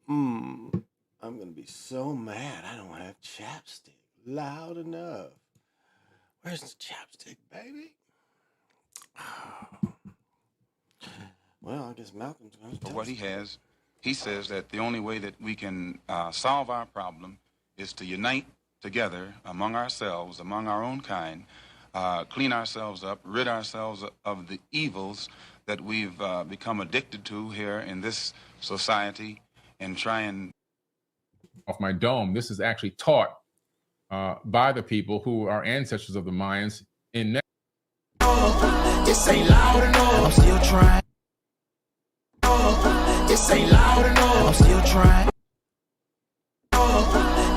I'm gonna be so mad I don't have chapstick loud enough. Where's the chapstick, baby? Well, I guess Malcolm's gonna For tell what us. he has, he says that the only way that we can solve our problem is to unite together among ourselves, among our own kind, clean ourselves up, rid ourselves of the evils that we've become addicted to here in this society, and try and off my dome. This is actually taught by the people who are ancestors of the Mayans in. This ain't loud enough. I'm still trying. This ain't loud enough. I'm still trying.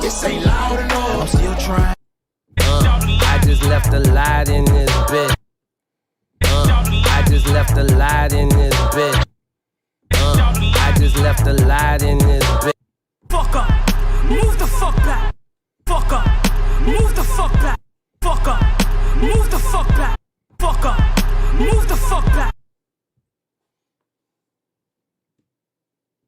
This ain't loud enough. I'm still trying. I just left a light in this bitch. I just left a light in this bitch. I just left a light in this bitch. Fuck up. Move the fuck back. Fuck up. Move the fuck back. Fuck up. Move the fuck back. Fuck up. Move the fuck back.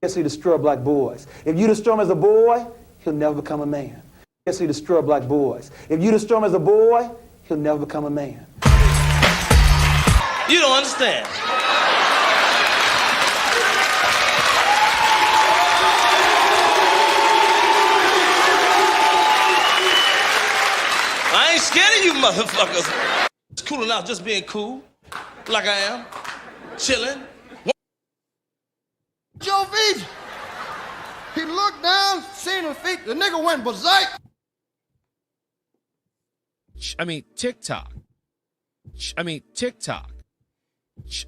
Yes, he destroy black boys. If you destroy him as a boy, he'll never become a man. Yes, he destroy black boys. If you destroy him as a boy, he'll never become a man. You don't understand. I ain't scared of you motherfuckers. It's cool enough just being cool, like I am, chilling. Joe V. He looked down, seen her feet, the nigga went berserk. I mean, TikTok. I mean, TikTok.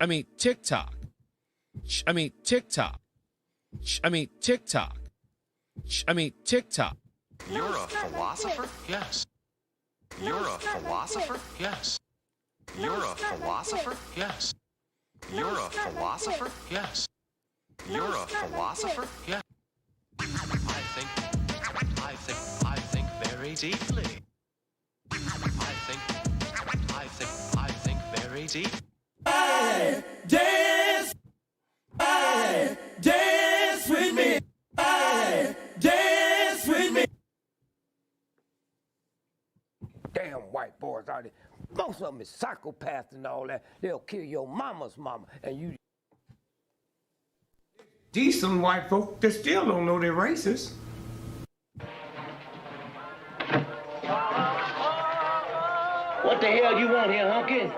I mean, TikTok. I mean, TikTok. I mean, TikTok. I mean, TikTok. You're a philosopher? Yes. You're a philosopher? Yes. You're a philosopher? Yes. You're a philosopher? Yes. You're a philosopher? Yes. I think very deeply. I think very deep. Hey, dance. Hey, dance with me. Hey, dance with me. Damn white boys out there. Most of them is psychopaths and all that. They'll kill your mama's mama and you. Decent white folk that still don't know they're racist. What the hell you want here, hunky?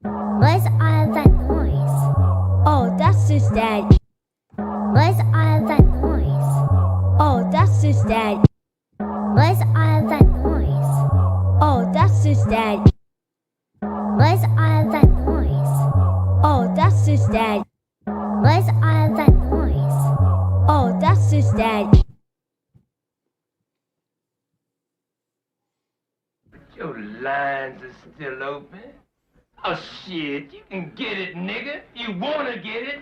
What's all that noise? Oh, that's just Daddy. What's all that noise? Oh, that's just Daddy. What's all that noise? Oh, that's just Daddy. What's all that noise? Oh, that's just Daddy. What's all that noise? Oh, that's just Daddy. Your lines are still open. Oh shit, you can get it, nigga. You wanna get it?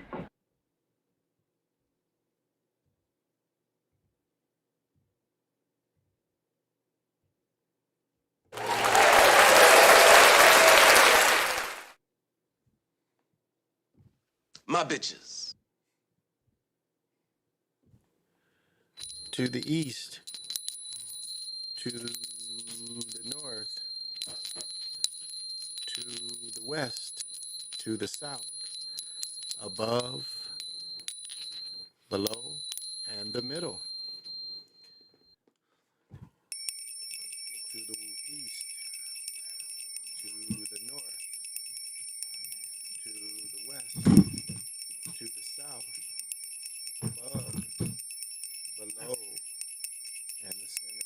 My bitches. To the east, to the north, to the west, to the south, above, below, and the middle. To the east, to the north, to the west, to the south, above, below, and the center.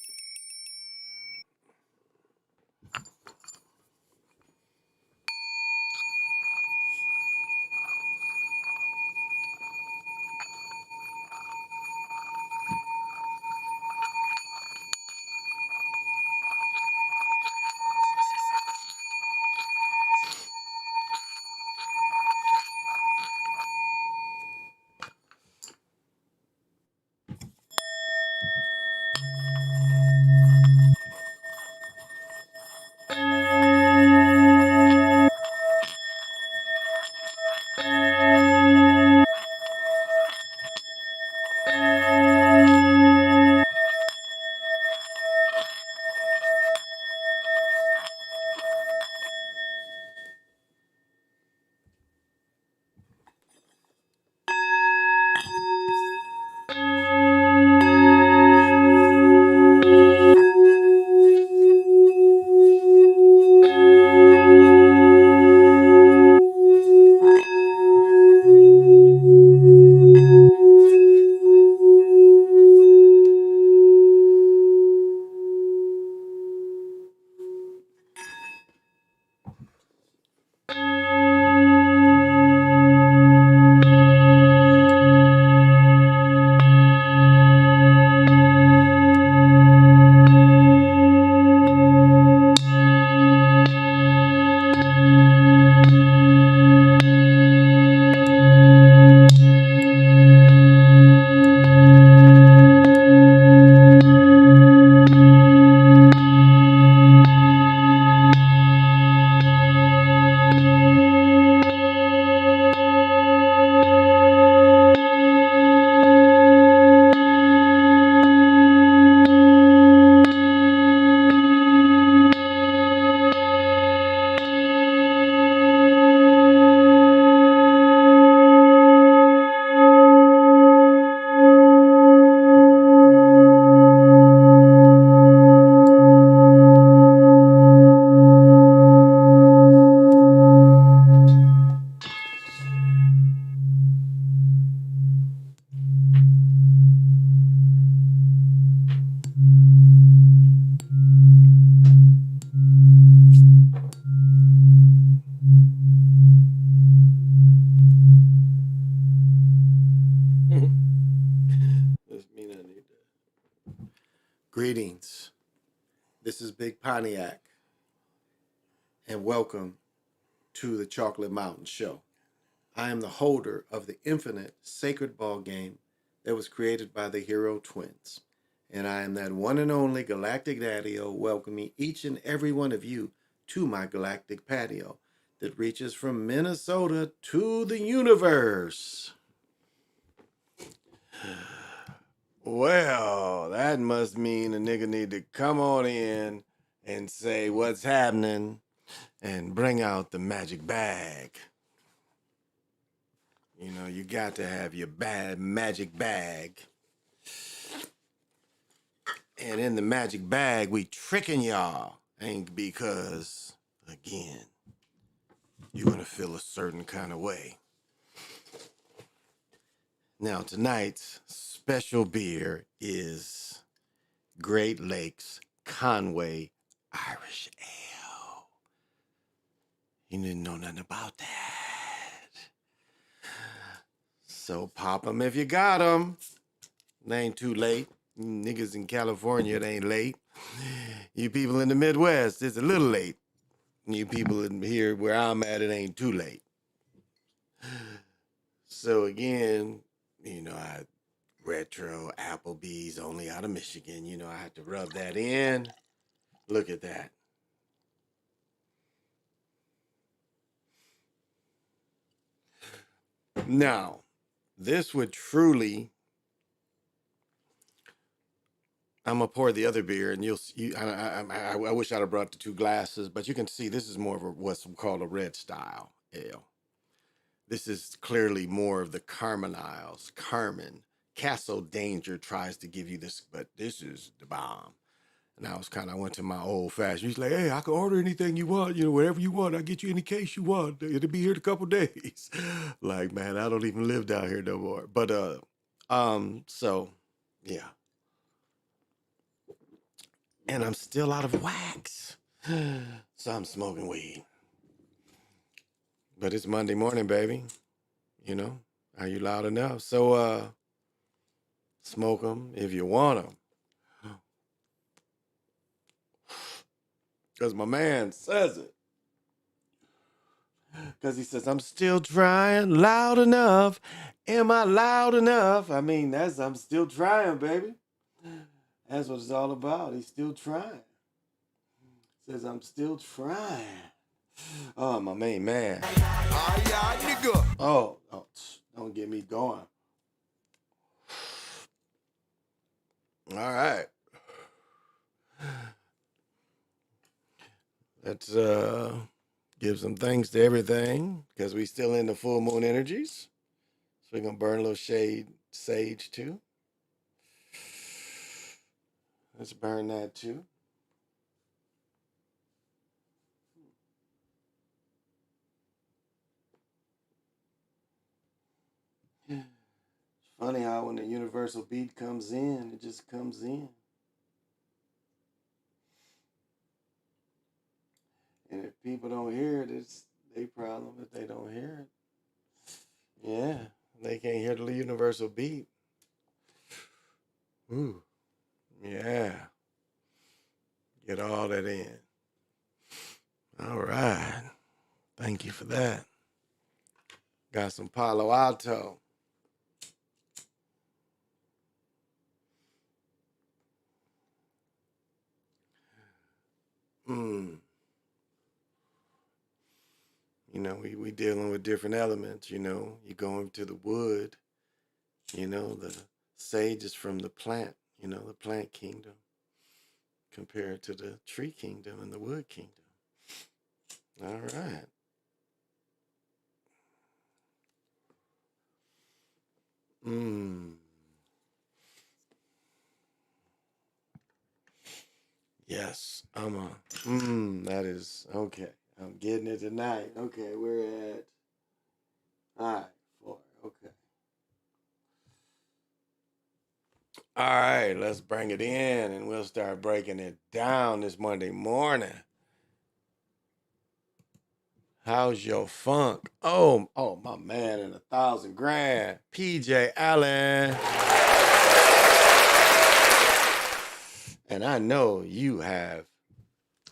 Greetings. This is Big Pontiac, and welcome to the Chocolate Mountain Show. I am the holder of the infinite sacred ball game that was created by the Hero Twins, and I am that one and only Galactic Daddy-O, welcoming each and every one of you to my galactic patio that reaches from Minnesota to the universe. Well, that must mean a nigga need to come on in and say what's happening and bring out the magic bag. You know, you got to have your bad magic bag. And in the magic bag, we tricking y'all. Ain't because, again, you're going to feel a certain kind of way. Now, tonight's special beer is Great Lakes Conway Irish Ale. You didn't know nothing about that. So pop them if you got them. It ain't too late. Niggas in California, it ain't late. You people in the Midwest, it's a little late. You people in here where I'm at, it ain't too late. So again, you know, I retro Applebee's only out of Michigan. You know, I had to rub that in. Look at that. Now, this would truly, I'm gonna pour the other beer, and I wish I'd have brought the two glasses, but you can see this is more of what's called a red style ale. This is clearly more of the Carmeniles. Carmen. Castle Danger tries to give you this, but this is the bomb. And I went to my old fashioned. He's like, hey, I can order anything you want, you know, whatever you want. I'll get you any case you want. It'll be here in a couple days. Like, man, I don't even live down here no more. But so yeah. And I'm still out of wax. So I'm smoking weed. But it's Monday morning, baby. You know, are you loud enough? So smoke them if you want them. Because my man says it. Because he says, I'm still trying loud enough. Am I loud enough? I mean, I'm still trying, baby. That's what it's all about. He's still trying. Says, I'm still trying. Oh, my main man. yeah, nigga. Oh, don't get me going. All right. Let's give some thanks to everything because we still in the full moon energies. So we're gonna burn a little sage too. Let's burn that too. It's funny how when the universal beat comes in, it just comes in. And if people don't hear it, it's their problem if they don't hear it. Yeah, they can't hear the universal beat. Ooh, yeah. Get all that in. All right. Thank you for that. Got some Palo Alto. You know, we dealing with different elements, you know. You go into the wood, you know, the sage is from the plant, you know, the plant kingdom compared to the tree kingdom and the wood kingdom. All right. Yes, that is, okay. I'm getting it tonight. Okay, we're at, all right, 4, okay. All right, let's bring it in and we'll start breaking it down this Monday morning. How's your funk? Oh, my man in 1,000 grand, PJ Allen. And I know you have.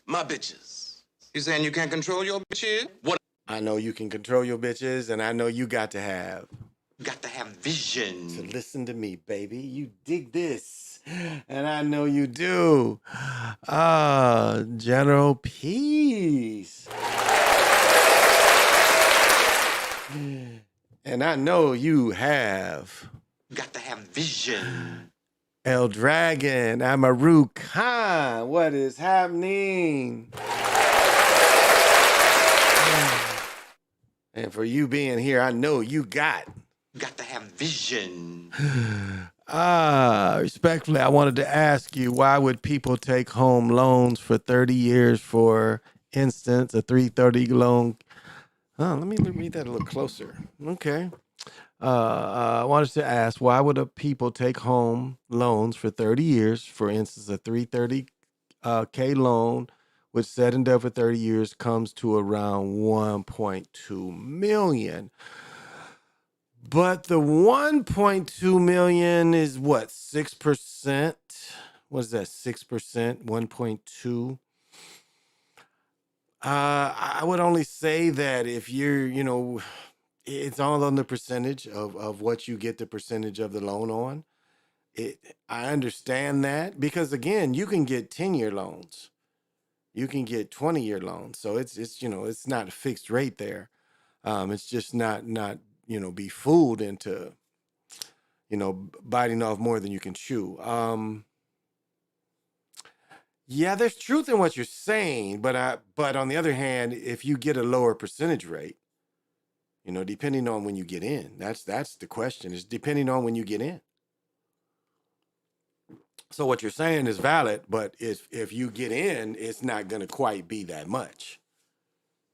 My bitches. You saying you can't control your bitches? What? I know you can control your bitches, and I know you got to have. Got to have vision. So listen to me, baby. You dig this. And I know you do. General Peace. And I know you have. Got to have vision. El Dragon, Amaru Khan, what is happening? And for you being here, I know you got to have vision. Respectfully, I wanted to ask you, why would people take home loans for 30 years, for instance, a 330 loan? Let me read that a little closer. Okay. I wanted to ask, why would people take home loans for 30 years? For instance, a 330K loan, which set and done for 30 years, comes to around 1.2 million. But the 1.2 million is what, 6%? What is that, 6%, 1.2? I would only say that if you're, you know, it's all on the percentage of what you get the percentage of the loan on. I understand that because, again, you can get 10-year loans. You can get 20-year loans. So it's you know, it's not a fixed rate there. It's just not you know, be fooled into, you know, biting off more than you can chew. Yeah, there's truth in what you're saying, but on the other hand, if you get a lower percentage rate, you know, depending on when you get in, that's the question, is depending on when you get in. So what you're saying is valid, but if you get in, it's not going to quite be that much,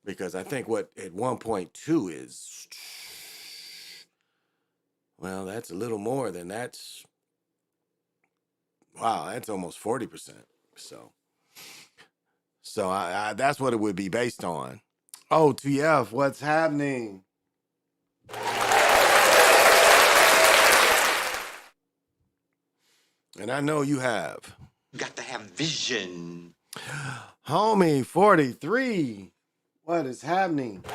because I think what at 1.2 is, well, that's a little more than that's. Wow, that's almost 40%. So I that's what it would be based on. Oh, TF, what's happening? And I know you have. Got to have vision. Homie 43, what is happening?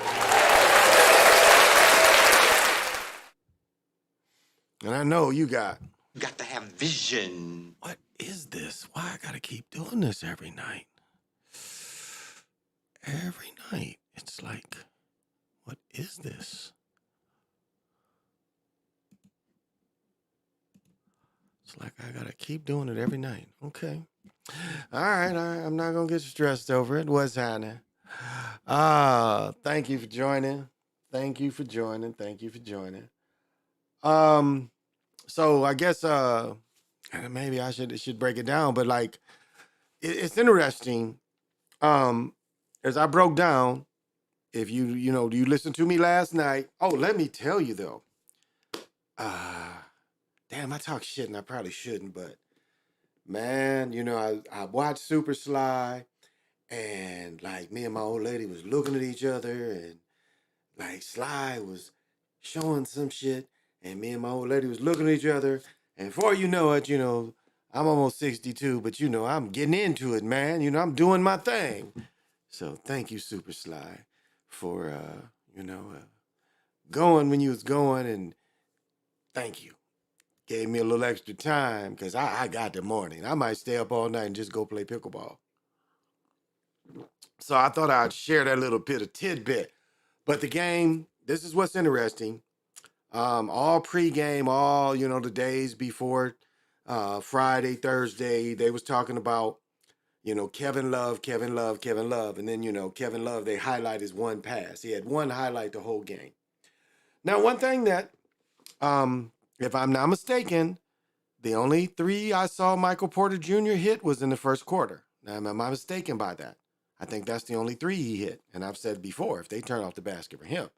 And I know you got to have vision. What is this? Why I gotta keep doing this every night? Every night. It's like, what is this? It's like I gotta keep doing it every night. Okay. All right. I'm not gonna get stressed over it. What's happening? Thank you for joining. Thank you for joining. Thank you for joining. So I guess maybe I should break it down, but like it's interesting. As I broke down, if you listened to me last night. Oh, let me tell you though. Damn, I talk shit and I probably shouldn't, but man, I watched Super Sly, and like me and my old lady was looking at each other, and like Sly was showing some shit, and me and my old lady was looking at each other, and before you know it, I'm almost 62, but I'm getting into it, man. I'm doing my thing. So thank you, Super Sly, for going when you was going, and thank you. Gave me a little extra time because I got the morning. I might stay up all night and just go play pickleball. So I thought I'd share that little bit of tidbit. But the game, this is what's interesting. All pregame, all, the days before Friday, Thursday, they was talking about, Kevin Love, Kevin Love, Kevin Love. And then, Kevin Love, they highlight his one pass. He had one highlight the whole game. Now, one thing that, if I'm not mistaken, the only 3 I saw Michael Porter Jr. hit was in the first quarter. Now, am I mistaken by that? I think that's the only 3 he hit. And I've said before, if they turn off the basket for him.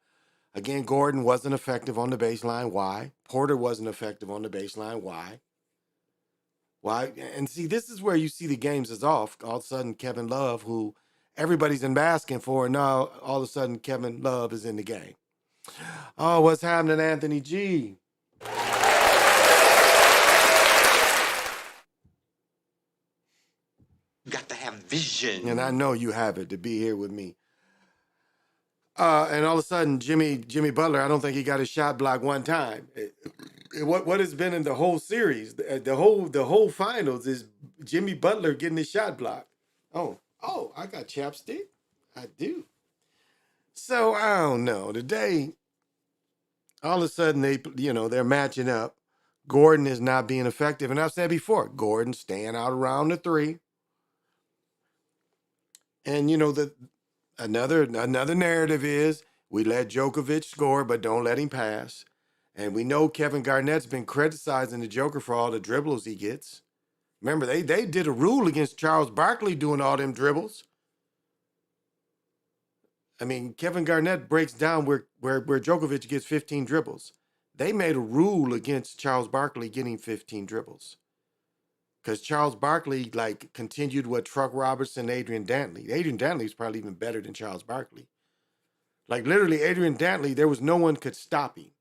Again, Gordon wasn't effective on the baseline. Why? Porter wasn't effective on the baseline. Why? Why? And see, this is where you see the games is off. All of a sudden, Kevin Love, who everybody's been asking for, and now all of a sudden, Kevin Love is in the game. Oh, what's happening, Anthony G? Got to have vision. And I know you have it to be here with me. And all of a sudden, Jimmy Butler, I don't think he got his shot blocked one time. What has been in the whole series, the whole finals is Jimmy Butler getting his shot blocked. Oh, I got chapstick. I do. So I don't know. Today, all of a sudden they're matching up. Gordon is not being effective, and I've said before, Gordon staying out around the 3. And another narrative is we let Djokovic score, but don't let him pass. And we know Kevin Garnett's been criticizing the Joker for all the dribbles he gets. Remember, they did a rule against Charles Barkley doing all them dribbles. I mean, Kevin Garnett breaks down where Djokovic gets 15 dribbles. They made a rule against Charles Barkley getting 15 dribbles. Because Charles Barkley, continued what Truck Robertson, Adrian Dantley. Adrian Dantley is probably even better than Charles Barkley. Literally, Adrian Dantley, there was no one could stop him.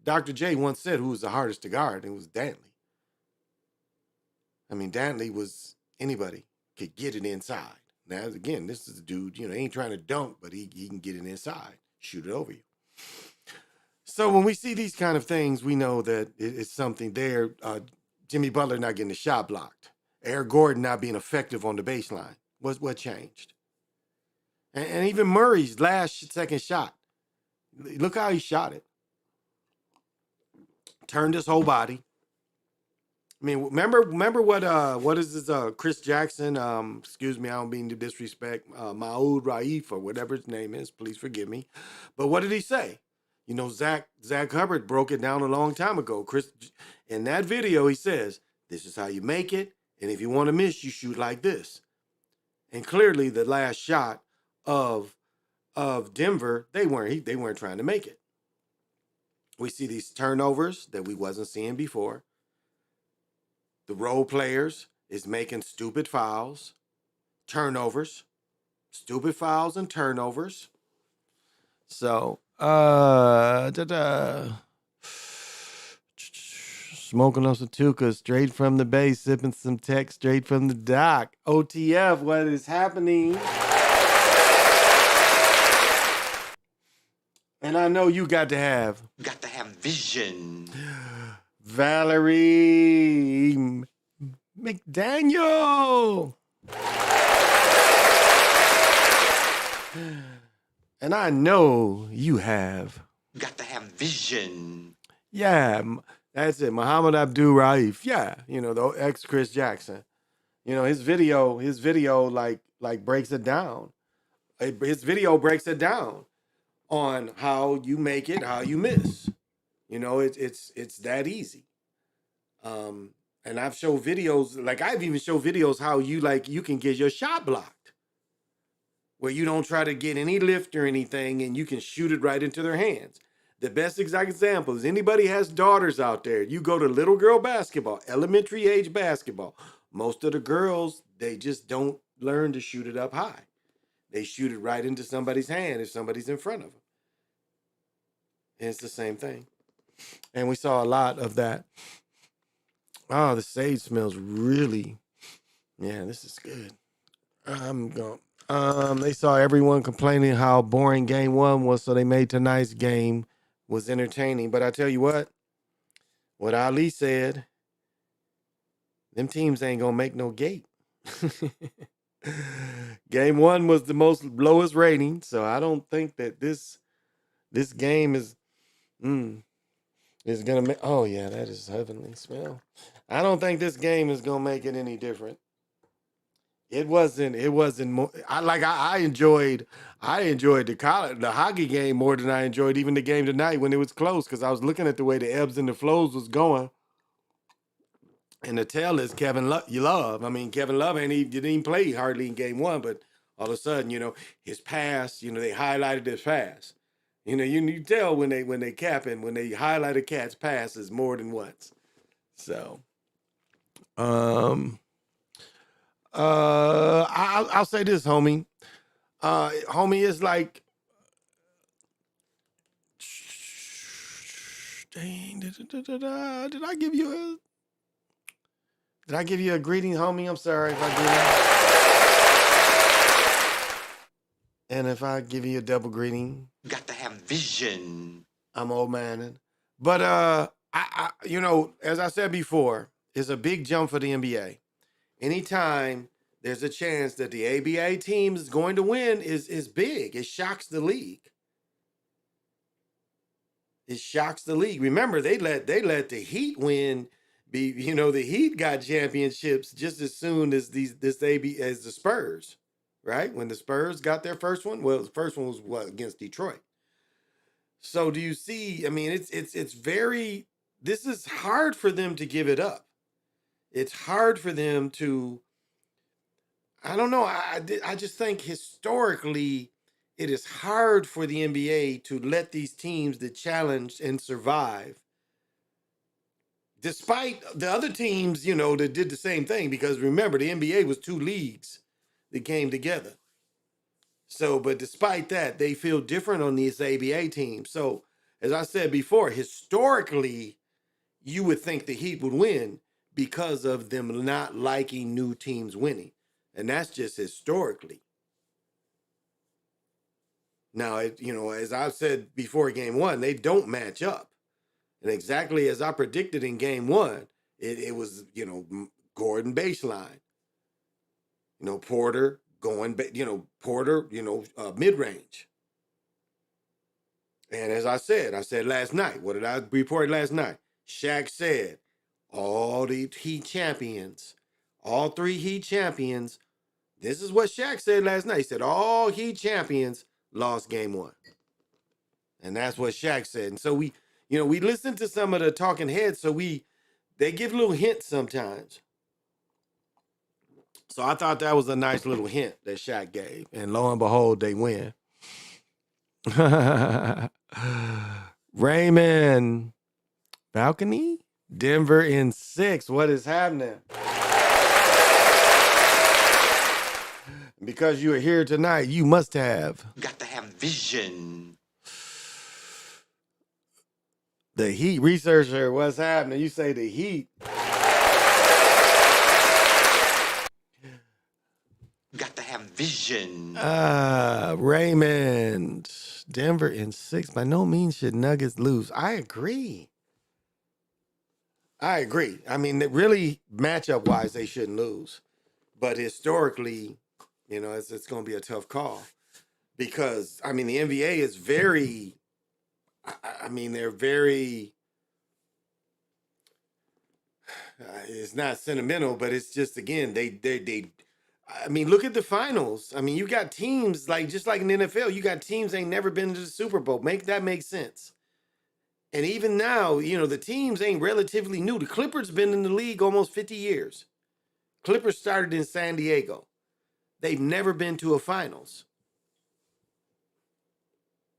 Dr. J once said who was the hardest to guard, and it was Dantley. I mean, Dantley was anybody could get it inside. Now, again, this is a dude, he ain't trying to dunk, but he can get it inside, shoot it over you. So when we see these kind of things, we know that it's something there. Jimmy Butler not getting the shot blocked. Eric Gordon not being effective on the baseline. What changed? And even Murray's second shot. Look how he shot it. Turned his whole body. I mean, remember what is this? Chris Jackson. Excuse me, I don't mean to disrespect Maoud Raif or whatever his name is. Please forgive me. But what did he say? Zach Hubbard broke it down a long time ago. Chris, in that video, he says, "This is how you make it, and if you want to miss, you shoot like this." And clearly, the last shot of Denver, they weren't trying to make it. We see these turnovers that we wasn't seeing before. The role players is making stupid fouls, turnovers, stupid fouls and turnovers. So, smoking on some Tuka straight from the base, sipping some tech straight from the dock. OTF, what is happening? And I know you got to have vision. Valerie McDaniel. And I know you have. You got to have vision. Yeah, that's it. Muhammad Abdul Raif. Yeah, you know, the ex Chris Jackson. You know, his video like breaks it down. His video breaks it down on how you make it, how you miss. You know, it's that easy. And I've showed videos, like I've even showed videos how you can get your shot blocked, where you don't try to get any lift or anything, and you can shoot it right into their hands. The best exact example is anybody has daughters out there. You go to little girl basketball, elementary age basketball. Most of the girls, they just don't learn to shoot it up high. They shoot it right into somebody's hand if somebody's in front of them. And it's the same thing. And we saw a lot of that. Oh, the sage smells really. Yeah, this is good. I'm going. They saw everyone complaining how boring game one was, so they made tonight's game was entertaining. But I tell you what Ali said, them teams ain't gonna make no gate. Game one was the lowest rating, so I don't think that this game is gonna make. Oh yeah, that is heavenly smell. I don't think this game is gonna make it any different. It wasn't more. I enjoyed the hockey game more than I enjoyed even the game tonight when it was close, because I was looking at the way the ebbs and the flows was going. And the tell is Kevin Love. I mean, Kevin Love didn't even play hardly in game one, but all of a sudden, you know, his pass, you know, they highlighted his pass. You know, you tell when they capping, when they highlight a cat's passes more than once. So, I'll say this, homie. Homie is like, dang, did I give you a greeting, homie? I'm sorry if I did. And if I give you a double greeting, You got to have vision. I'm old man. But I you know, as I said before, it's a big jump for the NBA. Anytime there's a chance that the ABA team is going to win is big. It shocks the league. It shocks the league. Remember, they let the Heat win. You know, the Heat got championships just as soon as as the Spurs, right? When the Spurs got their first one, well, the first one was against Detroit. So do you see? I mean, it's very. This is hard for them to give it up. It's hard for them to. I don't know. I just think historically, it is hard for the NBA to let these teams that challenge and survive, despite the other teams, you know, that did the same thing. Because remember, the NBA was two leagues that came together. So, but despite that, they feel different on these ABA teams. So, as I said before, historically, you would think the Heat would win because of them not liking new teams winning. And that's just historically. Now, you know, as I've said before game one, they don't match up. And exactly as I predicted in game one, it was, you know, Gordon baseline. You know, Porter going, mid-range. And as I said last night, what did I report last night? Shaq said, all the Heat champions, all three Heat champions, this is what Shaq said last night. He said, all Heat champions lost game one. And that's what Shaq said. And so we listen to some of the talking heads, so they give little hints sometimes. So I thought that was a nice little hint that Shaq gave. And lo and behold, they win. Raymond, balcony, Denver in 6. What is happening? Because you are here tonight, you must have. You got to have vision. The Heat researcher, what's happening? You say the Heat. You got to have vision. Raymond, Denver in 6. By no means should Nuggets lose. I agree. I mean, really, matchup wise, they shouldn't lose. But historically, you know, it's going to be a tough call. because I mean the NBA is very, I mean they're very. It's not sentimental, but it's just again they. I mean, look at the finals. I mean, you got teams like just like in the NFL, you got teams ain't never been to the Super Bowl. Make that make sense. And even now, you know, the teams ain't relatively new. The Clippers been in the league almost 50 years. Clippers started in San Diego. They've never been to a finals.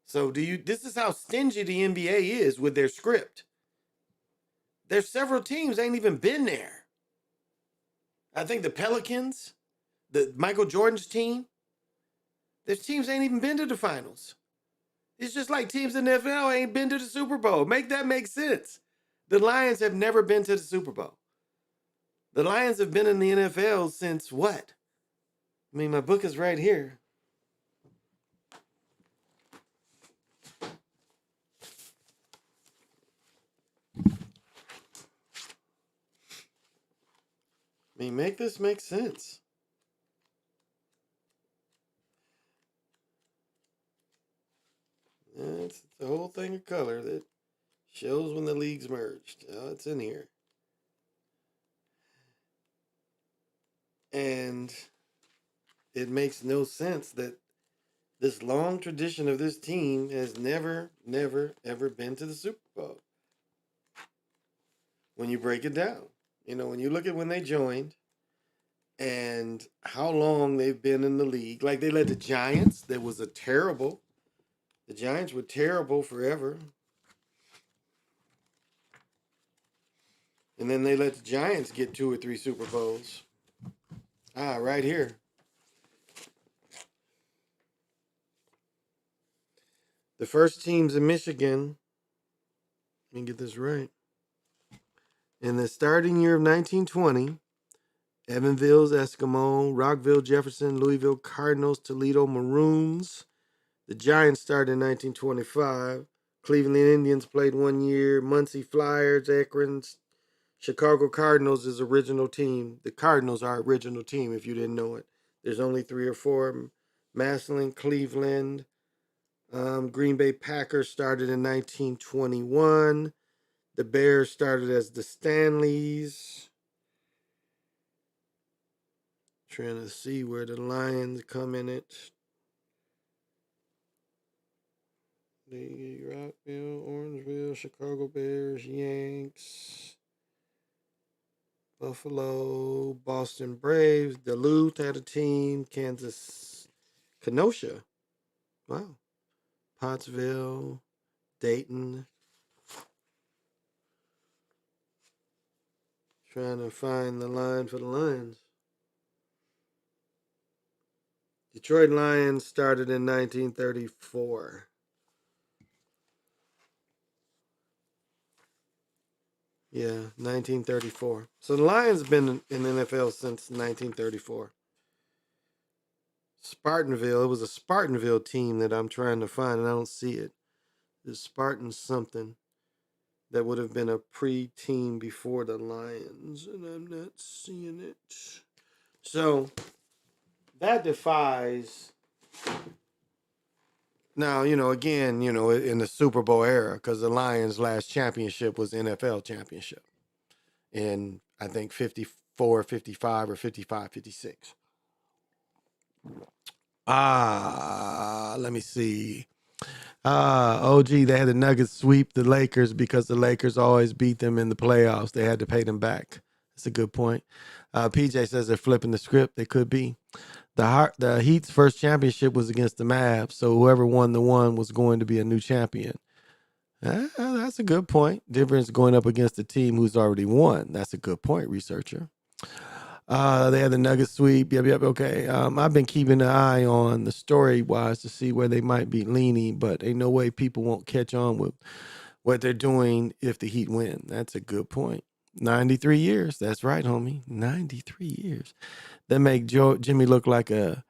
So this is how stingy the NBA is with their script. There's several teams ain't even been there. I think the Pelicans, the Michael Jordan's team, there's teams ain't even been to the finals. It's just like teams in the NFL ain't been to the Super Bowl. Make that make sense. The Lions have never been to the Super Bowl. The Lions have been in the NFL since what? I mean, my book is right here. I mean, make this make sense. It's the whole thing of color that shows when the leagues merged. Oh, it's in here. And it makes no sense that this long tradition of this team has never, ever been to the Super Bowl. When you break it down, you know, when you look at when they joined and how long they've been in the league, like they led the Giants, the Giants were terrible forever. And then they let the Giants get 2 or 3 Super Bowls. Right here. The first teams in Michigan, let me get this right. In the starting year of 1920, Evansville's Eskimo, Rockville Jefferson, Louisville Cardinals, Toledo Maroons. The Giants started in 1925. Cleveland Indians played 1 year. Muncie Flyers, Akron's, Chicago Cardinals is original team. The Cardinals are original team if you didn't know it. There's only 3 or 4. Massillon, Cleveland. Green Bay Packers started in 1921. The Bears started as the Stanleys. Trying to see where the Lions come in it. The Rockville, Orangeville, Chicago Bears, Yanks, Buffalo, Boston Braves, Duluth had a team, Kansas, Kenosha, wow, Pottsville, Dayton. Trying to find the line for the Lions. Detroit Lions started in 1934. Yeah, 1934. So the Lions have been in the NFL since 1934. Spartanville. It was a Spartanville team that I'm trying to find, and I don't see it. It's Spartan something that would have been a pre-team before the Lions, and I'm not seeing it. So that defies. Now, you know, again, you know, in the Super Bowl era, because the Lions' last championship was the NFL championship in, I think, 54, 55, or 55, 56. Let me see. OG, they had the Nuggets sweep the Lakers because the Lakers always beat them in the playoffs. They had to pay them back. That's a good point. PJ says they're flipping the script. They could be. The Heat's first championship was against the Mavs, so whoever won the one was going to be a new champion. That's a good point. Difference going up against a team who's already won. That's a good point, researcher. They had the Nuggets sweep. Yep. Okay. I've been keeping an eye on the story wise to see where they might be leaning, but ain't no way people won't catch on with what they're doing if the Heat win. That's a good point. 93 years. That's right, homie. 93 years. They make Jimmy look like a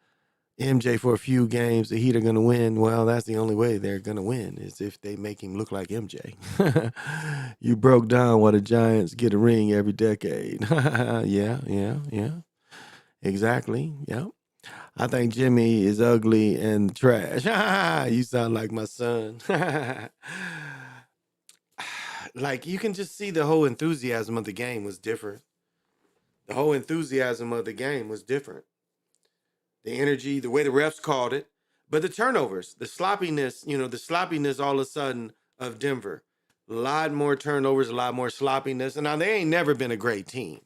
MJ for a few games. The Heat are going to win. Well, that's the only way they're going to win is if they make him look like MJ. You broke down why the Giants get a ring every decade. Yeah. Exactly. Yeah. I think Jimmy is ugly and trash. You sound like my son. Like you can just see the whole enthusiasm of the game was different. The whole enthusiasm of the game was different. The energy, the way the refs called it, but the turnovers, the sloppiness, the sloppiness all of a sudden of Denver. A lot more turnovers, a lot more sloppiness. And now they ain't never been a great team.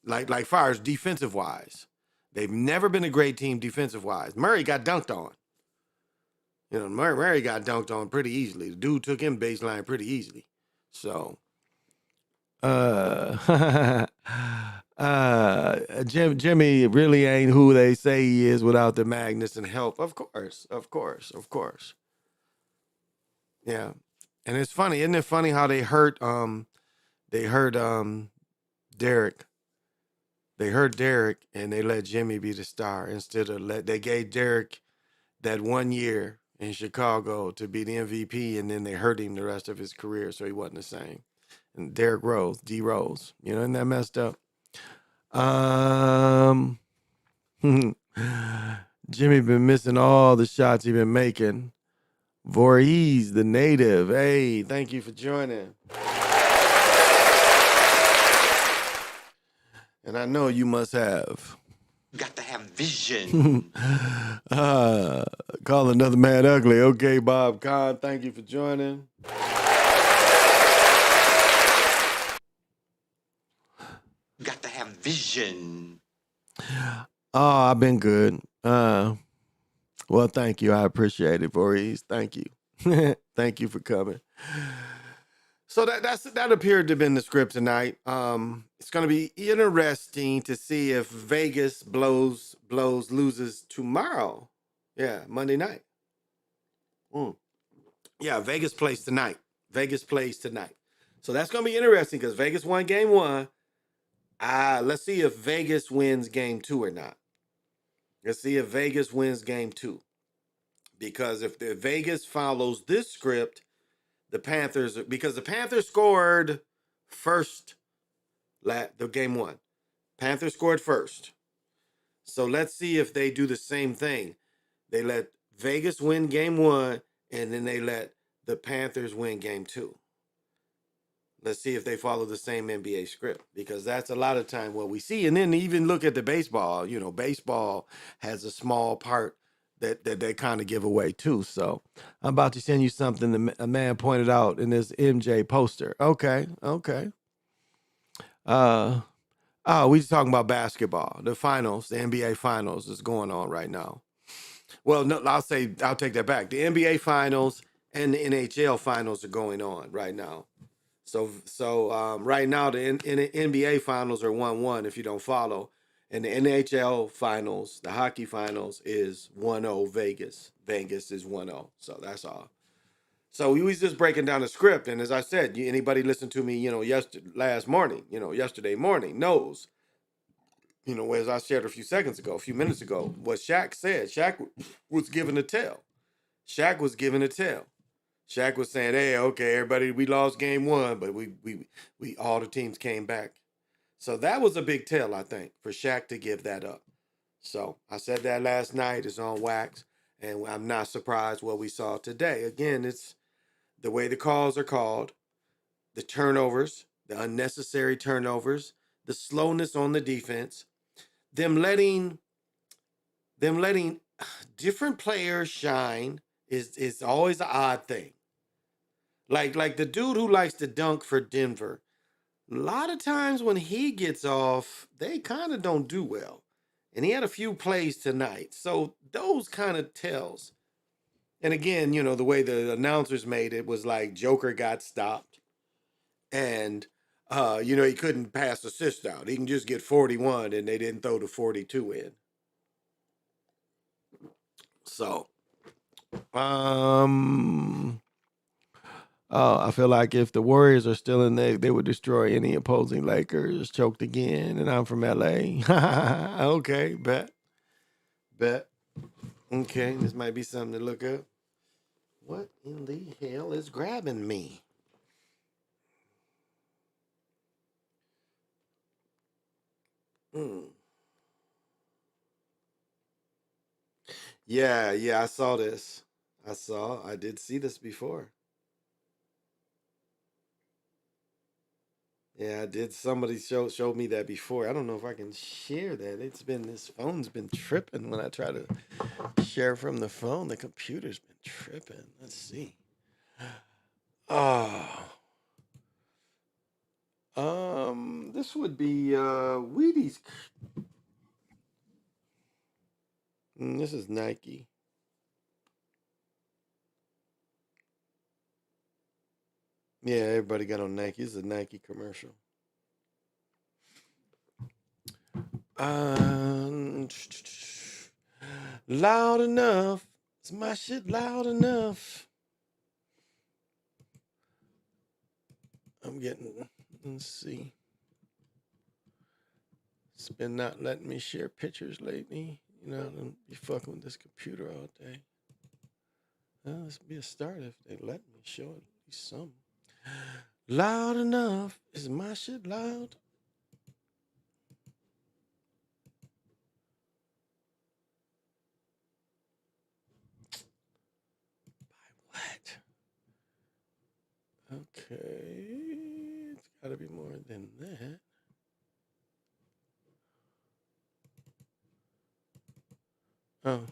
Like far as defensive wise. They've never been a great team defensive wise. Murray got dunked on. Murray got dunked on pretty easily. The dude took him baseline pretty easily. So Jimmy really ain't who they say he is without the Magnus and help. Of course. Yeah. And it's funny, isn't it funny how they hurt Derek. They hurt Derek and they let Jimmy be the star instead of they gave Derek that 1 year in Chicago to be the MVP, and then they hurt him the rest of his career, so he wasn't the same. And Derrick Rose, D Rose, isn't that messed up? Jimmy been missing all the shots he been making. Voorhees, the native. Hey, thank you for joining. And I know you must have. Got to have vision. Call another man ugly. Okay, Bob Kahn, thank you for joining. Got to have vision. Oh, I've been good. Well, thank you. I appreciate it, Voorhees. Thank you. Thank you for coming. So that appeared to have been the script tonight. It's going to be interesting to see if Vegas loses tomorrow. Yeah, Monday night. Yeah, Vegas plays tonight. So that's going to be interesting because Vegas won game 1. Let's see if Vegas wins game 2 or not. Let's see if Vegas wins game 2. Because if the Vegas follows this script, the Panthers scored first the game 1. Panthers scored first. So let's see if they do the same thing. They let Vegas win game 1, and then they let the Panthers win game 2. Let's see if they follow the same NBA script, because that's a lot of time what we see. And then even look at the baseball. Baseball has a small part that they kind of give away too. So I'm about to send you something that a man pointed out in this MJ poster. Okay. We just talking about basketball. The finals, the NBA finals is going on right now. Well, no, I'll take that back. The NBA finals and the NHL finals are going on right now. So right now the NBA finals are 1-1 if you don't follow, and the NHL finals, the hockey finals, is 1-0 Vegas. Vegas is 1-0. So that's all. So we was just breaking down the script, and as I said, anybody listen to me, yesterday morning knows, as I shared a few minutes ago, what Shaq said. Shaq was given a tell. Shaq was saying, "Hey, okay, everybody, we lost game 1, but we all the teams came back." So that was a big tell, I think, for Shaq to give that up. So I said that last night. It's on wax, and I'm not surprised what we saw today. Again, it's the way the calls are called, the turnovers, the unnecessary turnovers, the slowness on the defense, them letting different players shine is always an odd thing. Like the dude who likes to dunk for Denver, a lot of times when he gets off, they kind of don't do well. And he had a few plays tonight. So those kind of tells. And again, the way the announcers made it was like Joker got stopped. And he couldn't pass assist out. He can just get 41, and they didn't throw the 42 in. So I feel like if the Warriors are still in there, they would destroy any opposing Lakers. Choked again, and I'm from LA. Okay, bet. Okay, this might be something to look up. What in the hell is grabbing me? Yeah, I saw this. I did see this before. Yeah, I did. Somebody showed me that before. I don't know if I can share that. This phone's been tripping when I try to share from the phone. The computer's been tripping. Let's see. Oh, this would be Wheaties. This is Nike. Yeah, everybody got on Nike. This is a Nike commercial. Um, loud enough. Is my shit loud enough? I'm getting. Let's see. It's been not letting me share pictures lately. You know, I'll be fucking with this computer all day. Well, this would be a start if they let me show it at least some. Loud enough. Is my shit loud? What? Okay. It's got to be more than that. Oh,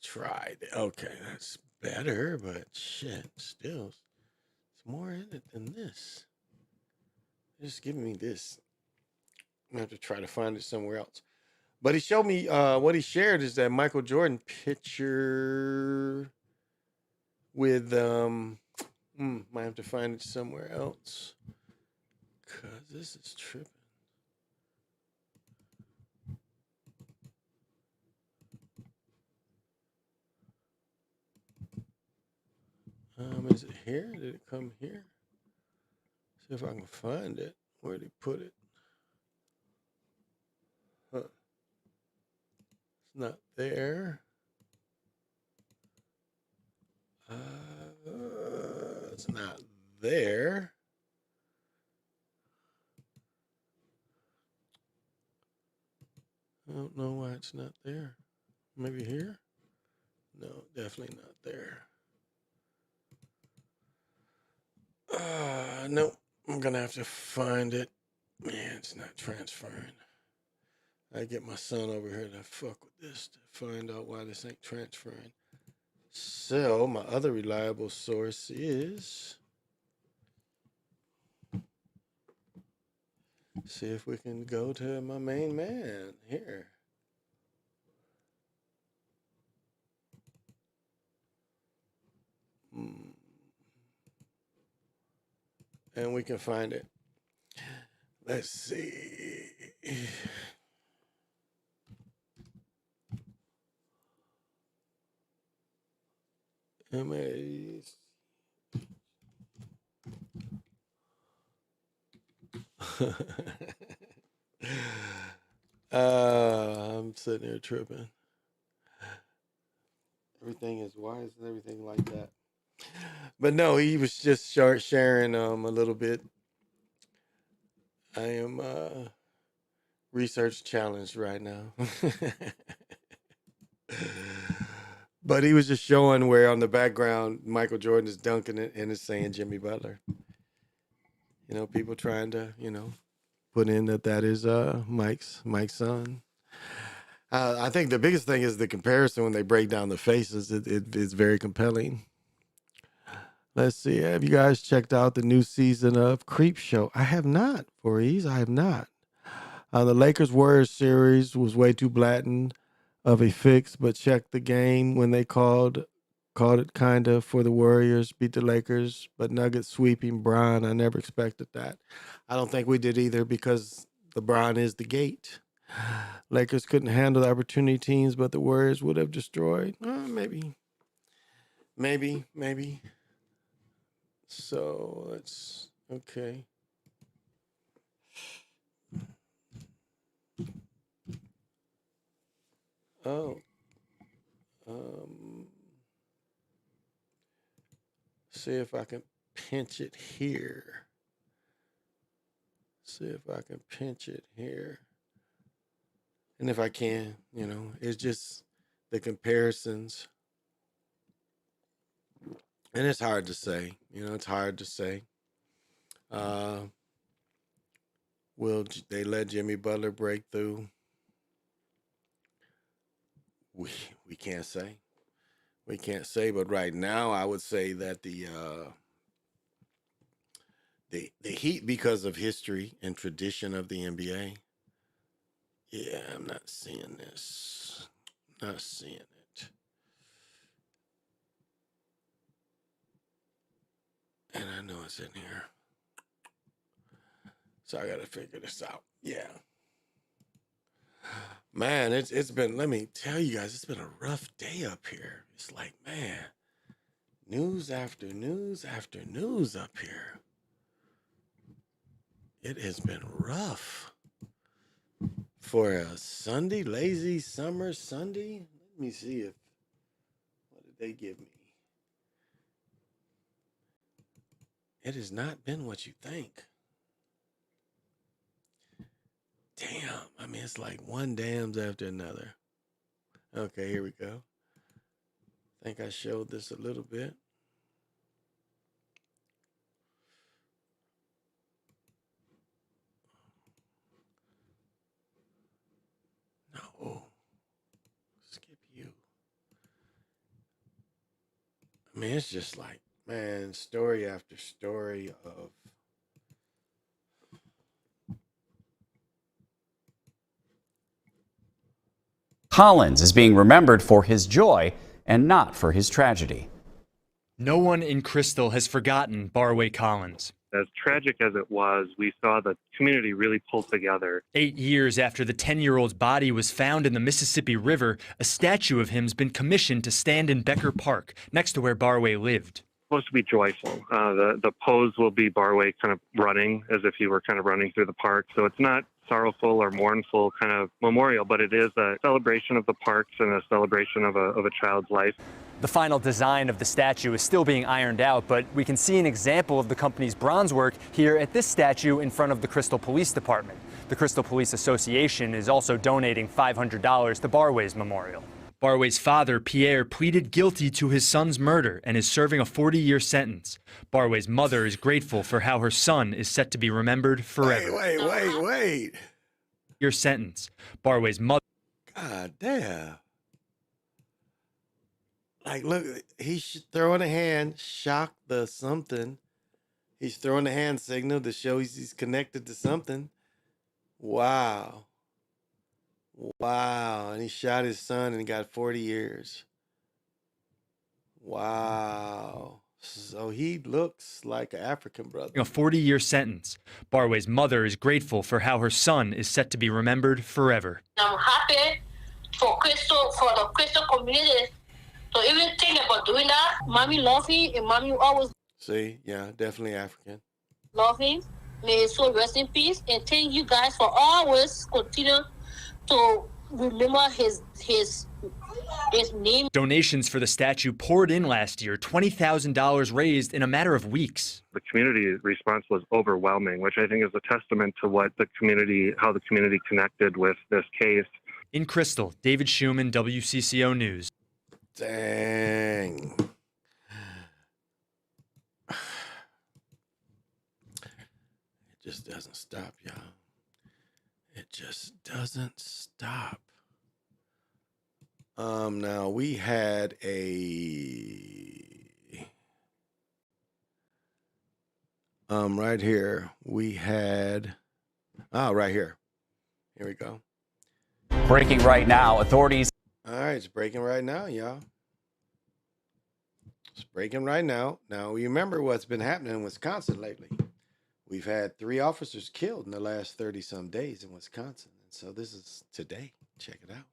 tried. Okay, that's better, but shit, still, it's more in it than this. Just giving me this. I'm gonna have to try to find it somewhere else. But he showed me what he shared is that Michael Jordan picture with might have to find it somewhere else. Cause this is tripping. Is it here? Did it come here? See if I can find it. Where did he put it? Huh. It's not there. It's not there. I don't know why it's not there. Maybe here? No, definitely not there. Nope. I'm gonna have to find it. Man, it's not transferring. I get my son over here to fuck with this to find out why this ain't transferring. So my other reliable source is. See if we can go to my main man here. And we can find it. Let's see. MAs. I'm sitting here tripping. Everything is why is everything like that? But no, he was just sharing a little bit. I am research challenged right now. But he was just showing where on the background Michael Jordan is dunking it and it's saying Jimmy Butler. You know, people trying to, put in that is Mike's son. I think the biggest thing is the comparison when they break down the faces. It's very compelling. Let's see. Have you guys checked out the new season of Creep Show? I have not, Voorhees. I have not. The Lakers Warriors series was way too blatant of a fix, but check the game when they called it kind of for the Warriors, beat the Lakers, but Nuggets sweeping Bron. I never expected that. I don't think we did either because LeBron is the GATE. Lakers couldn't handle the opportunity teams, but the Warriors would have destroyed. Maybe. So it's okay. Oh. See if I can pinch it here. See if I can pinch it here. And if I can, it's just the comparisons. And it's hard to say. It's hard to say. Will they let Jimmy Butler break through? We can't say. We can't say, but right now I would say that the Heat, because of history and tradition of the NBA, yeah, I'm not seeing this. Not seeing it. And I know it's in here. So I gotta figure this out. Yeah. Man, it's been, let me tell you guys, it's been a rough day up here. It's like, man, news after news after news up here. It has been rough for a Sunday, lazy summer Sunday. Let me see what did they give me? It has not been what you think. Damn, I mean, it's like one dams after another. Okay, here we go. I think I showed this a little bit. No. Skip you. I mean, it's just like, man, story after story of Collins is being remembered for his joy and not for his tragedy. No one in Crystal has forgotten Barway Collins. As tragic as it was, we saw the community really pull together. 8 years after the 10-year-old's body was found in the Mississippi River, a statue of him has been commissioned to stand in Becker Park, next to where Barway lived. It's supposed to be joyful. The pose will be Barway kind of running as if he were kind of running through the park. So it's not sorrowful or mournful kind of memorial, but it is a celebration of the parks and a celebration of a child's life. The final design of the statue is still being ironed out, but we can see an example of the company's bronze work here at this statue in front of the Crystal Police Department. The Crystal Police Association is also donating $500 to Barway's memorial. Barway's father, Pierre, pleaded guilty to his son's murder and is serving a 40-year sentence. Barway's mother is grateful for how her son is set to be remembered forever. Wait. Your sentence. Barway's mother. God damn. Like, look, he's throwing a hand, shock the something. He's throwing the hand signal to show he's connected to something. Wow. And he shot his son and got 40 years. Wow. So he looks like an African brother. A 40-year sentence. Barway's mother is grateful for how her son is set to be remembered forever. I'm happy for the Crystal community. So even think about doing that, mommy love him, and mommy always See, yeah, definitely African. love him. May his soul rest in peace, and thank you guys for always continue to remember his name. Donations for the statue poured in last year, $20,000 raised in a matter of weeks. The community response was overwhelming, which I think is a testament to how the community connected with this case. In Crystal, David Schumann, WCCO News. Dang. It just doesn't stop, y'all. It just doesn't stop. Now we had right here. We had right here. Here we go. Breaking right now, authorities. All right, it's breaking right now, y'all. It's breaking right now. Now, you remember what's been happening in Wisconsin lately. We've had 3 officers killed in the last 30-some days in Wisconsin. And so this is today. Check it out.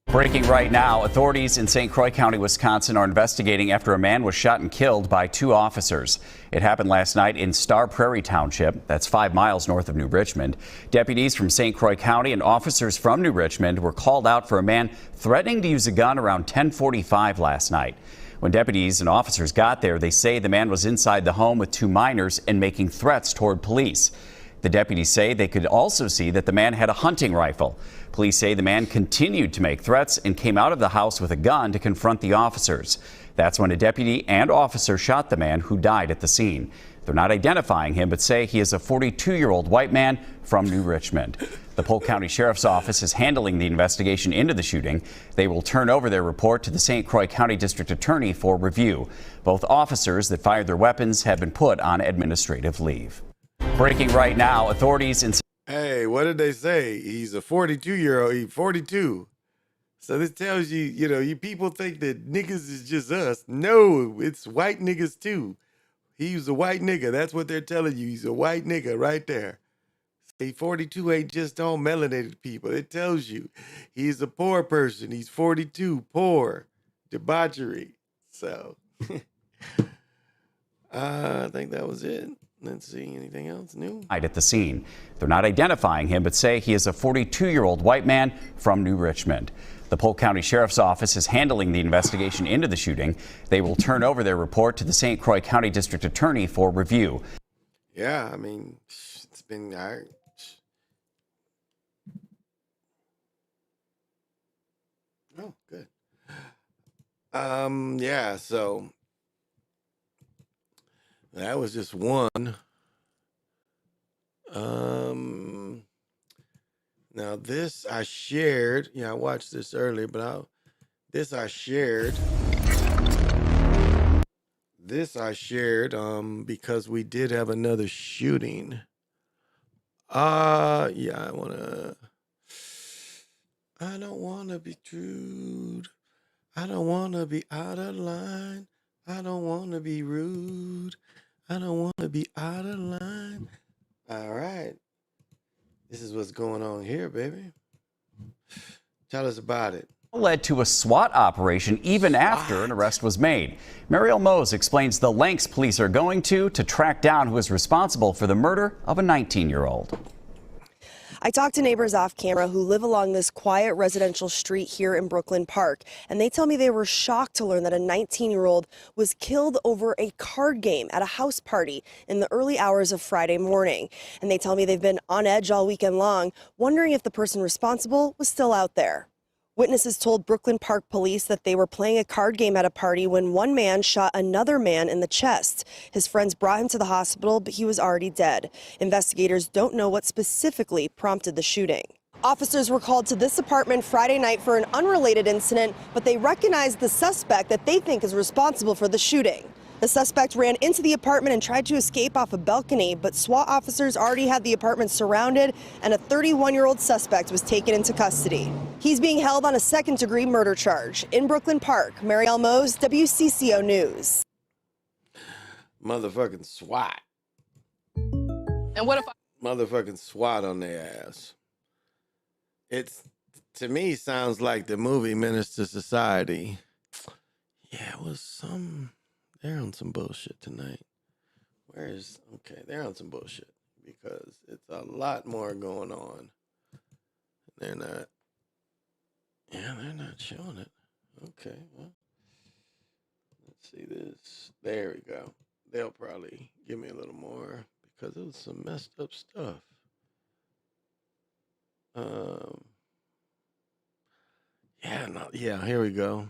Breaking right now, authorities in St. Croix County, Wisconsin are investigating after a man was shot and killed by 2 officers. It happened last night in Star Prairie Township. That's 5 miles north of New Richmond. Deputies from St. Croix County and officers from New Richmond were called out for a man threatening to use a gun around 10:45 last night. When deputies and officers got there, they say the man was inside the home with 2 minors and making threats toward police. The deputies say they could also see that the man had a hunting rifle. Police say the man continued to make threats and came out of the house with a gun to confront the officers. That's when a deputy and officer shot the man, who died at the scene. They're not identifying him, but say he is a 42-year-old white man from New Richmond. The Polk County Sheriff's Office is handling the investigation into the shooting. They will turn over their report to the St. Croix County District Attorney for review. Both officers that fired their weapons have been put on administrative leave. Breaking right now, authorities in... Hey, what did they say? He's a 42-year-old. He's 42. So this tells you, you people think that niggas is just us. No, it's white niggas too. He's a white nigga. That's what they're telling you. He's a white nigga right there. See, 42 ain't just all melanated people. It tells you he's a poor person. He's 42, poor, debauchery. So I think that was it. Let's see, anything else new? At the scene. They're not identifying him, but say he is a 42-year-old white man from New Richmond. The Polk County Sheriff's Office is handling the investigation into the shooting. They will turn over their report to the St. Croix County District Attorney for review. Yeah, I mean, it's been... Oh, good. Yeah, so that was just one. Now this I shared. Yeah, I watched this earlier, but this I shared because we did have another shooting. Yeah, I don't wanna be rude. I don't wanna be out of line. I don't wanna be rude. I don't wanna be out of line. All right. This is what's going on here, baby. Tell us about it. Led to a SWAT operation even after an arrest was made. Mariel Mose explains the lengths police are going to track down who is responsible for the murder of a 19-year-old. I talked to neighbors off camera who live along this quiet residential street here in Brooklyn Park, and they tell me they were shocked to learn that a 19-year-old was killed over a card game at a house party in the early hours of Friday morning. And they tell me they've been on edge all weekend long, wondering if the person responsible was still out there. Witnesses told Brooklyn Park police that they were playing a card game at a party when one man shot another man in the chest. His friends brought him to the hospital, but he was already dead. Investigators don't know what specifically prompted the shooting. Officers were called to this apartment Friday night for an unrelated incident, but they recognized the suspect that they think is responsible for the shooting. The suspect ran into the apartment and tried to escape off a balcony, but SWAT officers already had the apartment surrounded, and a 31-year-old suspect was taken into custody. He's being held on a second-degree murder charge. In Brooklyn Park, Mariel Mose, WCCO News. Motherfucking SWAT. And what if Motherfucking SWAT on their ass. It's, to me, sounds like the movie Menace to Society. Yeah, it was some... They're on some bullshit tonight. They're on some bullshit because it's a lot more going on. They're not showing it. Okay, well, let's see this. There we go. They'll probably give me a little more because it was some messed up stuff. Here we go.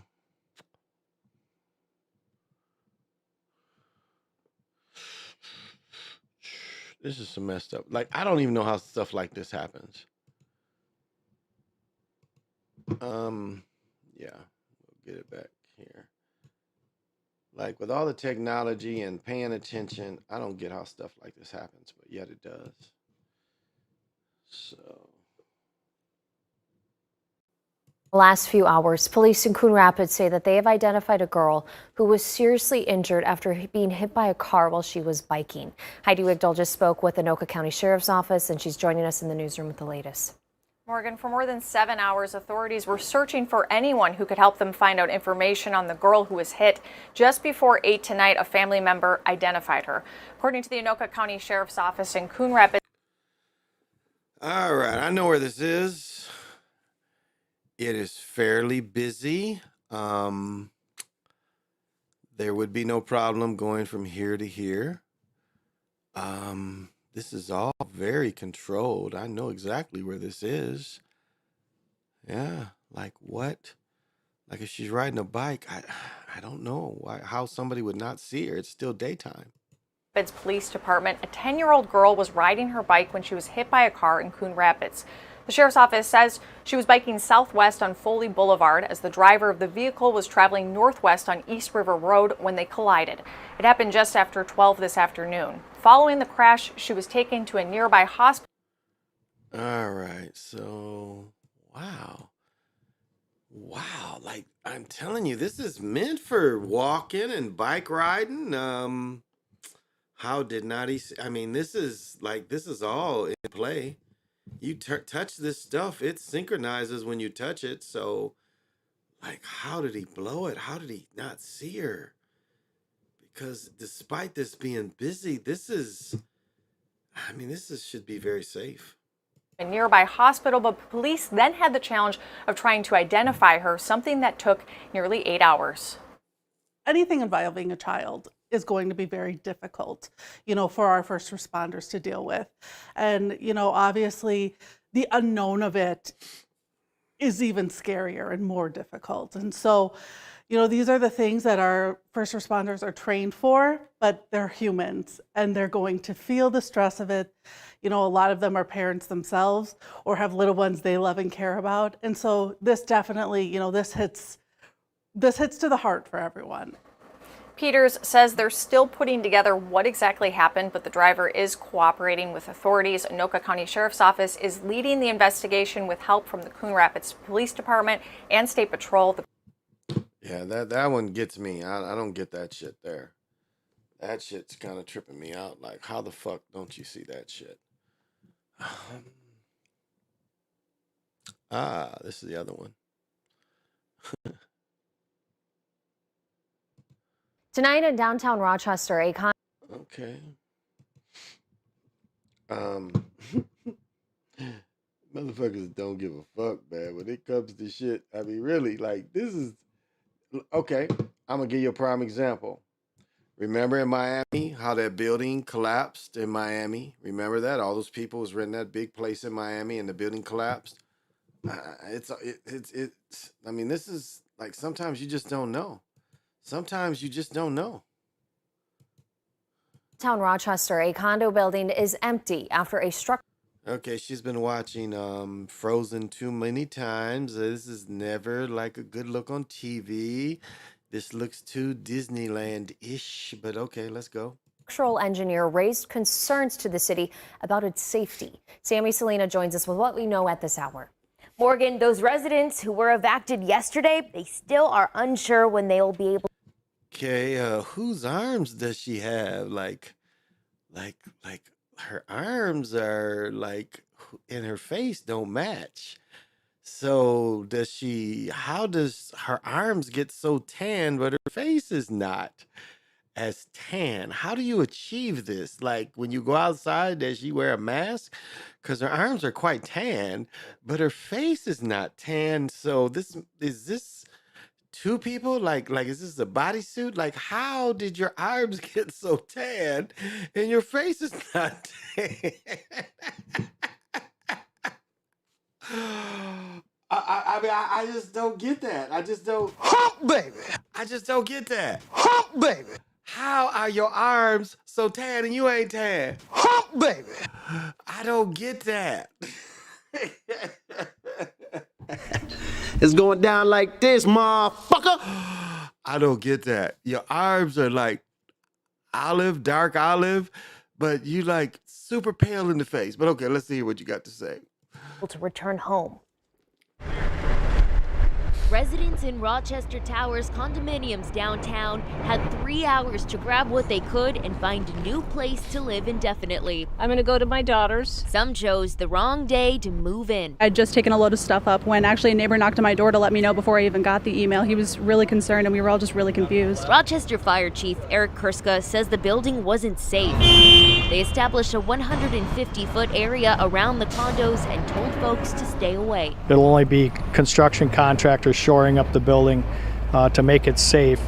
This is some messed up. Like, I don't even know how stuff like this happens. Yeah, we'll get it back here. Like, with all the technology and paying attention, I don't get how stuff like this happens, but yet it does. So. The last few hours, police in Coon Rapids say that they have identified a girl who was seriously injured after being hit by a car while she was biking. Heidi Wigdahl just spoke with the Anoka County Sheriff's Office, and she's joining us in the newsroom with the latest. Morgan, for more than 7 hours, authorities were searching for anyone who could help them find out information on the girl who was hit. Just before 8 tonight, a family member identified her. According to the Anoka County Sheriff's Office in Coon Rapids. All right, I know where this is. It is fairly busy. There would be no problem going from here to here. This is all very controlled. I know exactly where this is. Yeah, like what? Like if she's riding a bike, I don't know how somebody would not see her. It's still daytime. Rapids Police Department, a 10-year-old girl was riding her bike when she was hit by a car in Coon Rapids. The sheriff's office says she was biking southwest on Foley Boulevard as the driver of the vehicle was traveling northwest on East River Road when they collided. It happened just after 12 this afternoon. Following the crash, she was taken to a nearby hospital. All right, so wow. Wow, like I'm telling you, this is meant for walking and bike riding. How did not he? I mean, this is all in play. You touch this stuff, it synchronizes when you touch it. So, like, how did he blow it? How did he not see her? Because despite this being busy, this should be very safe. A nearby hospital, but police then had the challenge of trying to identify her, something that took nearly 8 hours. Anything involving a child is going to be very difficult, for our first responders to deal with. And, obviously the unknown of it is even scarier and more difficult. And so, these are the things that our first responders are trained for, but they're humans and they're going to feel the stress of it. A lot of them are parents themselves or have little ones they love and care about. And so this definitely, this hits to the heart for everyone. Peters says they're still putting together what exactly happened, but the driver is cooperating with authorities. Anoka County Sheriff's Office is leading the investigation with help from the Coon Rapids Police Department and State Patrol. Yeah, that one gets me. I don't get that shit there. That shit's kind of tripping me out. Like, how the fuck don't you see that shit? This is the other one. Tonight in downtown Rochester, a Okay. Motherfuckers don't give a fuck, man. When it comes to shit, I mean, really, like, this is okay. I'm gonna give you a prime example. Remember in Miami how that building collapsed in Miami? Remember that all those people was renting that big place in Miami and the building collapsed. It's. I mean, this is like sometimes you just don't know. Sometimes you just don't know. Downtown Rochester, a condo building is empty after a structure. Okay, she's been watching Frozen too many times. This is never like a good look on TV. This looks too Disneyland-ish, but okay, let's go. Structural engineer raised concerns to the city about its safety. Sammy Selena joins us with what we know at this hour. Morgan, those residents who were evicted yesterday, they still are unsure when they will be able. Okay, whose arms does she have? Like her arms are like, and her face don't match. So how does her arms get so tan, but her face is not as tan? How do you achieve this? Like when you go outside, does she wear a mask? Because her arms are quite tan, but her face is not tan. So is this two people? Like is this a bodysuit? Like how did your arms get so tan and your face is not tan? I just don't get that. I just don't. Hump, baby. I just don't get that. Hump, baby. How are your arms so tan and you ain't tan? Hump, baby. I don't get that. It's going down like this, motherfucker. I don't get that. Your arms are like dark olive, but you like super pale in the face. But okay, let's see what you got to say. To return home. Residents in Rochester Towers condominiums downtown had 3 hours to grab what they could and find a new place to live indefinitely. I'm gonna go to my daughter's. Some chose the wrong day to move in. I'd just taken a load of stuff up when actually a neighbor knocked on my door to let me know before I even got the email. He was really concerned and we were all just really confused. Rochester Fire Chief Eric Kurska says the building wasn't safe. They established a 150-foot area around the condos and told folks to stay away. It'll only be construction contractors shoring up the building to make it safe.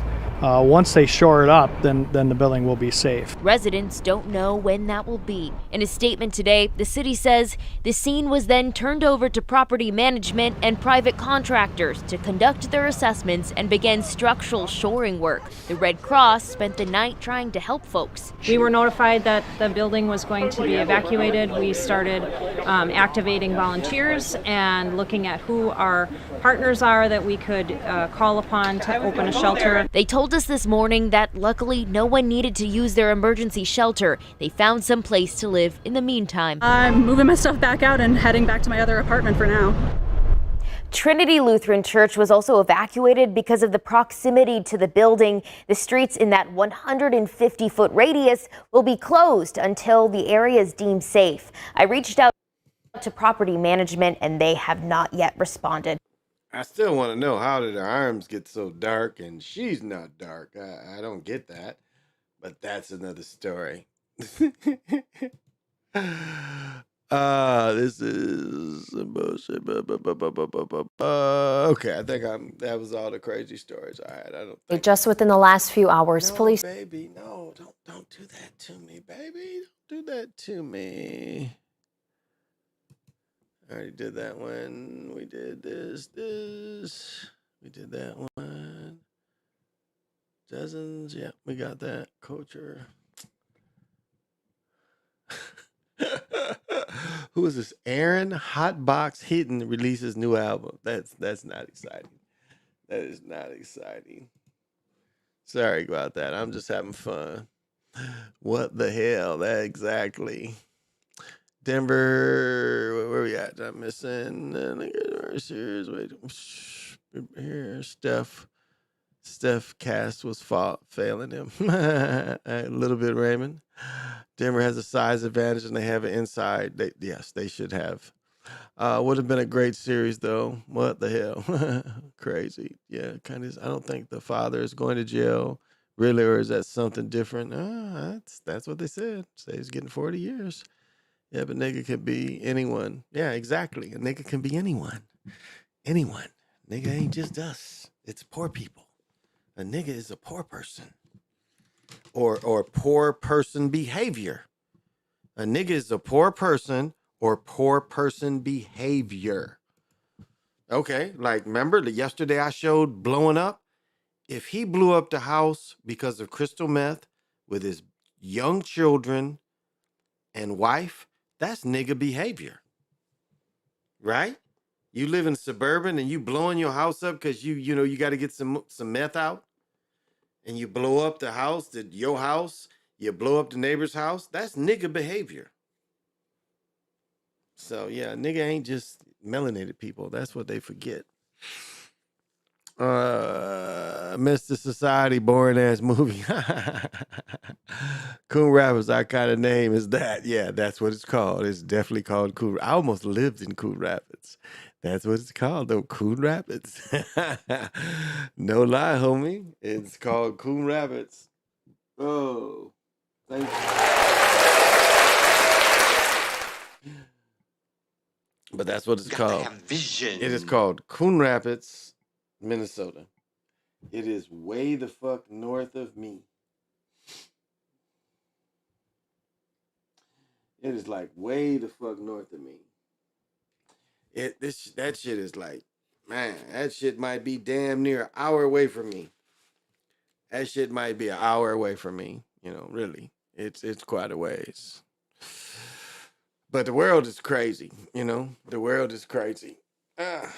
Once they shore it up, then the building will be safe. Residents don't know when that will be. In a statement today, the city says the scene was then turned over to property management and private contractors to conduct their assessments and begin structural shoring work. The Red Cross spent the night trying to help folks. We were notified that the building was going to be evacuated. We started activating volunteers and looking at who our partners are that we could call upon to open a shelter. They told us this morning that luckily no one needed to use their emergency shelter. They found some place to live in the meantime. I'm moving my stuff back out and heading back to my other apartment for now. Trinity Lutheran Church was also evacuated because of the proximity to the building. The streets in that 150-foot radius will be closed until the area is deemed safe. I reached out to property management and they have not yet responded. I still want to know, how did her arms get so dark and she's not dark? I don't get that, but that's another story. This is some bullshit. Okay, I think that was all the crazy stories I had. I don't think. Just within the last few hours, police. Baby, no, don't do that to me, baby. Don't do that to me. I already did that one. We did this. We did that one. Dozens. Yeah, we got that. Culture. Who is this? Aaron Hotbox Hidden releases new album. That's not exciting. That is not exciting. Sorry about that. I'm just having fun. What the hell? That exactly. Denver, where we at? I'm missing. Series. Wait, here, Steph Cast was failing him a little bit. Raymond. Denver has a size advantage and they have it inside. Yes, they should have. Would have been a great series though. What the hell? Crazy. Yeah, kind of. I don't think the father is going to jail. Really, or is that something different? That's what they said. Say he's getting 40 years. Yeah, but nigga can be anyone. Yeah, exactly. A nigga can be anyone. Anyone. Nigga ain't just us. It's poor people. A nigga is a poor person. Or poor person behavior. A nigga is a poor person or poor person behavior. Okay, like remember yesterday I showed blowing up? If he blew up the house because of crystal meth with his young children and wife, that's nigga behavior, right? You live in suburban and you blowing your house up because you got to get some meth out, and you blow up the house, your house, you blow up the neighbor's house. That's nigga behavior. So yeah, nigga ain't just melanated people. That's what they forget. Mr. Society, boring ass movie. Coon Rapids, our kind of name is that. Yeah, that's what it's called. It's definitely called Coon. I almost lived in Coon Rapids. That's what it's called, though. Coon Rapids. No lie, homie. It's called Coon Rapids. Oh, thank you. But that's what it's called. It is called Coon Rapids, Minnesota. It is way the fuck north of me. It is like way the fuck north of me. That shit is like, man, that shit might be damn near an hour away from me. That shit might be an hour away from me. Really. It's quite a ways. But the world is crazy, The world is crazy. Oh,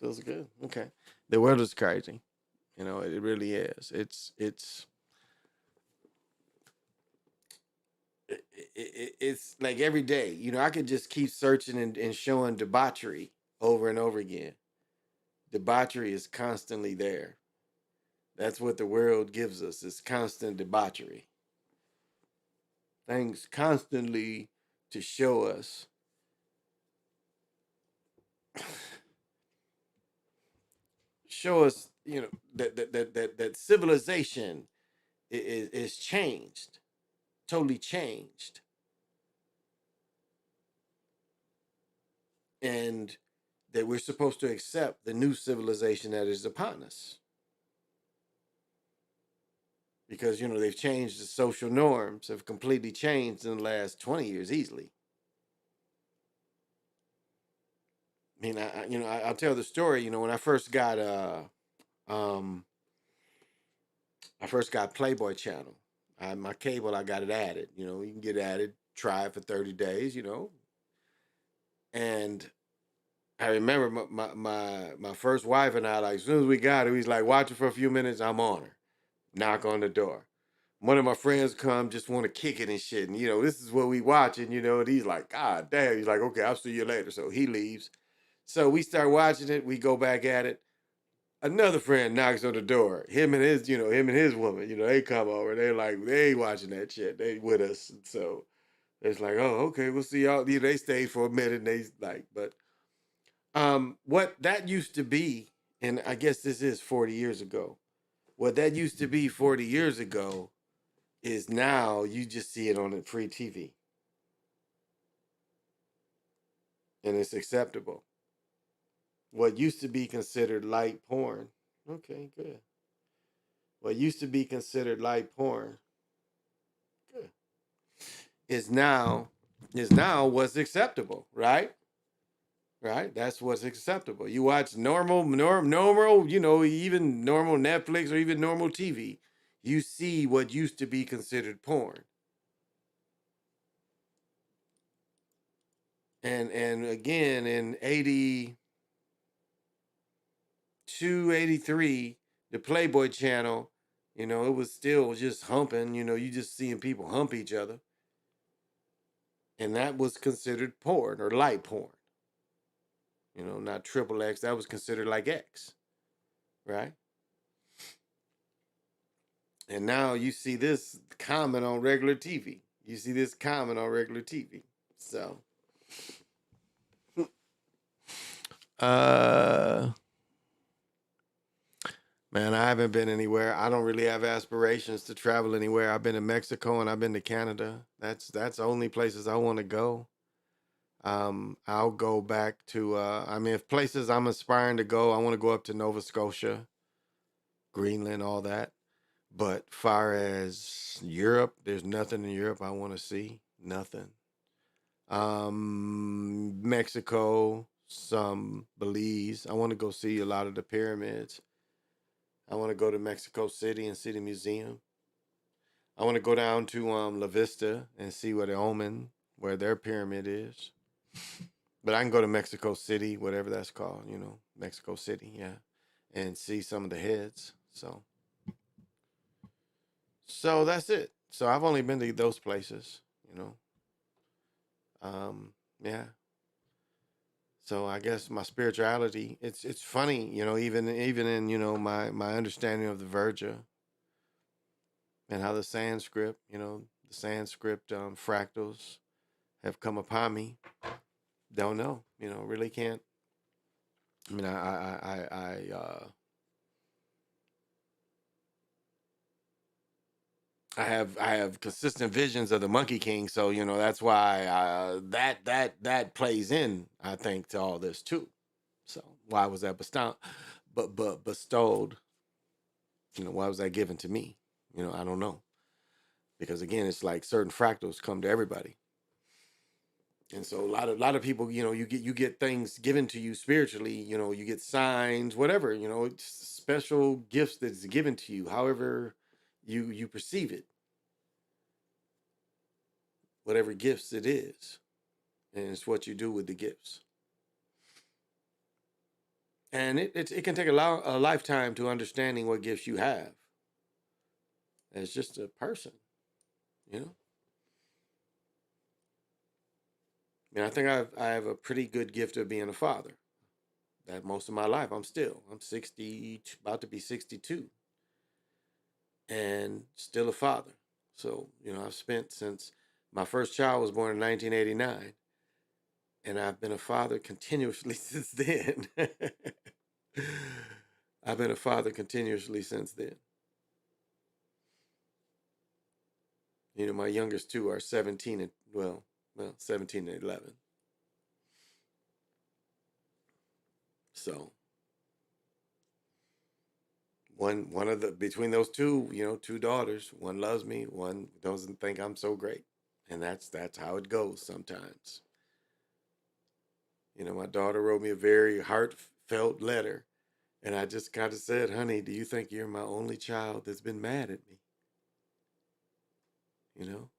feels good. Okay. The world is crazy. It really is. It's like every day, I could just keep searching and showing debauchery over and over again. Debauchery is constantly there. That's what the world gives us. It's constant debauchery. Things constantly to show us that civilization is changed, totally changed, and that we're supposed to accept the new civilization that is upon us. because they've changed. The social norms have completely changed in the last 20 years easily. I mean, I'll tell the story. When I first got um Playboy Channel. My cable, I got it added. You can get added, try it for 30 days. And I remember my first wife and I, like, as soon as we got it, he's like, watch it for a few minutes. I'm on her. Knock on the door. One of my friends come, just want to kick it and shit. And, this is what we watching, and he's like, God damn. He's like, okay, I'll see you later. So he leaves. So we start watching it. We go back at it. Another friend knocks on the door. Him and his woman, they come over. They're like, they ain't watching that shit. They with us. So it's like, oh, okay, we'll see y'all. They stayed for a minute and they like, but what that used to be, and I guess this is 40 years ago. What that used to be 40 years ago is now you just see it on the free TV. And it's acceptable. What used to be considered light porn. Okay, good. What used to be considered light porn, good, is now what's acceptable, right? Right? That's what's acceptable. You watch normal, even normal Netflix or even normal TV, you see what used to be considered porn. And again, in 82, 83, the Playboy Channel, it was still just humping, you just seeing people hump each other. And that was considered porn or light porn. Not triple X. That was considered like X, right? And now you see this comment on regular TV. So, man, I haven't been anywhere. I don't really have aspirations to travel anywhere. I've been to Mexico and I've been to Canada. That's the only places I want to go. I'll go back to, if places I'm aspiring to go, I want to go up to Nova Scotia, Greenland, all that. But far as Europe, there's nothing in Europe I want to see. Nothing. Mexico, some Belize. I want to go see a lot of the pyramids. I want to go to Mexico City and see the museum. I want to go down to La Vista and see where their pyramid is. But I can go to Mexico City, whatever that's called, Mexico City, yeah, and see some of the heads. So that's it. So I've only been to those places, yeah. So I guess my spirituality, it's funny, even in, my understanding of the Virga and how the Sanskrit fractals have come upon me. Don't know, really can't. I mean, I have consistent visions of the Monkey King, so that's why that plays in, I think, to all this too. So why was that bestowed? Why was that given to me? I don't know, because again, it's like certain fractals come to everybody, and so a lot of people, you get things given to you spiritually. You get signs, whatever. It's special gifts that's given to you, however you perceive it. Whatever gifts it is, and it's what you do with the gifts. And it can take a lifetime to understanding what gifts you have as just a person, I mean, I think I have a pretty good gift of being a father. That most of my life, I'm 60, about to be 62, and still a father. So, I've spent since my first child was born in 1989. And I've been a father continuously since then. I've been a father continuously since then. My youngest two are 17 and 17 and 11. So one of the between those two, two daughters, one loves me, one doesn't think I'm so great. And that's how it goes sometimes. My daughter wrote me a very heartfelt letter, and I just kind of said, "Honey, do you think you're my only child that's been mad at me?" You know?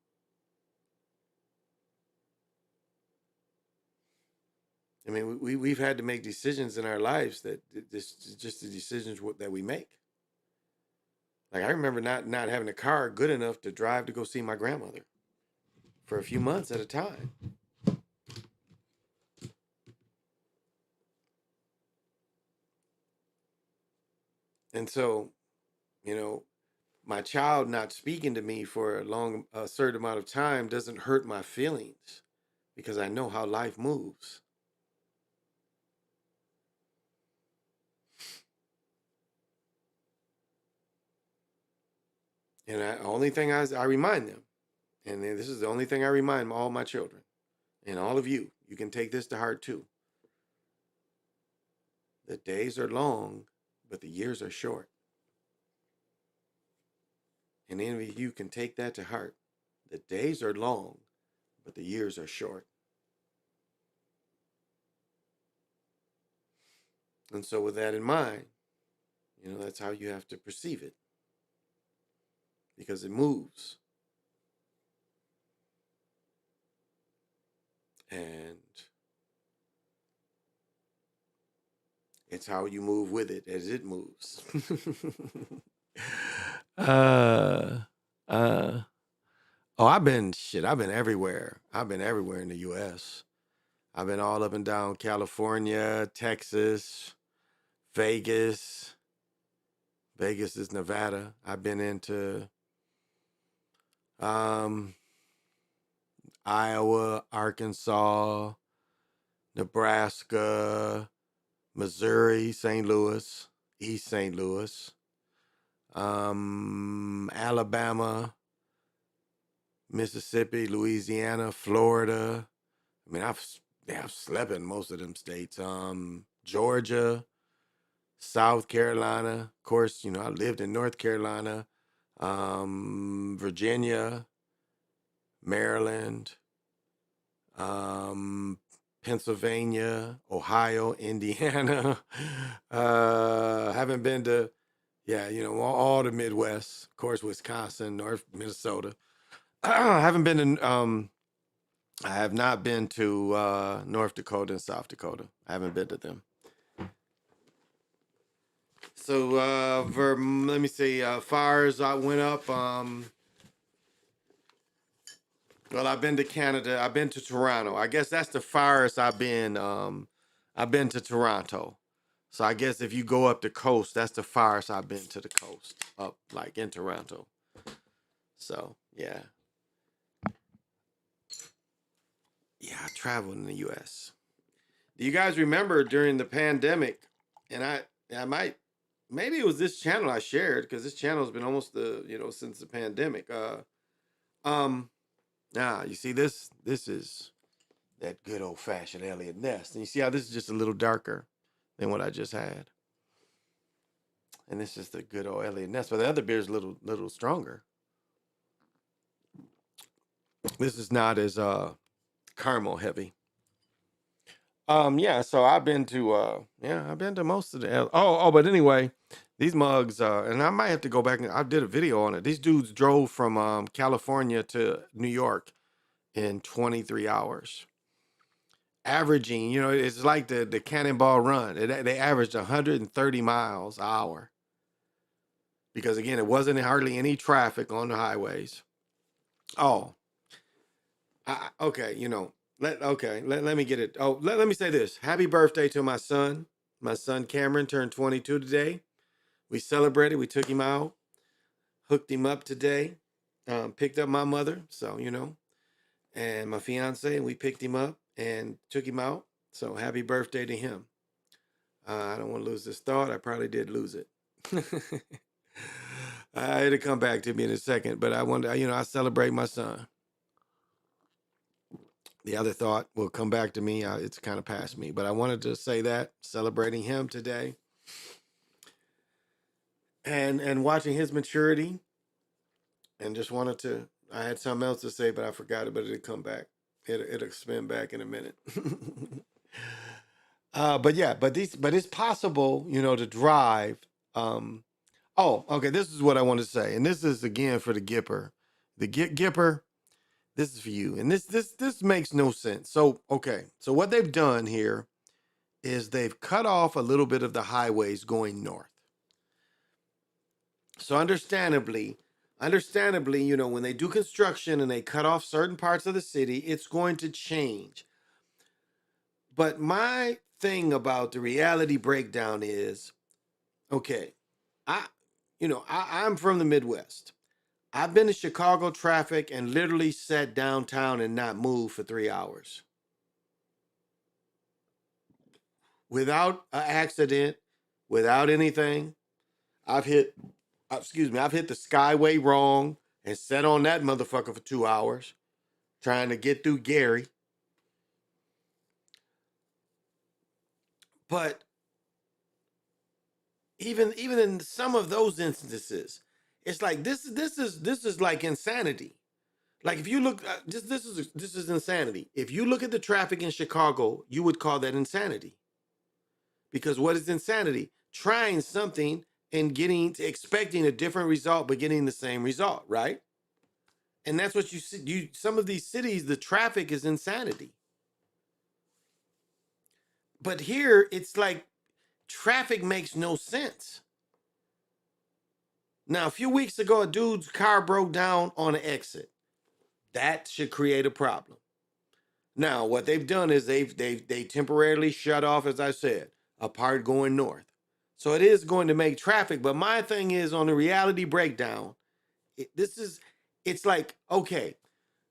I mean, we've had to make decisions in our lives that just the decisions that we make. Like I remember not having a car good enough to drive to go see my grandmother for a few months at a time. And so, my child not speaking to me for a certain amount of time doesn't hurt my feelings because I know how life moves. And only thing I remind them, and this is the only thing I remind all my children, and all of you can take this to heart too. The days are long, but the years are short. And any of you can take that to heart. The days are long, but the years are short. And so with that in mind, that's how you have to perceive it. Because it moves. And it's how you move with it as it moves. I've been everywhere. I've been everywhere in the US. I've been all up and down California, Texas, Vegas. Vegas is Nevada. I've been into Iowa, Arkansas, Nebraska, Missouri, St. Louis, East St. Louis, Alabama, Mississippi, Louisiana, Florida. I mean, I've slept in most of them states. Georgia, South Carolina. Of course, I lived in North Carolina, Virginia, Maryland, Pennsylvania, Ohio, Indiana. Haven't been to, all the Midwest. Of course, Wisconsin, North Minnesota. I haven't been to, I have not been to North Dakota and South Dakota. I haven't been to them. So, let me see, fires I went up, well, I've been to Canada. I've been to Toronto. I guess that's the farthest I've been to Toronto. So I guess if you go up the coast, that's the farthest I've been to the coast, up like in Toronto. So, yeah. Yeah, I traveled in the US. Do you guys remember during the pandemic, and I might, maybe it was this channel I shared, because this channel has been almost since the pandemic. You see this is that good old fashioned Elliott Ness. And you see how this is just a little darker than what I just had. And this is the good old Elliott Ness, but the other beer is a little stronger. This is not as caramel heavy. So I've been to most of the but anyway, these mugs and I might have to go back and I did a video on it. These dudes drove from California to New York in 23 hours. Averaging, it's like the Cannonball Run. They averaged 130 miles an hour. Because again, it wasn't hardly any traffic on the highways. Okay, let me get it. Let me say this. Happy birthday to my son. My son Cameron turned 22 today. We celebrated. We took him out, hooked him up today, picked up my mother, and my fiance, and we picked him up and took him out. So happy birthday to him. I don't want to lose this thought. I probably did lose it. It'll come back to me in a second, but I want to, I celebrate my son. The other thought will come back to me. It's kind of past me, but I wanted to say that, celebrating him today. and watching his maturity, and just wanted to. I had something else to say, but I forgot it. But it'll come back. It'll spin back in a minute. But yeah, but it's possible, to drive. Oh, okay. This is what I want to say, and this is again for the Gipper. The Gipper. This is for you, and this makes no sense. So okay, so what they've done here is they've cut off a little bit of the highways going north. So understandably, when they do construction and they cut off certain parts of the city, it's going to change. But my thing about the reality breakdown is, okay, I'm from the Midwest. I've been to Chicago traffic and literally sat downtown and not moved for 3 hours. Without an accident, without anything. I've hit the Skyway wrong and sat on that motherfucker for 2 hours trying to get through Gary. But even in some of those instances, it's like this is like insanity. Like if you look, this is insanity. If you look at the traffic in Chicago, you would call that insanity. Because what is insanity? Trying something and expecting a different result, but getting the same result, right? And that's what you see. Some of these cities, the traffic is insanity. But here, it's like traffic makes no sense. Now, a few weeks ago, a dude's car broke down on an exit. That should create a problem. Now, what they've done is they temporarily shut off, as I said, a part going north. So it is going to make traffic. But my thing is on the reality breakdown, it's like, okay,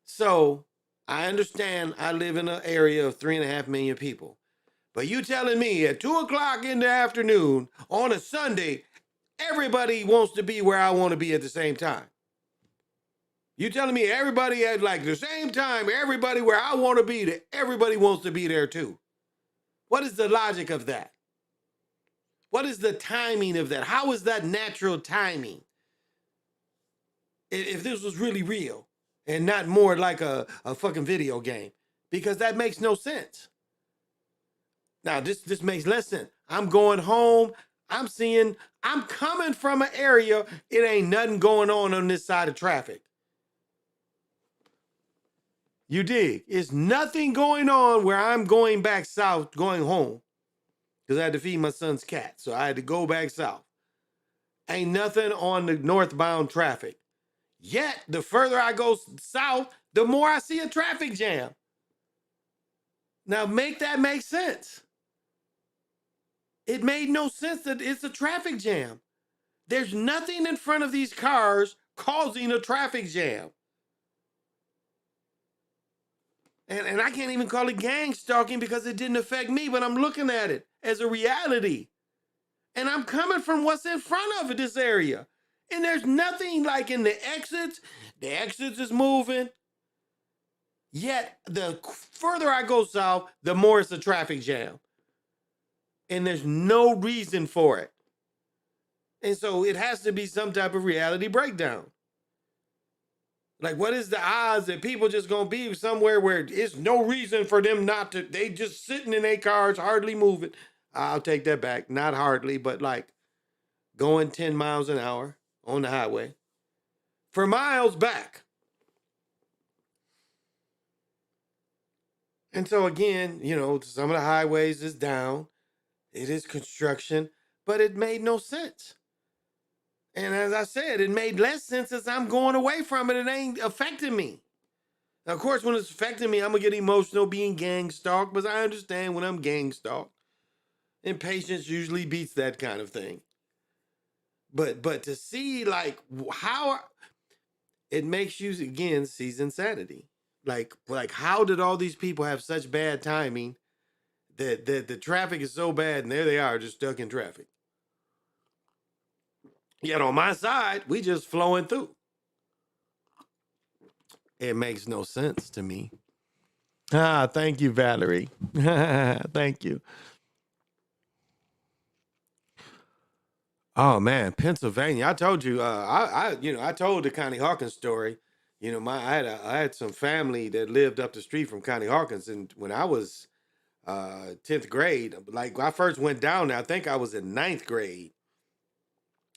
so I understand I live in an area of 3.5 million people. But you telling me at 2 o'clock in the afternoon on a Sunday, everybody wants to be where I want to be at the same time. You telling me everybody at like the same time, everybody where I want to be, everybody wants to be there too. What is the logic of that? What is the timing of that? How is that natural timing? If this was really real and not more like a fucking video game, because that makes no sense. Now, this makes less sense. I'm going home. I'm coming from an area, it ain't nothing going on this side of traffic. You dig? It's nothing going on where I'm going back south, going home, because I had to feed my son's cat. So I had to go back south. Ain't nothing on the northbound traffic. Yet, the further I go south, the more I see a traffic jam. Now, make that make sense. It made no sense that it's a traffic jam. There's nothing in front of these cars causing a traffic jam. And I can't even call it gang stalking because it didn't affect me, but I'm looking at it as a reality. And I'm coming from what's in front of this area. And there's nothing like in the exits is moving. Yet, the further I go south, the more it's a traffic jam. And there's no reason for it. And so it has to be some type of reality breakdown. Like, what is the odds that people just gonna be somewhere where it's no reason for them not to, they just sitting in their cars, hardly moving. I'll take that back. Not hardly, but like going 10 miles an hour on the highway for miles back. And so again, some of the highways is down. It is construction, but it made no sense. And as I said, it made less sense as I'm going away from it. It ain't affecting me. Now, of course, when it's affecting me, I'm going to get emotional being gang stalked, but I understand when I'm gang stalked. Impatience usually beats that kind of thing. But to see like how it makes you, again, sees insanity. Like how did all these people have such bad timing that the traffic is so bad and there they are just stuck in traffic? Yet on my side, we just flowing through. It makes no sense to me. Thank you, Valerie. Thank you. Oh man, Pennsylvania. I told you, I told the Connie Hawkins story. I had some family that lived up the street from Connie Hawkins, and when I was 10th grade, like I first went down there, I think I was in ninth grade,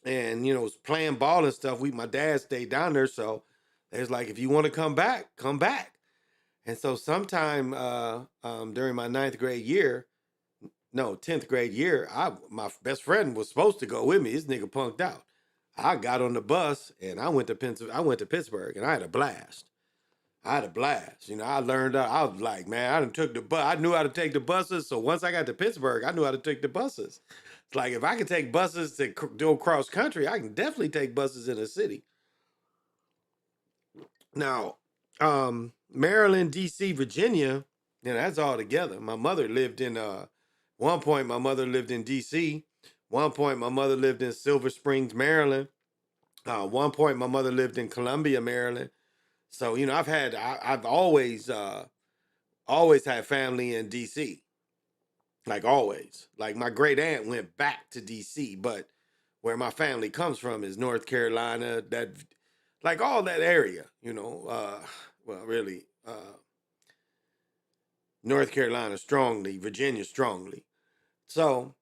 and was playing ball and stuff. My dad stayed down there, so they was like, if you want to come back, come back. And so sometime during my ninth grade year, no, 10th grade year, my best friend was supposed to go with me. This nigga punked out. I got on the bus and I went to Pittsburgh, and I had a blast. I learned. I was like, man, I done took the bus. I knew how to take the buses. So once I got to Pittsburgh, I knew how to take the buses. It's like if I can take buses to go cross country, I can definitely take buses in the city. Now, Maryland, D.C., Virginia, that's all together. My mother lived in one point. My mother lived in D.C. One point, my mother lived in Silver Springs, Maryland. One point, my mother lived in Columbia, Maryland. So I've always had family in D.C. Like always. Like my great aunt went back to D.C., but where my family comes from is North Carolina. That like all that area, well, really, North Carolina strongly, Virginia strongly. So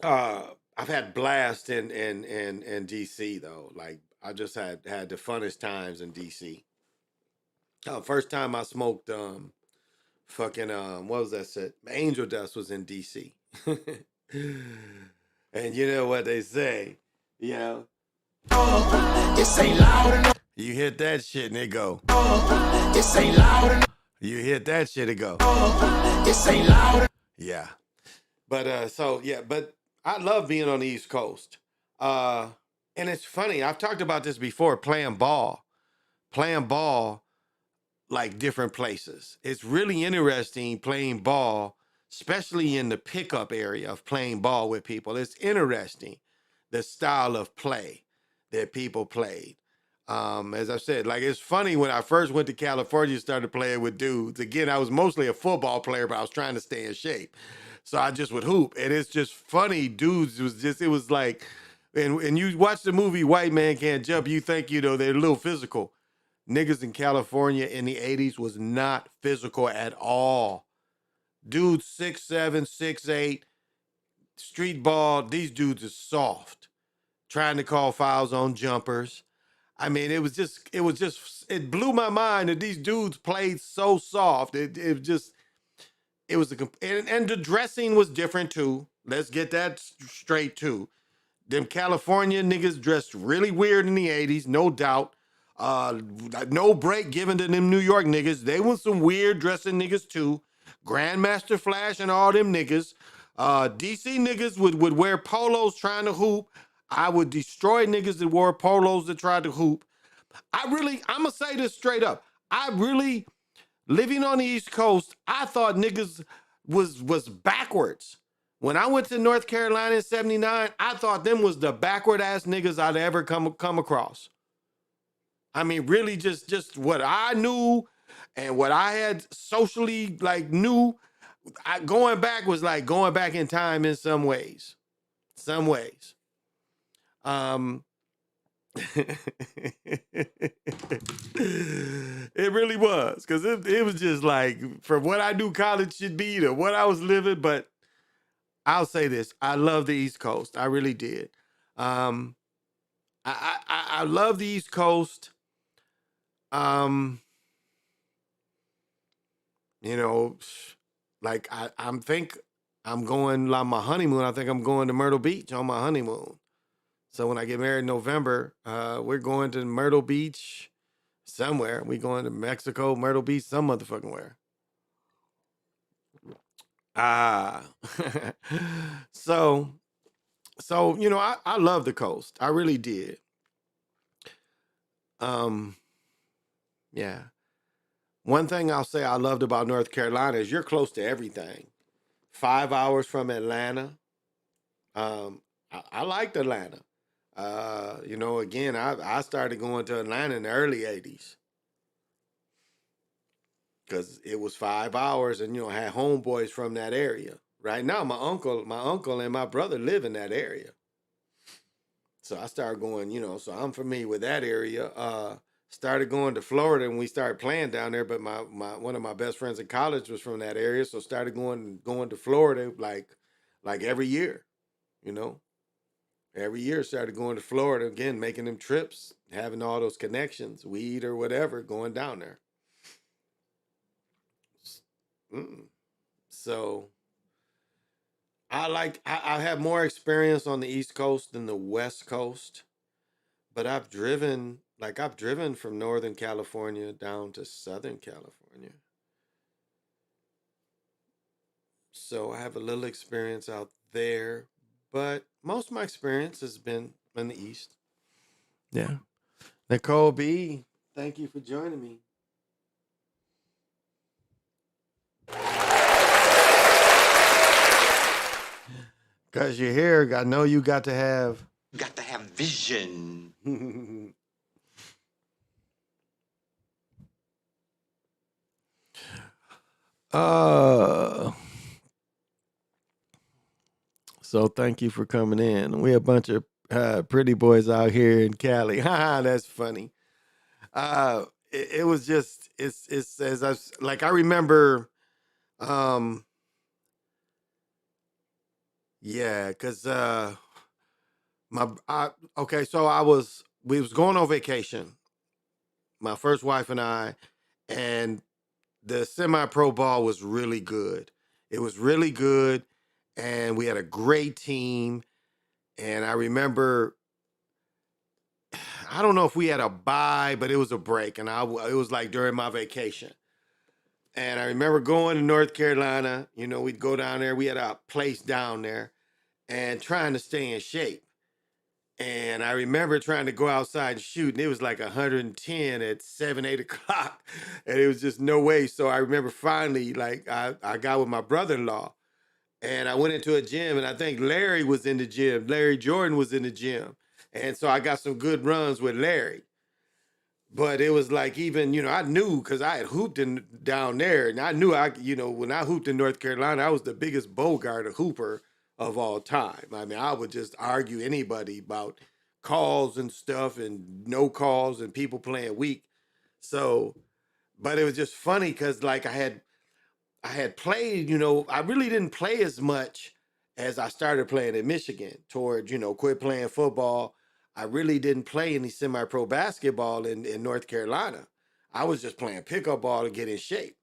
I've had blast in DC though. Like I just had the funnest times in DC. First time I smoked fucking what was that shit? Angel dust was in DC. And you know what they say, this ain't loud enough. You hit that shit and it go. This ain't loud enough. You hit that shit and go. This ain't loud enough. Yeah. But but I love being on the East Coast. And it's funny, I've talked about this before, playing ball like different places. It's really interesting playing ball, especially in the pickup area of playing ball with people. It's interesting the style of play that people played. As I said, like it's funny when I first went to California, started playing with dudes. Again, I was mostly a football player, but I was trying to stay in shape. So I just would hoop. And it's just funny, dudes. It was like, and you watch the movie White Man Can't Jump, you think, they're a little physical. Niggas in California in the 80s was not physical at all. Dudes 6'7", 6'8", street ball, these dudes are soft. Trying to call fouls on jumpers. I mean, it blew my mind that these dudes played so soft. And the dressing was different too. Let's get that straight too. Them California niggas dressed really weird in the 80s, no doubt. No break given to them New York niggas. They was some weird dressing niggas too. Grandmaster Flash and all them niggas. DC niggas would wear polos trying to hoop. I would destroy niggas that wore polos that tried to hoop. I'm gonna say this straight up. Living on the East Coast, I thought niggas was backwards. When I went to North Carolina in 79, I thought them was the backward ass niggas I'd ever come across. I mean, really just what I knew and what I had socially knew, going back was like going back in time in some ways. It really was, because it was just like, from what I knew college should be to what I was living. But I'll say this, I love the East Coast. I really did. I love the East Coast. Like I'm going on my honeymoon. I think I'm going to Myrtle Beach on my honeymoon. So when I get married in November, we're going to Myrtle Beach somewhere. We going to Mexico, Myrtle Beach, some motherfucking where. So I love the coast. I really did. Yeah. One thing I'll say I loved about North Carolina is you're close to everything. 5 hours from Atlanta. I liked Atlanta. Again, I started going to Atlanta in the early 80s. Because it was 5 hours and, had homeboys from that area. Right now, my uncle and my brother live in that area. So I started going, so I'm familiar with that area. Started going to Florida and we started playing down there. But my one of my best friends in college was from that area, so started going to Florida like every year, you know. Every year started going to Florida again, making them trips, having all those connections, weed or whatever, going down there. Mm. So I have more experience on the East Coast than the West Coast, but I've driven from Northern California down to Southern California. So I have a little experience out there, but most of my experience has been in the East. Yeah. Nicole B, thank you for joining me. Because you're here, I know you got to have vision. So thank you for coming in. We a bunch of pretty boys out here in Cali. Ha, that's funny. It was just it's as I remember, yeah, because okay, so we was going on vacation, my first wife and I, and the semi-pro ball was really good. It was really good, and we had a great team. And I remember, I don't know if we had a bye, but it was a break, and it was like during my vacation. And I remember going to North Carolina. We'd go down there. We had a place down there, and trying to stay in shape. And I remember trying to go outside and shoot, and it was like 110 at 7, 8 o'clock. And it was just no way. So I remember finally, like, I got with my brother-in-law, and I went into a gym, and I think Larry was in the gym. Larry Jordan was in the gym. And so I got some good runs with Larry. But it was like, even, I knew, because I had hooped down there, and I knew when I hooped in North Carolina, I was the biggest Bogart hooper of all time. I mean, I would just argue anybody about calls and stuff and no calls and people playing weak. So, but it was just funny because like I had played, I really didn't play as much as I started playing in Michigan toward, quit playing football. I really didn't play any semi-pro basketball in North Carolina. I was just playing pickup ball to get in shape.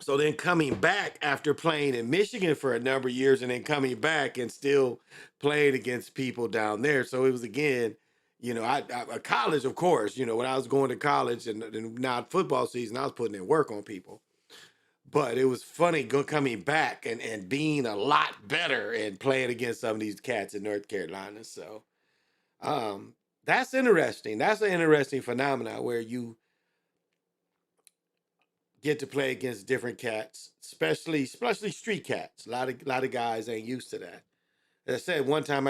So then coming back after playing in Michigan for a number of years and then coming back and still playing against people down there. So it was again, college, of course, when I was going to college and not football season, I was putting in work on people. But it was funny coming back and being a lot better and playing against some of these cats in North Carolina. So that's interesting. That's an interesting phenomenon where you get to play against different cats, especially street cats. A lot of guys ain't used to that. As I said, one time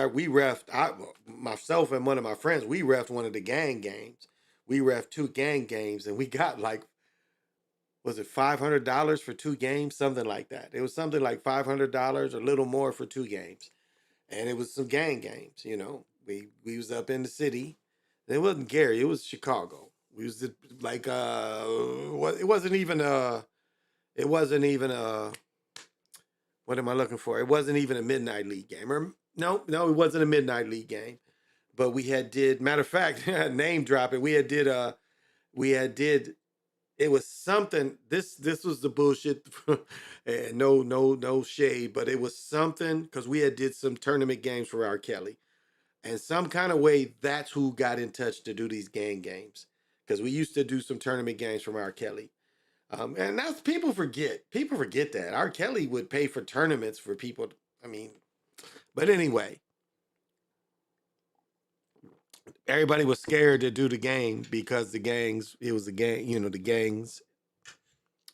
myself and one of my friends, we refed one of the gang games. We refed 2 gang games, and we got like, was it $500 for 2 games? Something like that. It was something like $500, a little more for 2 games. And it was some gang games, We was up in the city. It wasn't Gary, it was Chicago. We was like it wasn't even what am I looking for? It wasn't even a midnight league game. Or no, it wasn't a midnight league game. But we had did, matter of fact, name drop it. We had did it was something. This was the bullshit, and no shade, but it was something because we had did some tournament games for R. Kelly, and some kind of way that's who got in touch to do these gang games because we used to do some tournament games from R. Kelly, and that's people forget that R. Kelly would pay for tournaments for people. I mean, but anyway, everybody was scared to do the game because it was the gang, the gangs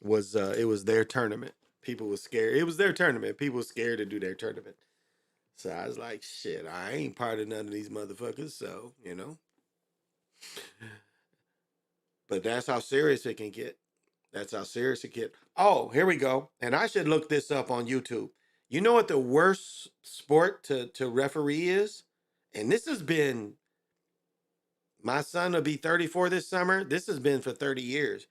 was it was their tournament. People were scared. It was their tournament. People were scared to do their tournament. So I was like, shit, I ain't part of none of these motherfuckers. So, But that's how serious it can get. That's how serious it get. Oh, here we go. And I should look this up on YouTube. You know what the worst sport to referee is? And this has been, my son will be 34 this summer. This has been for 30 years.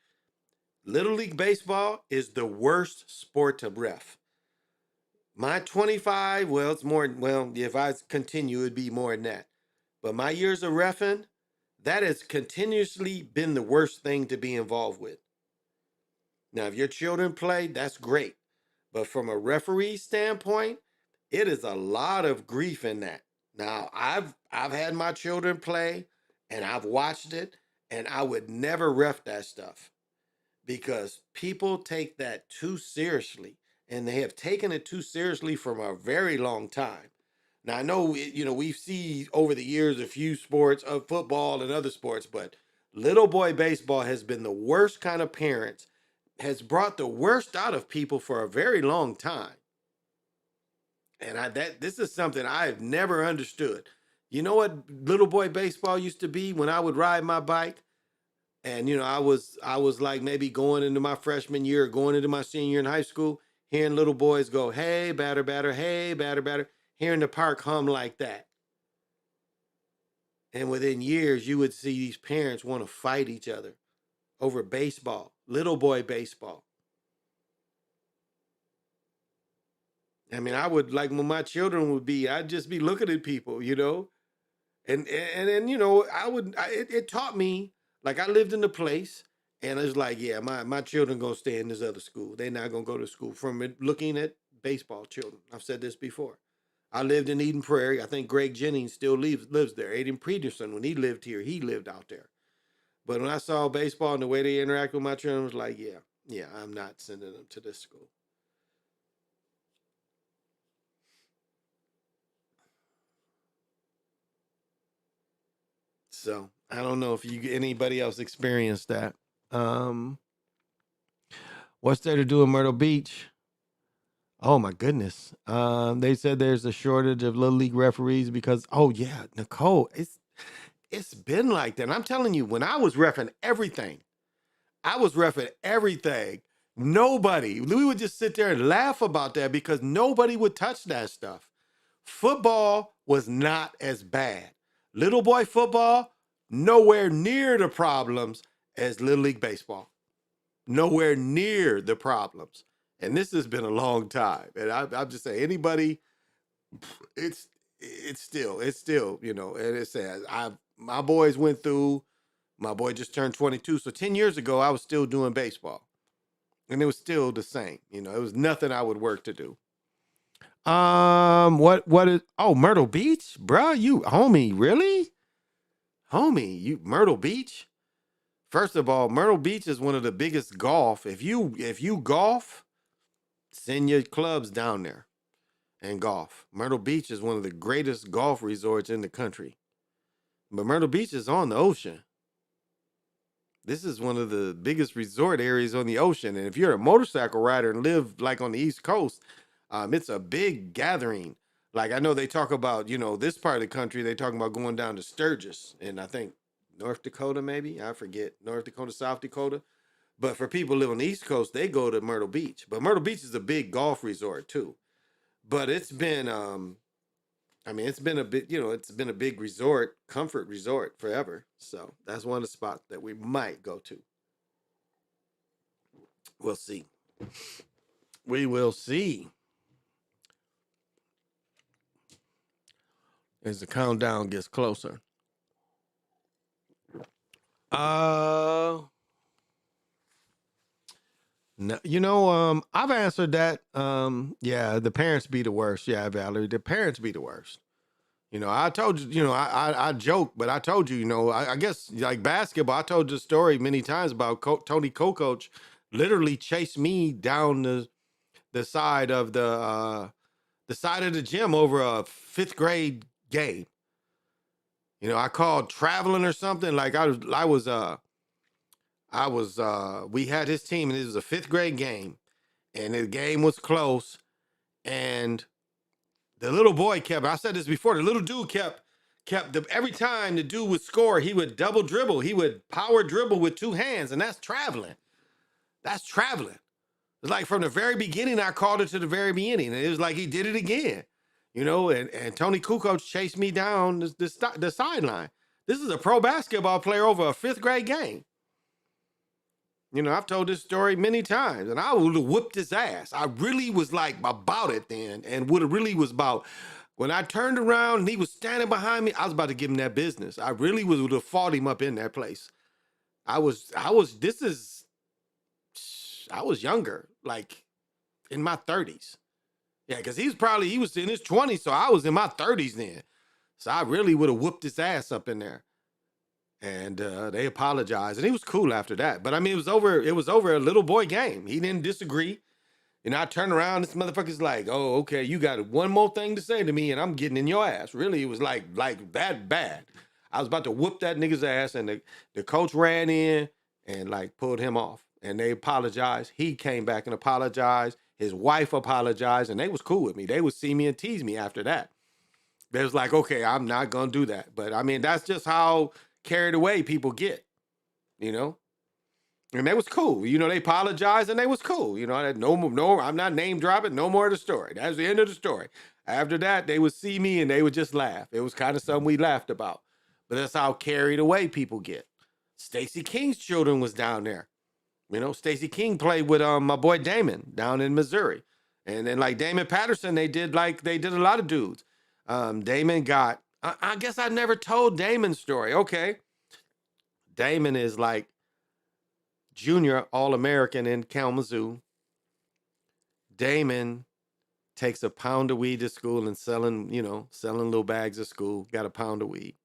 Little League Baseball is the worst sport to ref. My 25, well, it's more, well, if I continue, it'd be more than that. But my years of reffing, that has continuously been the worst thing to be involved with. Now, if your children play, that's great. But from a referee standpoint, it is a lot of grief in that. Now, I've had my children play and I've watched it, and I would never ref that stuff because people take that too seriously, and they have taken it too seriously from a very long time. Now, I know, we see over the years a few sports of football and other sports, but little boy baseball has been the worst kind of parents, has brought the worst out of people for a very long time. And this is something I have never understood. You know what little boy baseball used to be when I would ride my bike? And I was like maybe going into my freshman year, going into my senior year in high school, hearing little boys go, "Hey, batter, batter, hey, batter, batter," hearing the park hum like that. And within years, you would see these parents want to fight each other over baseball, little boy baseball. I mean, I would, like, when my children would be, I'd just be looking at people, and then, it taught me, like, I lived in the place, and it's like, yeah, my children gonna stay in this other school. They're not gonna go to school. From looking at baseball children, I've said this before. I lived in Eden Prairie. I think Greg Jennings still lives there. Aiden Peterson, when he lived here, he lived out there. But when I saw baseball and the way they interact with my children, I was like, yeah, I'm not sending them to this school. So I don't know if anybody else experienced that. What's there to do in Myrtle Beach? Oh my goodness. They said there's a shortage of Little League referees because, oh yeah, Nicole, it's been like that. And I'm telling you, when I was reffing everything, nobody, we would just sit there and laugh about that because nobody would touch that stuff. Football was not as bad. Little boy football, nowhere near the problems as Little League Baseball. Nowhere near the problems. And this has been a long time. And I'm just saying, anybody, it's still, and it says, my boys went through, my boy just turned 22. So 10 years ago, I was still doing baseball. And it was still the same. It was nothing I would work to do. What is, Myrtle Beach? Bruh, you, homie, really? Homie, you, Myrtle Beach? First of all, Myrtle Beach is one of the biggest golf. If you golf, send your clubs down there and golf. Myrtle Beach is one of the greatest golf resorts in the country. But Myrtle Beach is on the ocean. This is one of the biggest resort areas on the ocean. And if you're a motorcycle rider and live like on the East Coast, it's a big gathering. Like, I know they talk about, this part of the country, they talking about going down to Sturgis and I think North Dakota, maybe, I forget, North Dakota, South Dakota. But for people who live on the East Coast, they go to Myrtle Beach. But Myrtle Beach is a big golf resort too. But it's been, it's been a bit, it's been a big resort, comfort resort forever. So that's one of the spots that we might go to. We'll see. We will see. As the countdown gets closer. No, I've answered that. Yeah, the parents be the worst. Yeah, Valerie, the parents be the worst. I told you, I joke, but I told you, I guess like basketball, I told you the story many times about Tony Kokoch literally chased me down the side of the gym over a 5th grade game. I called traveling or something. Like we had his team and it was a 5th grade game and the game was close and the little boy I said this before, the little dude kept every time the dude would score, he would double dribble. He would power dribble with 2 hands and that's traveling. That's traveling. It's like from the very beginning, I called it to the very beginning. And it was like he did it again. And Tony Kukoc chased me down the sideline. This is a pro basketball player over a 5th grade game. I've told this story many times, and I would have whooped his ass. I really was like about it then, and what it really was about. When I turned around and he was standing behind me, I was about to give him that business. I really would have fought him up in that place. I was younger, like in my 30s. Yeah, because he was in his 20s, so I was in my 30s then. So I really would have whooped his ass up in there. And they apologized, and he was cool after that. But I mean, it was over a little boy game. He didn't disagree. I turned around, this motherfucker's like, oh, okay, you got one more thing to say to me, and I'm getting in your ass. Really, it was like that bad. I was about to whoop that nigga's ass, and the coach ran in and like pulled him off. And they apologized. He came back and apologized. His wife apologized, and they was cool with me. They would see me and tease me after that. They was like, okay, I'm not gonna do that. But I mean, that's just how carried away people get, and they was cool. They apologized and they was cool. No, I'm not name dropping. No more of the story. That's the end of the story. After that, they would see me and they would just laugh. It was kind of something we laughed about. But that's how carried away people get. Stacey King's children was down there. Stacey King played with my boy Damon down in Missouri. And then like Damon Patterson, they did a lot of dudes. Damon got, I guess I never told Damon's story. Okay. Damon is like junior All-American in Kalamazoo. Damon takes a pound of weed to school and selling little bags of school, got a pound of weed.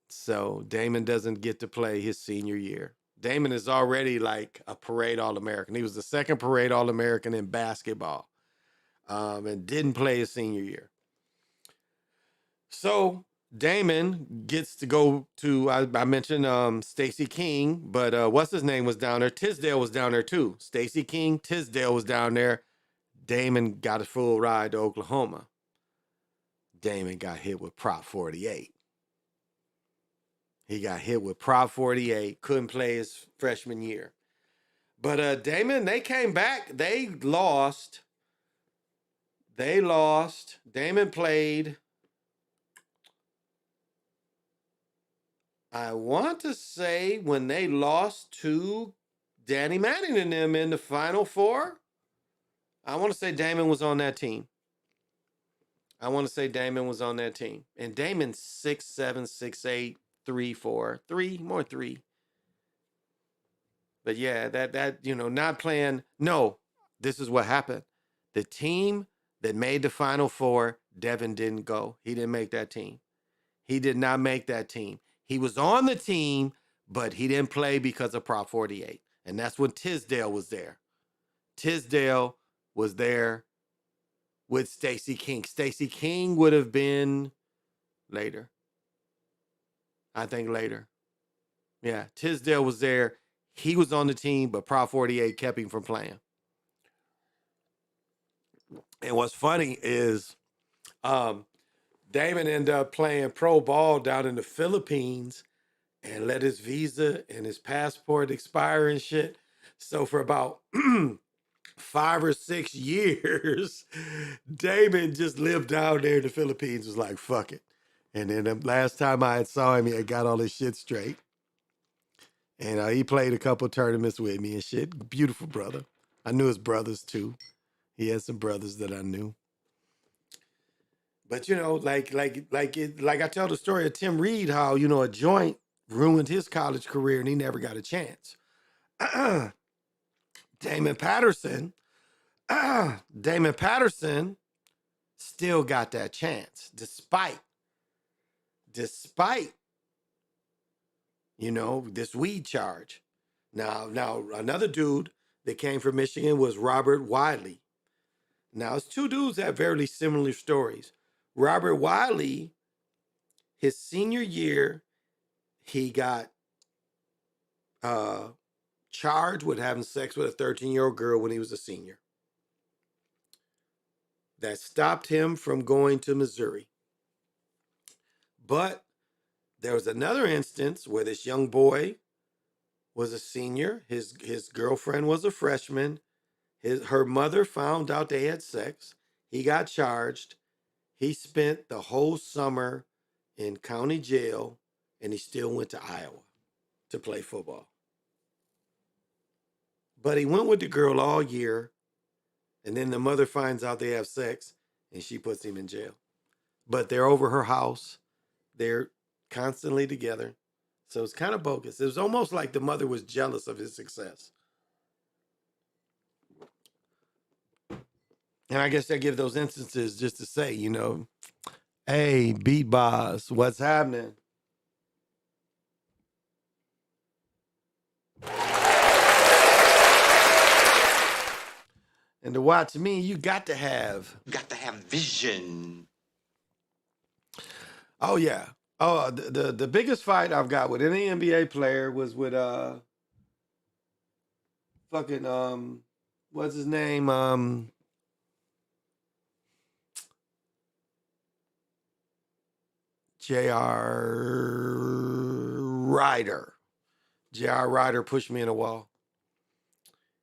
So Damon doesn't get to play his senior year. Damon is already like a parade All-American. He was the 2nd parade All-American in basketball, and didn't play his senior year. So Damon gets to go to, I mentioned Stacey King, but what's his name was down there. Tisdale was down there too. Stacey King, Tisdale was down there. Damon got a full ride to Oklahoma. Damon got hit with Prop 48. He got hit with Prop 48, couldn't play his freshman year. But Damon, they came back. They lost. Damon played, I want to say, when they lost to Danny Manning and them in the Final Four. I want to say Damon was on that team. And Damon's 6'7", 6'8", 3'4", 3. But yeah, that not playing. No, this is what happened. The team that made the Final Four, Devin didn't go. He didn't make that team. He did not make that team. He was on the team, but he didn't play because of Prop 48. And that's when Tisdale was there. Tisdale was there with Stacey King. Stacey King would have been later. I think later. Yeah, Tisdale was there. He was on the team, but Prop 48 kept him from playing. And what's funny is Damon ended up playing pro ball down in the Philippines and let his visa and his passport expire and shit. So for about 5 or 6 years, Damon just lived down there in the Philippines, was like, fuck it. And then the last time I had saw him, he had got all his shit straight. And he played a couple tournaments with me and shit. Beautiful brother. I knew his brothers too. He had some brothers that I knew. But like I tell the story of Tim Reed, how a joint ruined his college career and he never got a chance. Damon Patterson still got that chance, despite this weed charge. Now another dude that came from Michigan was Robert Wiley. Now it's 2 dudes that have very similar stories. Robert Wiley, his senior year, he got charged with having sex with a 13-year-old girl when he was a senior. That stopped him from going to Missouri. But there was another instance where this young boy was a senior. His girlfriend was a freshman. Her mother found out they had sex. He got charged. He spent the whole summer in county jail, and he still went to Iowa to play football. But he went with the girl all year, and then the mother finds out they have sex, and she puts him in jail. But they're over her house. They're constantly together. So it's kind of bogus. It was almost like the mother was jealous of his success. And I guess I give those instances just to say, you know, hey, beat boss, what's happening? And to watch me, you got to have vision. Oh yeah. Oh, the biggest fight I've got with any NBA player was with fucking what's his name? J.R. Ryder. J.R. Ryder pushed me in a wall.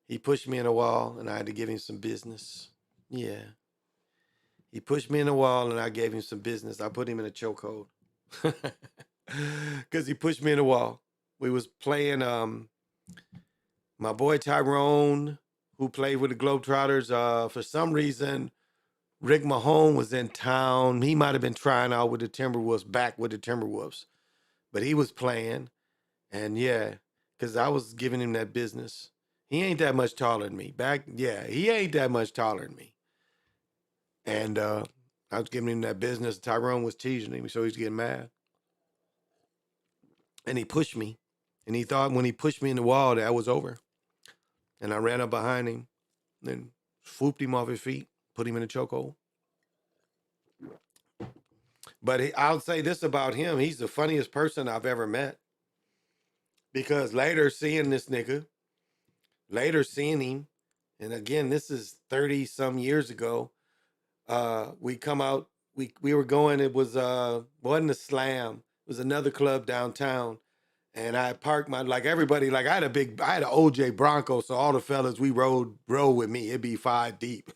He pushed me in a wall, and I had to give him some business. Yeah. He pushed me in a wall, and I gave him some business. I put him in a chokehold. Because he pushed me in the wall. We was playing my boy Tyrone, who played with the Globetrotters. For some reason, Rick Mahone was in town. He might have been trying out with the Timberwolves, back with the Timberwolves. But he was playing. And yeah, because I was giving him that business. He ain't that much taller than me. He ain't that much taller than me. And I was giving him that business. Tyrone was teasing him, so he's getting mad. And he pushed me. And he thought when he pushed me in the wall, that was over. And I ran up behind him, then swooped him off his feet, put him in a chokehold. But I'll say this about him. He's the funniest person I've ever met. Because later seeing this nigga, later seeing him, and again, this is 30 some years ago, we come out, we were going, it wasn't a Slam, it was another club downtown. And I parked like everybody, like I had an OJ Bronco, so all the fellas, we roll with me. It'd be 5 deep.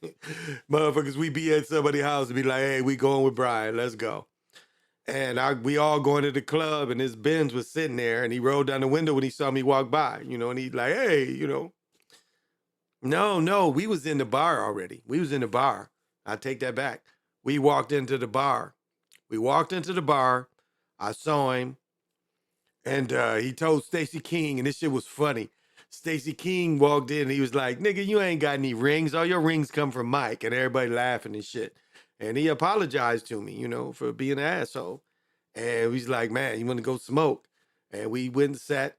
Motherfuckers, we be at somebody's house and be like, hey, we going with Brian, let's go. And we all going to the club, and his Benz was sitting there, and he rolled down the window when he saw me walk by, and he's like, hey, No, we was in the bar already. We was in the bar. I take that back. We walked into the bar. I saw him. And he told Stacey King, and this shit was funny. Stacey King walked in, and he was like, nigga, you ain't got any rings. All your rings come from Mike. And everybody laughing and shit. And he apologized to me, for being an asshole. And he's like, man, you want to go smoke? And we went and sat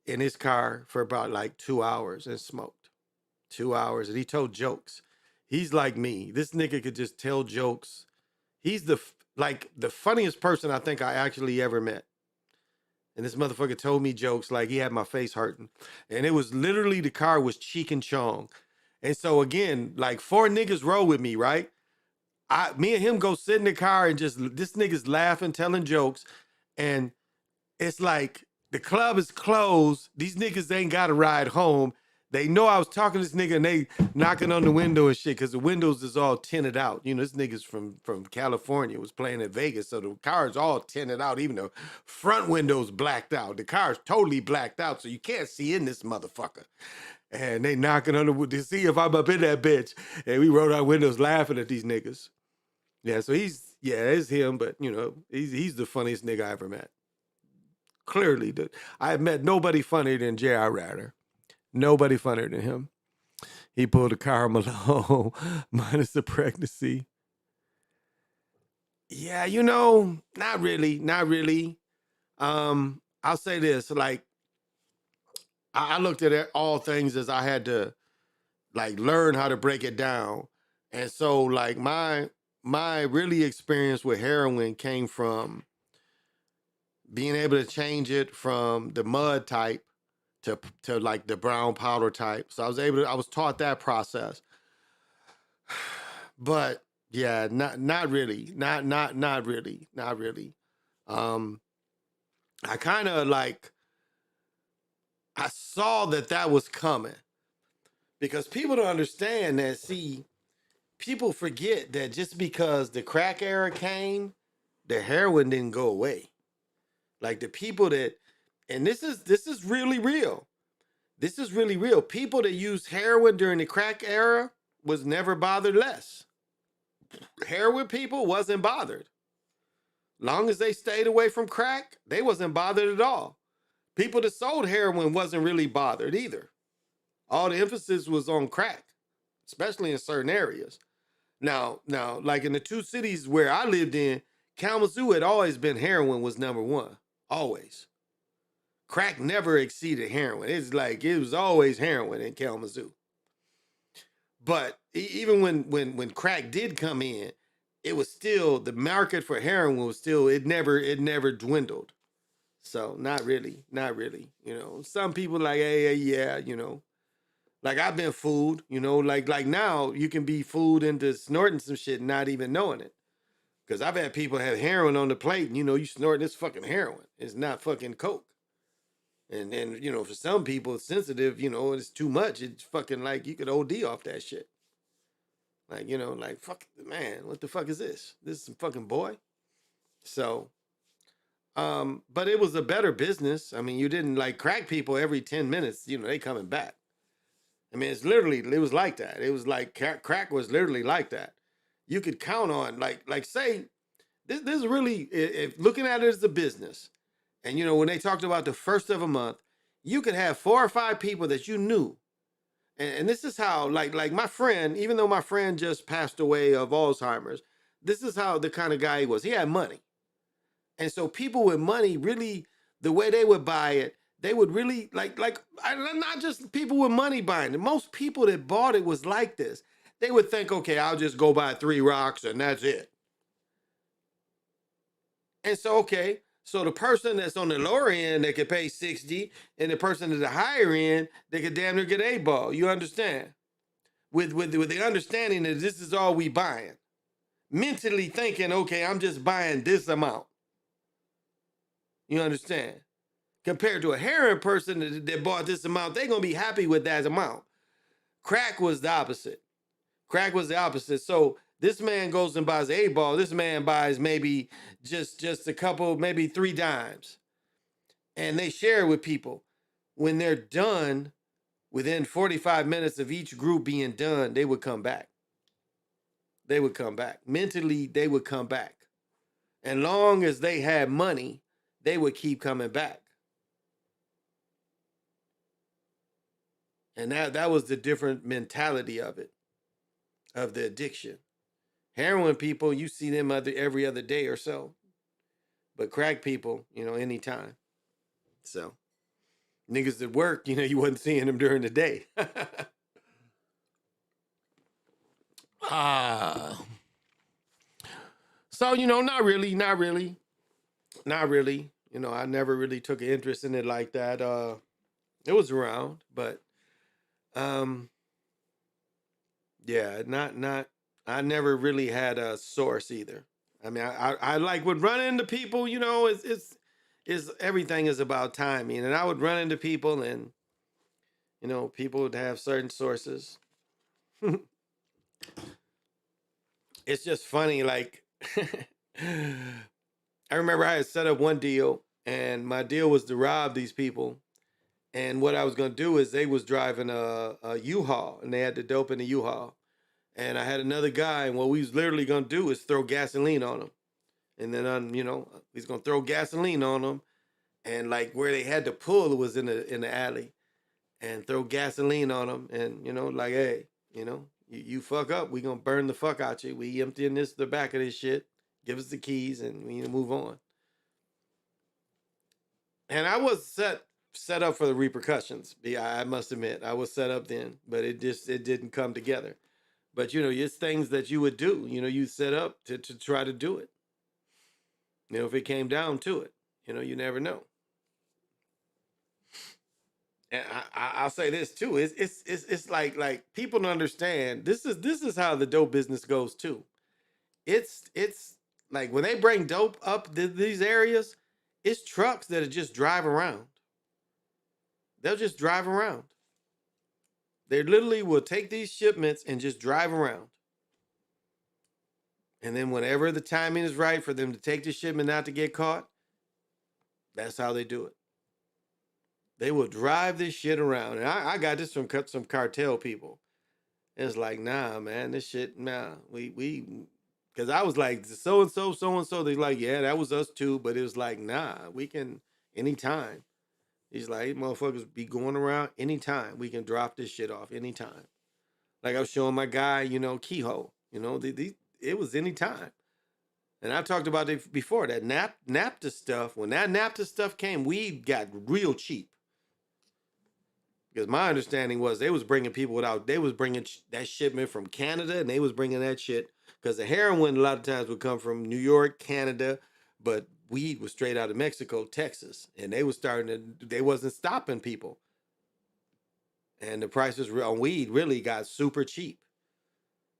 in his car for about like 2 hours and smoked. 2 hours. And he told jokes. He's like me. This nigga could just tell jokes. He's the funniest person I think I actually ever met. And this motherfucker told me jokes like he had my face hurting. And it was literally, the car was Cheek and Chong. And so again, like 4 niggas roll with me, right? Me and him go sit in the car and this nigga's laughing, telling jokes. And it's like the club is closed. These niggas ain't got a ride home. They know I was talking to this nigga, and they knocking on the window and shit, because the windows is all tinted out. This nigga's from California, was playing in Vegas, so the car's all tinted out. Even the front window's blacked out. The car's totally blacked out, so you can't see in this motherfucker. And they knocking on the window to see if I'm up in that bitch. And we rolled our windows laughing at these niggas. Yeah, so it's him, but he's the funniest nigga I ever met. Clearly, I have met nobody funnier than J.R. Ryder. Nobody funnier than him. He pulled a Karl Malone minus the pregnancy. Yeah, not really. I'll say this, like, I looked at all things as I had to, like, learn how to break it down. And so, like, my really experience with heroin came from being able to change it from the mud type to like the brown powder type. So I was taught that process. But yeah, not really. Not really. I kind of like, I saw that was coming, Because people don't understand that. See, people forget that just because the crack era came, the heroin didn't go away. Like the people that, and this is really real. This is really real. People that used heroin during the crack era was never bothered less. Heroin people wasn't bothered. Long as they stayed away from crack, they wasn't bothered at all. People that sold heroin wasn't really bothered either. All the emphasis was on crack, especially in certain areas. Now, like in the two cities where I lived in, Kalamazoo had always been heroin was number one. Always. Crack never exceeded heroin. It's like it was always heroin in Kalamazoo. But even when crack did come in, it was still the market for heroin was still it never dwindled. So not really. You know, some people like, hey, yeah, you know. Like I've been fooled, you know, like now you can be fooled into snorting some shit and not even knowing it. Cause I've had people have heroin on the plate and you know, you snorting this fucking heroin. It's not fucking coke. And you know, for some people it's sensitive, you know, it's too much. It's fucking like you could OD off that shit. Like, you know, like fuck man, what the fuck is this? This is some fucking boy. So but it was a better business. I mean, you didn't like crack people every 10 minutes, you know, they coming back. I mean, it was like that. It was like crack was literally like that. You could count on, like say, this is really, if looking at it as a business, and you know, when they talked about the first of a month, you could have 4 or 5 people that you knew. And this is how, like my friend, even though my friend just passed away of Alzheimer's, this is how the kind of guy he was. He had money. And so people with money really, the way they would buy it, they would really not just people with money buying it. Most people that bought it was like this. They would think, okay, I'll just go buy 3 rocks and that's it. And so, okay, so the person that's on the lower end, they could pay 60, and the person at the higher end, they could damn near get 8 ball. You understand? With the understanding that this is all we buying. Mentally thinking, okay, I'm just buying this amount. You understand? Compared to a heroin person that bought this amount, they're going to be happy with that amount. Crack was the opposite. So this man goes and buys 8 ball. This man buys maybe just a couple, maybe 3 dimes. And they share it with people. When they're done, within 45 minutes of each group being done, they would come back. Mentally, they would come back. And long as they had money, they would keep coming back. And that was the different mentality of it, of the addiction. Heroin people, you see them every other day or so. But crack people, you know, anytime. So, niggas that work, you know, you wasn't seeing them during the day. So, you know, not really. You know, I never really took an interest in it like that. It was around, but yeah, not I never really had a source either. I mean, I like would run into people, you know, it's everything is about timing. And I would run into people and, you know, people would have certain sources. It's just funny, like I remember I had set up one deal and my deal was to rob these people. And what I was going to do is they was driving a U-Haul and they had the dope in the U-Haul. And I had another guy, and what we was literally going to do is throw gasoline on him. And then, you know, he's going to throw gasoline on him. And like where they had to pull was in the alley. And throw gasoline on him. And, you know, like, hey, you know, you fuck up, we going to burn the fuck out you. We emptying the back of this shit. Give us the keys and we need to move on. And I was set up for the repercussions. Yeah, I must admit, I was set up then, but it didn't come together. But, you know, it's things that you would do. You know, you set up to try to do it. You know, if it came down to it, you know, you never know. And I'll say this too. It's like people don't understand. This is how the dope business goes too. It's like when they bring dope up these areas, it's trucks that just drive around. They'll just drive around. They literally will take these shipments and just drive around. And then whenever the timing is right for them to take the shipment not to get caught, that's how they do it. They will drive this shit around. And I got this from some cartel people. It's like, nah, man, this shit, nah. Because I was like, so-and-so, so-and-so. They're like, yeah, that was us too. But it was like, nah, we can, anytime. He's like, hey, motherfuckers be going around anytime. We can drop this shit off anytime. Like I was showing my guy, Kehoe. It was anytime. And I talked about it before, that NAFTA stuff. When that NAFTA stuff came, weed got real cheap. Because my understanding was they was bringing people without, they was bringing that shipment from Canada, and they was bringing that shit, because the heroin a lot of times would come from New York, Canada, but weed was straight out of Mexico, Texas. And they was they wasn't stopping people. And the prices on weed really got super cheap.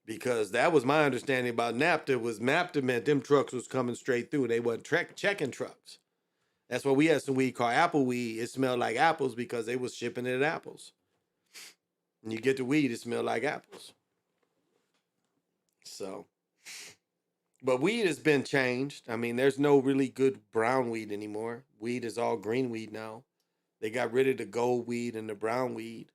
Because that was my understanding about NAFTA, was NAFTA meant them trucks was coming straight through. They wasn't checking trucks. That's why we had some weed called apple weed. It smelled like apples because they was shipping it at apples. And you get the weed, it smelled like apples. So, but weed has been changed. I mean, there's no really good brown weed anymore. Weed is all green weed now. They got rid of the gold weed and the brown weed.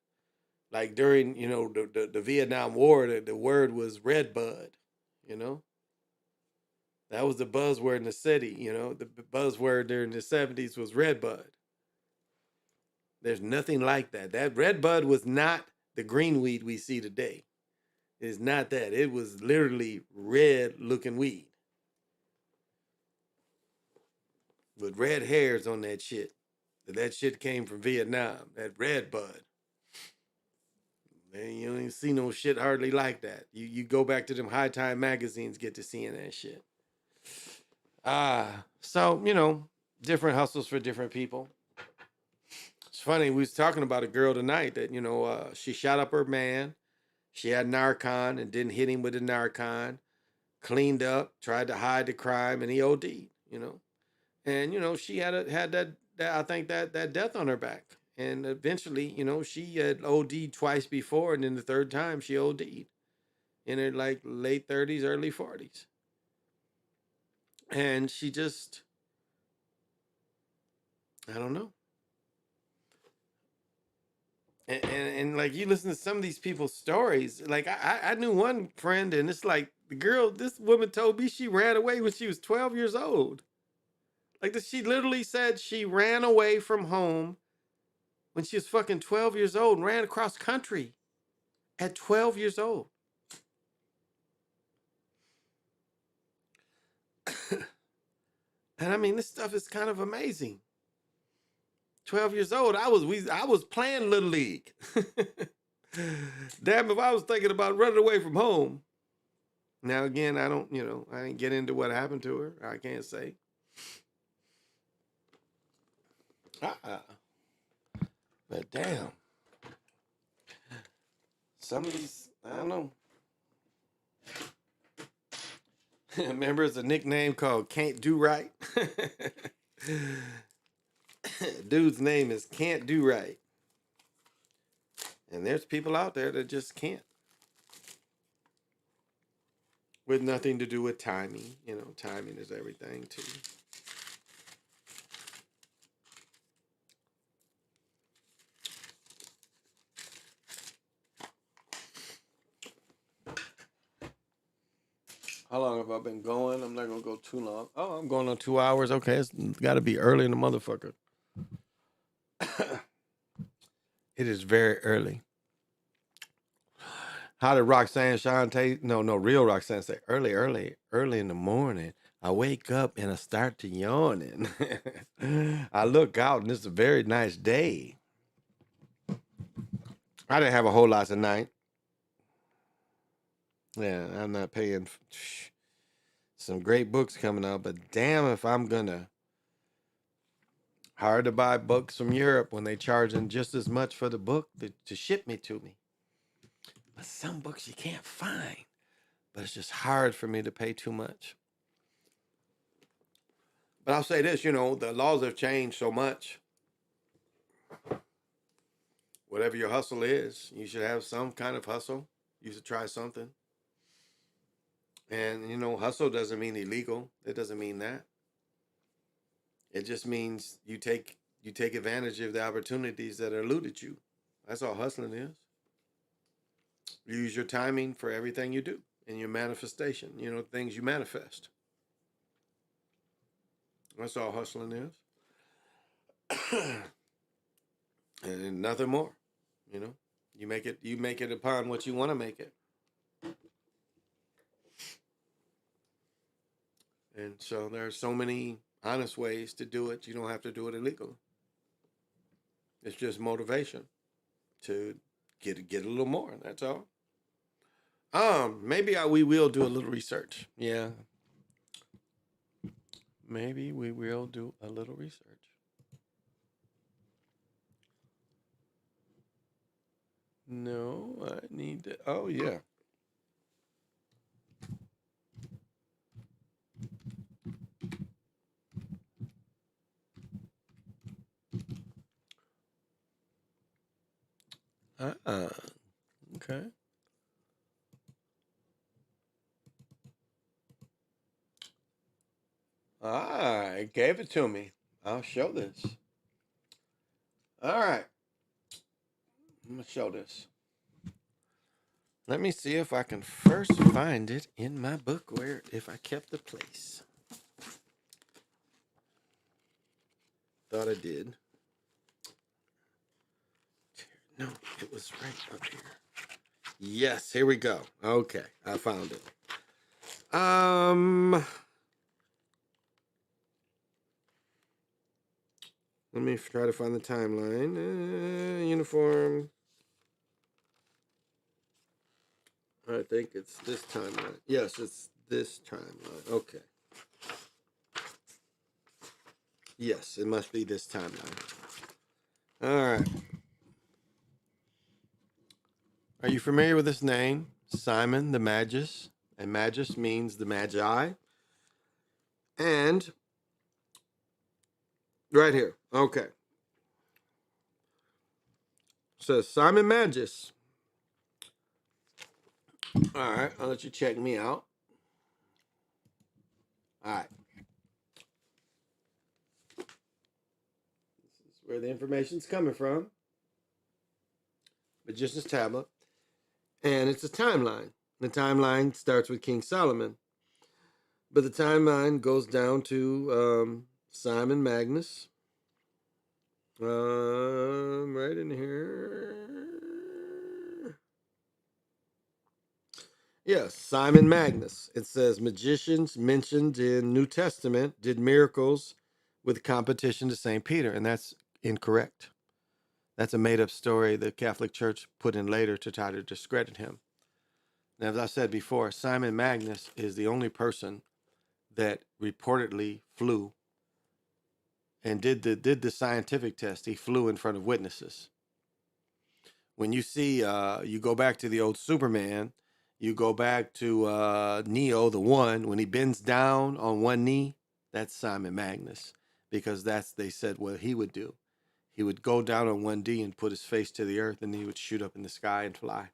Like during, the Vietnam War, the word was red bud, That was the buzzword in the city, The buzzword during the 70s was red bud. There's nothing like that. That red bud was not the green weed we see today. It's not that. It was literally red looking weed. With red hairs on that shit. That shit came from Vietnam. That red bud. Man, you don't even see no shit hardly like that. You go back to them high time magazines, get to seeing that shit. So, different hustles for different people. It's funny, we was talking about a girl tonight that, she shot up her man. She had Narcan and didn't hit him with the Narcan. Cleaned up, tried to hide the crime, and he OD'd, And, she had that I think that death on her back. And eventually, she had OD'd twice before, and then the third time she OD'd in her like late 30s, early 40s. And she just, I don't know. And like you listen to some of these people's stories, like I knew one friend, and it's like this woman told me she ran away when she was 12 years old. Like she literally said she ran away from home when she was fucking 12 years old and ran across country at 12 years old. And I mean, this stuff is kind of amazing. 12 years old, I was playing Little League. Damn, if I was thinking about running away from home. Now, again, I didn't get into what happened to her. I can't say. But damn. Some of these, I don't know. Remember, it's a nickname called Can't Do Right. Dude's name is Can't Do Right. And there's people out there that just can't. With nothing to do with timing. Timing is everything too. How long have I been going? I'm not going to go too long. Oh, I'm going on 2 hours. Okay, it's got to be early in the motherfucker. It is very early. How did Roxanne Shante? No, real Roxanne say early in the morning. I wake up and I start to yawning. I look out and it's a very nice day. I didn't have a whole lot tonight. Yeah, I'm not paying. Some great books coming out, but damn if I'm gonna. Hard to buy books from Europe when they charging just as much for the book to ship me to me. But some books you can't find. But it's just hard for me to pay too much. But I'll say this, the laws have changed so much. Whatever your hustle is, you should have some kind of hustle. You should try something. And hustle doesn't mean illegal. It doesn't mean that. It just means you take advantage of the opportunities that are eluded you. That's all hustling is. You use your timing for everything you do in your manifestation, things you manifest. That's all hustling is. And nothing more. You make it upon what you want to make it. And so there are so many honest ways to do it. You don't have to do it illegally. It's just motivation to get a little more. That's all. Maybe we will do a little research. Yeah. Maybe we will do a little research. No, I need to. Oh, yeah. Okay. It gave it to me. I'll show this. All right. I'm going to show this. Let me see if I can first find it in my book if I kept the place. Thought I did. No, it was right up here. Yes, here we go. Okay, I found it. Let me try to find the timeline. Uniform. I think it's this timeline. Yes, it's this timeline. Okay. Yes, it must be this timeline. All right. Are you familiar with this name? Simon the Magus. And Magus means the Magi. And right here. Okay. Says Simon Magus. All right. I'll let you check me out. All right. This is where the information's coming from. But just this tablet. And it's a timeline. The timeline starts with King Solomon. But the timeline goes down to Simon Magus. Right in here. Yes, Simon Magus. It says magicians mentioned in New Testament did miracles with competition to St. Peter, and that's incorrect. That's a made-up story the Catholic Church put in later to try to discredit him. Now, as I said before, Simon Magus is the only person that reportedly flew and did the scientific test. He flew in front of witnesses. When you see, you go back to the old Superman, you go back to Neo, the One, when he bends down on one knee, that's Simon Magus, because they said what he would do. He would go down on one knee and put his face to the earth, and he would shoot up in the sky and fly.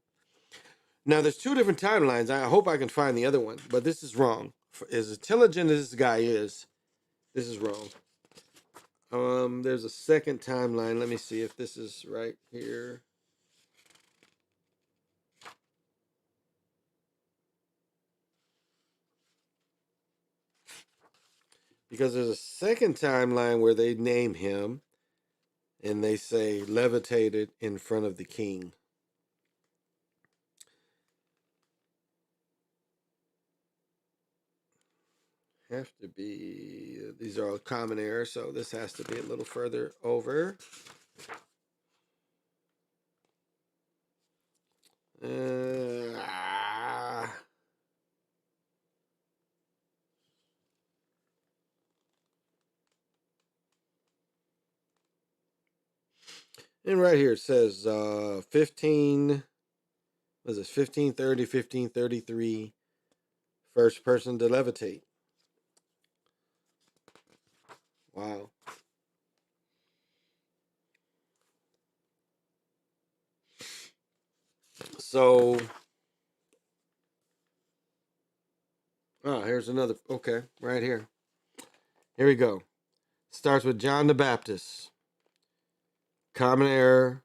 Now, there's two different timelines. I hope I can find the other one, but this is wrong. As intelligent as this guy is, this is wrong. There's a second timeline. Let me see if this is right here. Because there's a second timeline where they name him and they say levitated in front of the king. Have to be, these are all common errors, so this has to be a little further over. And right here it says 15, was it 1530, 1533, first person to levitate. Wow. So, here's another. Okay, right here. Here we go. Starts with John the Baptist. Common Era,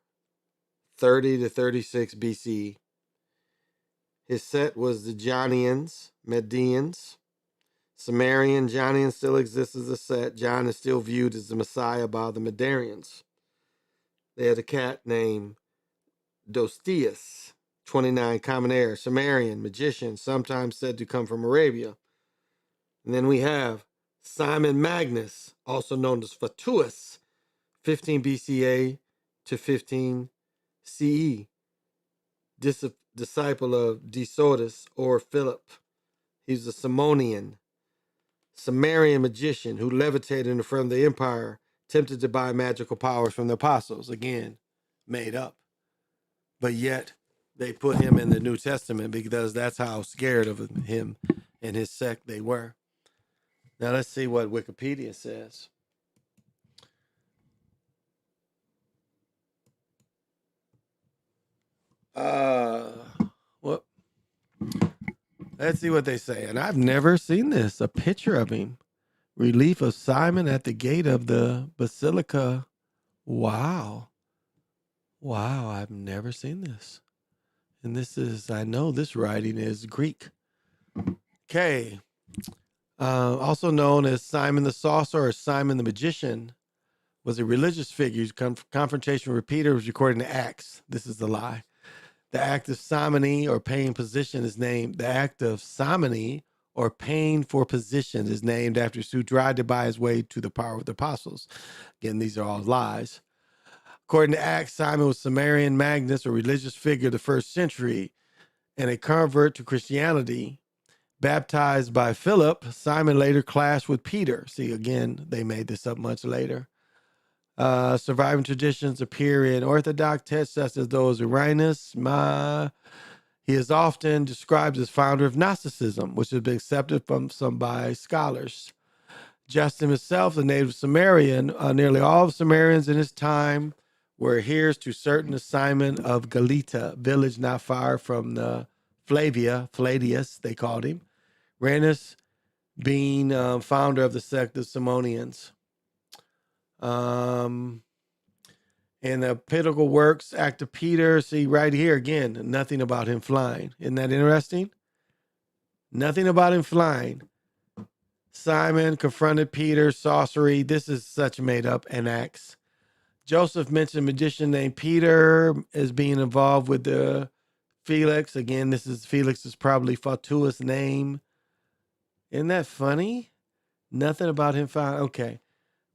30 to 36 BC. His set was the Johnians, Medians. Sumerian Johnian still exists as a set. John is still viewed as the Messiah by the Medarians. They had a cat named Dostius, 29, Common Era, Sumerian, magician, sometimes said to come from Arabia. And then we have Simon Magnus, also known as Fatuus, 15 BCA to 15 CE, disciple of Desotus or Philip. He's a Simonian, Sumerian magician who levitated in front of the empire, tempted to buy magical powers from the apostles. Again, made up. But yet, they put him in the New Testament because that's how scared of him and his sect they were. Now let's see what Wikipedia says. Well, let's see what they say. And I've never seen this. A picture of him. Relief of Simon at the gate of the Basilica. Wow. Wow, I've never seen this. And this is, I know this writing is Greek. Okay. Also known as Simon the Sorcerer or Simon the Magician, was a religious figure whose confrontation with Peter was recorded in Acts. This is the lie. The act of simony or paying position is named. The act of simony or paying for position is named after who tried to buy his way to the power of the apostles. Again, these are all lies. According to Acts, Simon was Sumerian Magnus, a religious figure of the first century, and a convert to Christianity. Baptized by Philip, Simon later clashed with Peter. See, again, they made this up much later. Surviving traditions appear in Orthodox texts such as those of Irenaeus. He is often described as founder of Gnosticism, which has been accepted from some by scholars. Justin himself, the native Sumerian, nearly all of Sumerians in his time were adherents to certain Simon of Galata, village not far from the Flavius, they called him. Irenaeus being founder of the sect of Simonians. In the pinnacle works, Act of Peter, see right here again, nothing about him flying. Isn't that interesting? Nothing about him flying. Simon confronted Peter, sorcery. This is such made up in Acts. Joseph mentioned a magician named Peter as being involved with the Felix. Again, Felix is probably Fatuus' name. Isn't that funny? Nothing about him flying. Okay.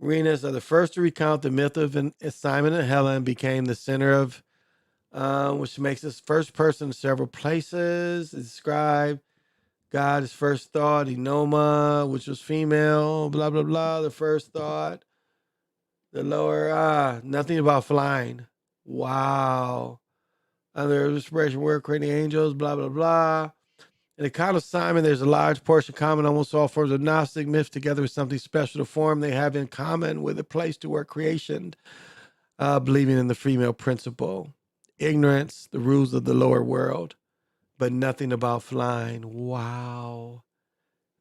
Arenas are the first to recount the myth of Simon and Helen became the center of, which makes us first person in several places. Describe God, his first thought, Enoma, which was female, blah, blah, blah. The first thought, the lower, nothing about flying. Wow. Other expression word, creating angels, blah, blah, blah. In the account of Simon, there's a large portion common. Almost all forms of Gnostic myth together with something special to form they have in common with a place to work creation, believing in the female principle, ignorance, the rules of the lower world, but nothing about flying. Wow.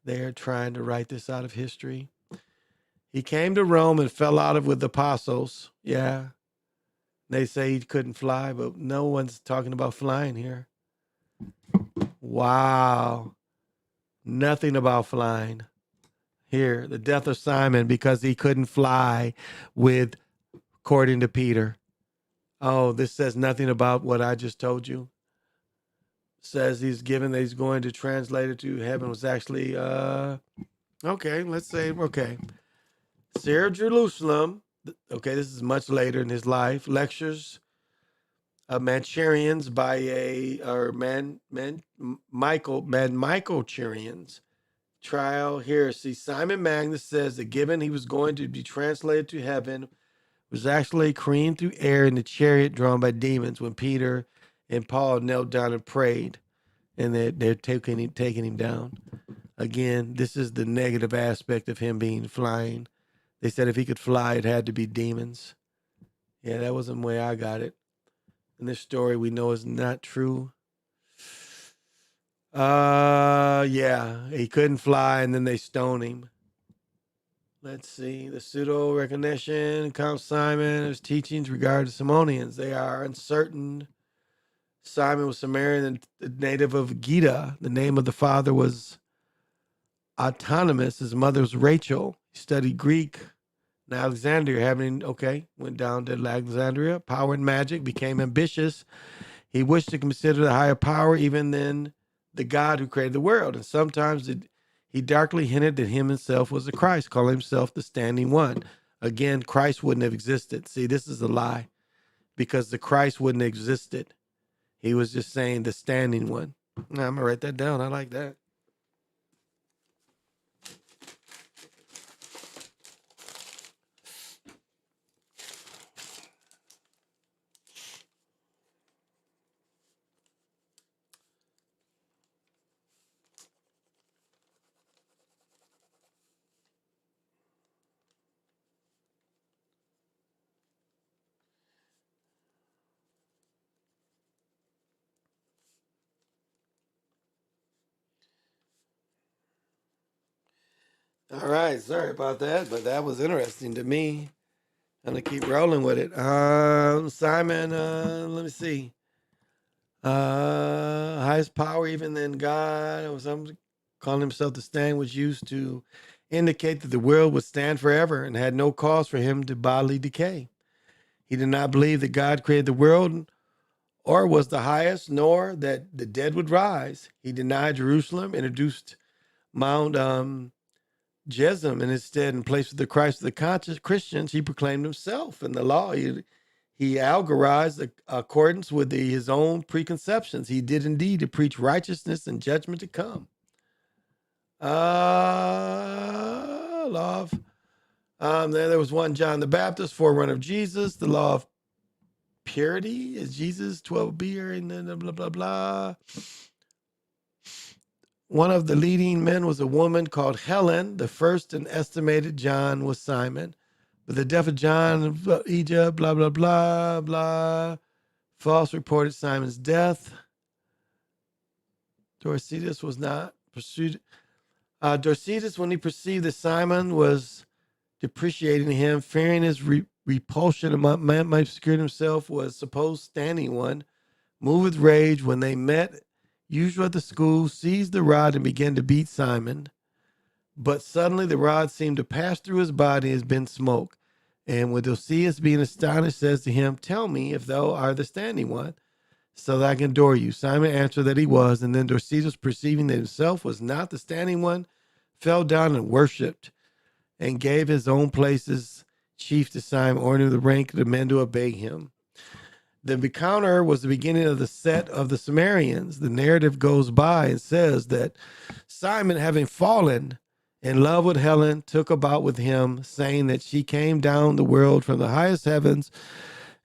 They're trying to write this out of history. He came to Rome and fell out with the apostles. Yeah. They say he couldn't fly, but no one's talking about flying here. Wow. Nothing about flying. Here, the death of Simon because he couldn't fly according to Peter. Oh, this says nothing about what I just told you. Says he's going to translate it to heaven was actually, okay, let's say, okay. Sarah Jerusalem, okay, this is much later in his life. Lectures of Manchurians by Michael Churians. Trial here. See, Simon Magnus says that given he was going to be translated to heaven, was actually careened through air in the chariot drawn by demons when Peter and Paul knelt down and prayed, and they're taking him down. Again, this is the negative aspect of him being flying. They said if he could fly, it had to be demons. Yeah, that wasn't the way I got it. And this story we know is not true. Yeah, he couldn't fly, and then they stoned him. Let's see. The pseudo recognition, Count Simon, his teachings regarding the Simonians. They are uncertain. Simon was Samaritan, the native of Gita. The name of the father was Autonomous. His mother was Rachel. He studied Greek in Alexandria, went down to Alexandria. Power and magic, became ambitious. He wished to consider the higher power even than the God who created the world. And sometimes he darkly hinted that him himself was the Christ, calling himself the standing one. Again, Christ wouldn't have existed. See, this is a lie because the Christ wouldn't have existed. He was just saying the standing one. Now, I'm going to write that down. I like that. All right. Sorry about that, but that was interesting to me. I'm going to keep rolling with it. Simon, let me see. Highest power even than God, or something, calling himself the stand, was used to indicate that the world would stand forever and had no cause for him to bodily decay. He did not believe that God created the world or was the highest, nor that the dead would rise. He denied Jerusalem, introduced Mount Gerizim in his stead in place of the Christ of the conscious Christians. He proclaimed himself and the law. He algorized accordance with his own preconceptions. He did indeed to preach righteousness and judgment to come. Law of, there was one John the Baptist, forerunner of Jesus. The law of purity is Jesus, 12 beer, and then blah, blah, blah. One of the leading men was a woman called Helen. The first and estimated John was Simon. But the death of John of Egypt, blah, blah, blah, blah. False reported Simon's death. Dorcetus was not pursued. Dorcetus, when he perceived that Simon was depreciating him, fearing his repulsion among man might secure himself, was supposed standing one, moved with rage when they met, usual at the school, seized the rod and began to beat Simon. But suddenly the rod seemed to pass through his body as been smoke. And when Dorcetus, being astonished, says to him, "Tell me if thou art the standing one, so that I can adore you." Simon answered that he was, and then Dorcetus, perceiving that himself was not the standing one, fell down and worshipped, and gave his own places chief to Simon, ordering the rank of the men to obey him. The encounter was the beginning of the set of the Samaritans. The narrative goes by and says that Simon, having fallen in love with Helen, took about with him, saying that she came down the world from the highest heavens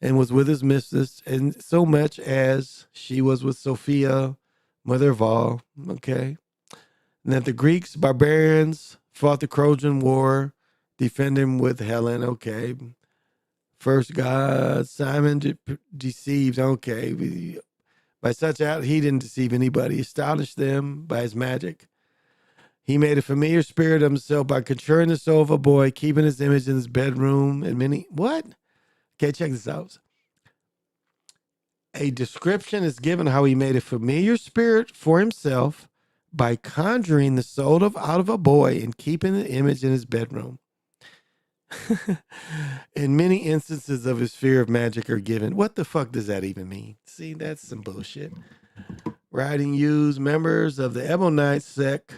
and was with his mistress, and so much as she was with Sophia, mother of all. Okay. And that the Greeks, barbarians, fought the Trojan War, defending with Helen. Okay. First God, Simon deceived. Okay. By such out, he didn't deceive anybody. He astonished them by his magic. He made a familiar spirit of himself by conjuring the soul of a boy, keeping his image in his bedroom, and many. What? Okay, check this out. A description is given how he made a familiar spirit for himself by conjuring the soul out of a boy and keeping the image in his bedroom. And many instances of his fear of magic are given. What the fuck does that even mean? See, that's some bullshit. Writing used, members of the Ebonite sect,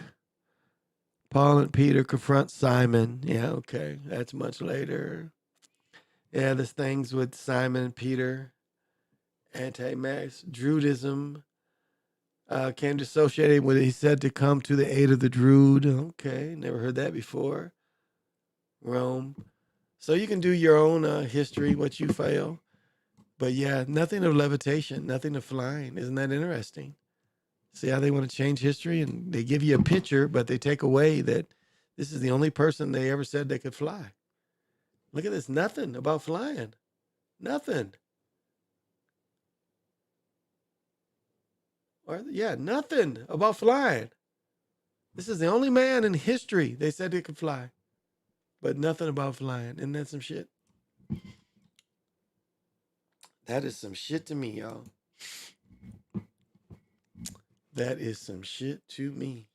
Paul and Peter confront Simon. Yeah, okay. That's much later. Yeah, there's things with Simon and Peter. Anti-Max. Druidism came to associate with it. He said to come to the aid of the Druid. Okay, never heard that before. Rome. So you can do your own history, what you feel. But yeah, nothing of levitation, nothing of flying. Isn't that interesting? See how they want to change history, and they give you a picture, but they take away that this is the only person they ever said they could fly. Look at this. Nothing about flying. Nothing. Or yeah, nothing about flying. This is the only man in history they said they could fly, but nothing about flying. Isn't that some shit? That is some shit to me, y'all. That is some shit to me.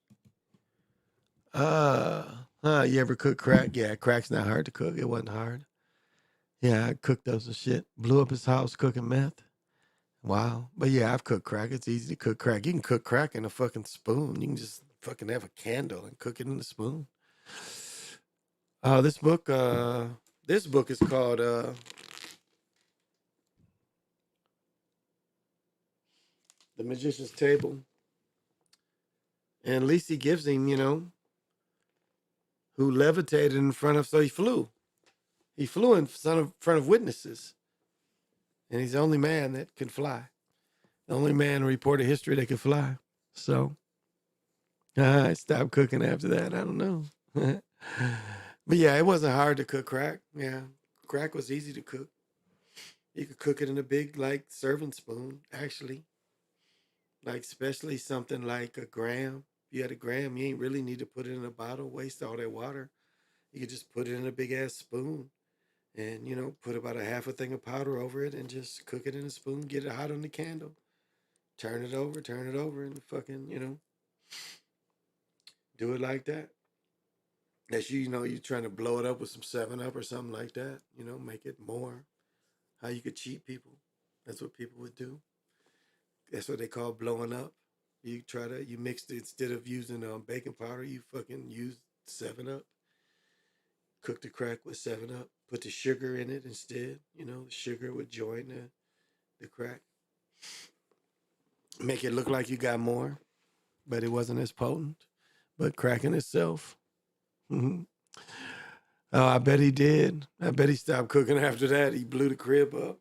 You ever cook crack? Yeah, crack's not hard to cook. It wasn't hard. Yeah, I cooked up some shit. Blew up his house cooking meth. Wow. But yeah, I've cooked crack. It's easy to cook crack. You can cook crack in a fucking spoon. You can just fucking have a candle and cook it in a spoon. This book is called The Magician's Table. And Lisi gives him, who levitated in front of, so he flew. He flew in front of witnesses. And he's the only man that can fly. The only man in recorded history that could fly. So I stopped cooking after that. I don't know. But yeah, it wasn't hard to cook crack. Yeah, crack was easy to cook. You could cook it in a big, like, serving spoon, actually. Like, especially something like a gram. If you had a gram, you ain't really need to put it in a bottle, waste all that water. You could just put it in a big-ass spoon and, put about a half a thing of powder over it and just cook it in a spoon, get it hot on the candle. Turn it over, and fucking, do it like that. That's you're trying to blow it up with some 7-Up or something like that, make it more. How you could cheat people. That's what people would do. That's what they call blowing up. You mixed it, instead of using baking powder, you fucking use 7-Up. Cook the crack with 7-Up. Put the sugar in it instead. The sugar would join the crack. Make it look like you got more, but it wasn't as potent. But cracking itself. Oh, I bet he did. I bet he stopped cooking after that. He blew the crib up.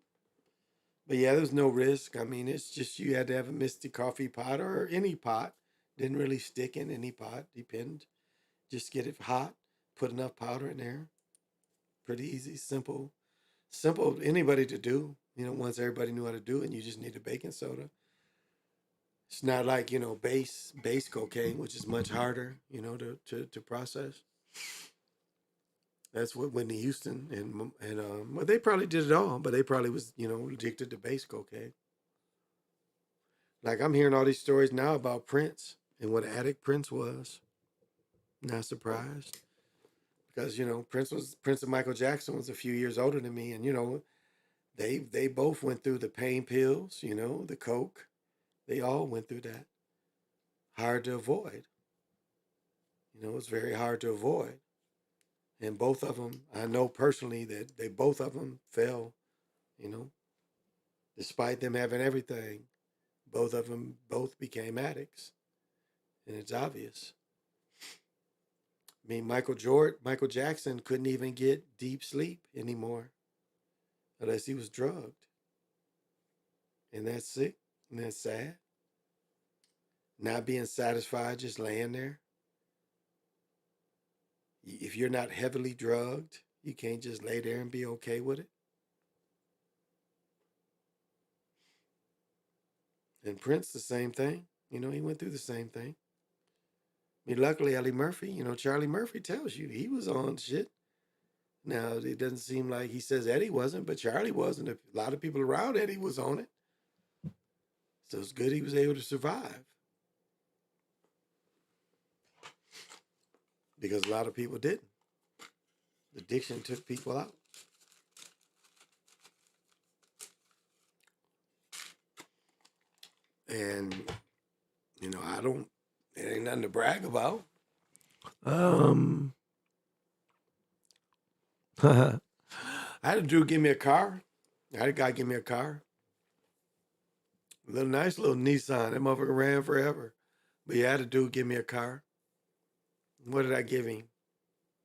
But yeah, there's no risk. I mean, it's just you had to have a Misty coffee pot or any pot. Didn't really stick in any pot. Depend. Just get it hot. Put enough powder in there. Pretty easy, simple. Simple, anybody to do. Once everybody knew how to do it, and you just need a baking soda. It's not like, base cocaine, which is much harder, to process. That's what Whitney Houston and well, they probably did it all, but they probably was, addicted to base cocaine. Like I'm hearing all these stories now about Prince and what an addict Prince was. Not surprised. Because, Prince and Michael Jackson was a few years older than me, and they both went through the pain pills, the coke. They all went through that. Hard to avoid. It's very hard to avoid. And both of them, I know personally that both of them fell, despite them having everything. Both of them became addicts. And it's obvious. I mean, Michael Jackson couldn't even get deep sleep anymore unless he was drugged. And that's sick. And that's sad. Not being satisfied, just laying there. If you're not heavily drugged, you can't just lay there and be okay with it. And Prince, the same thing. He went through the same thing. I mean, luckily, Eddie Murphy, Charlie Murphy tells you he was on shit. Now, it doesn't seem like he says Eddie wasn't, but Charlie wasn't. A lot of people around Eddie was on it. So it's good he was able to survive. Because a lot of people didn't. Addiction took people out. And, it ain't nothing to brag about. I had a dude give me a car. I had a guy give me a car. Nice little Nissan. That motherfucker ran forever. But yeah, I had a dude give me a car. What did I give him?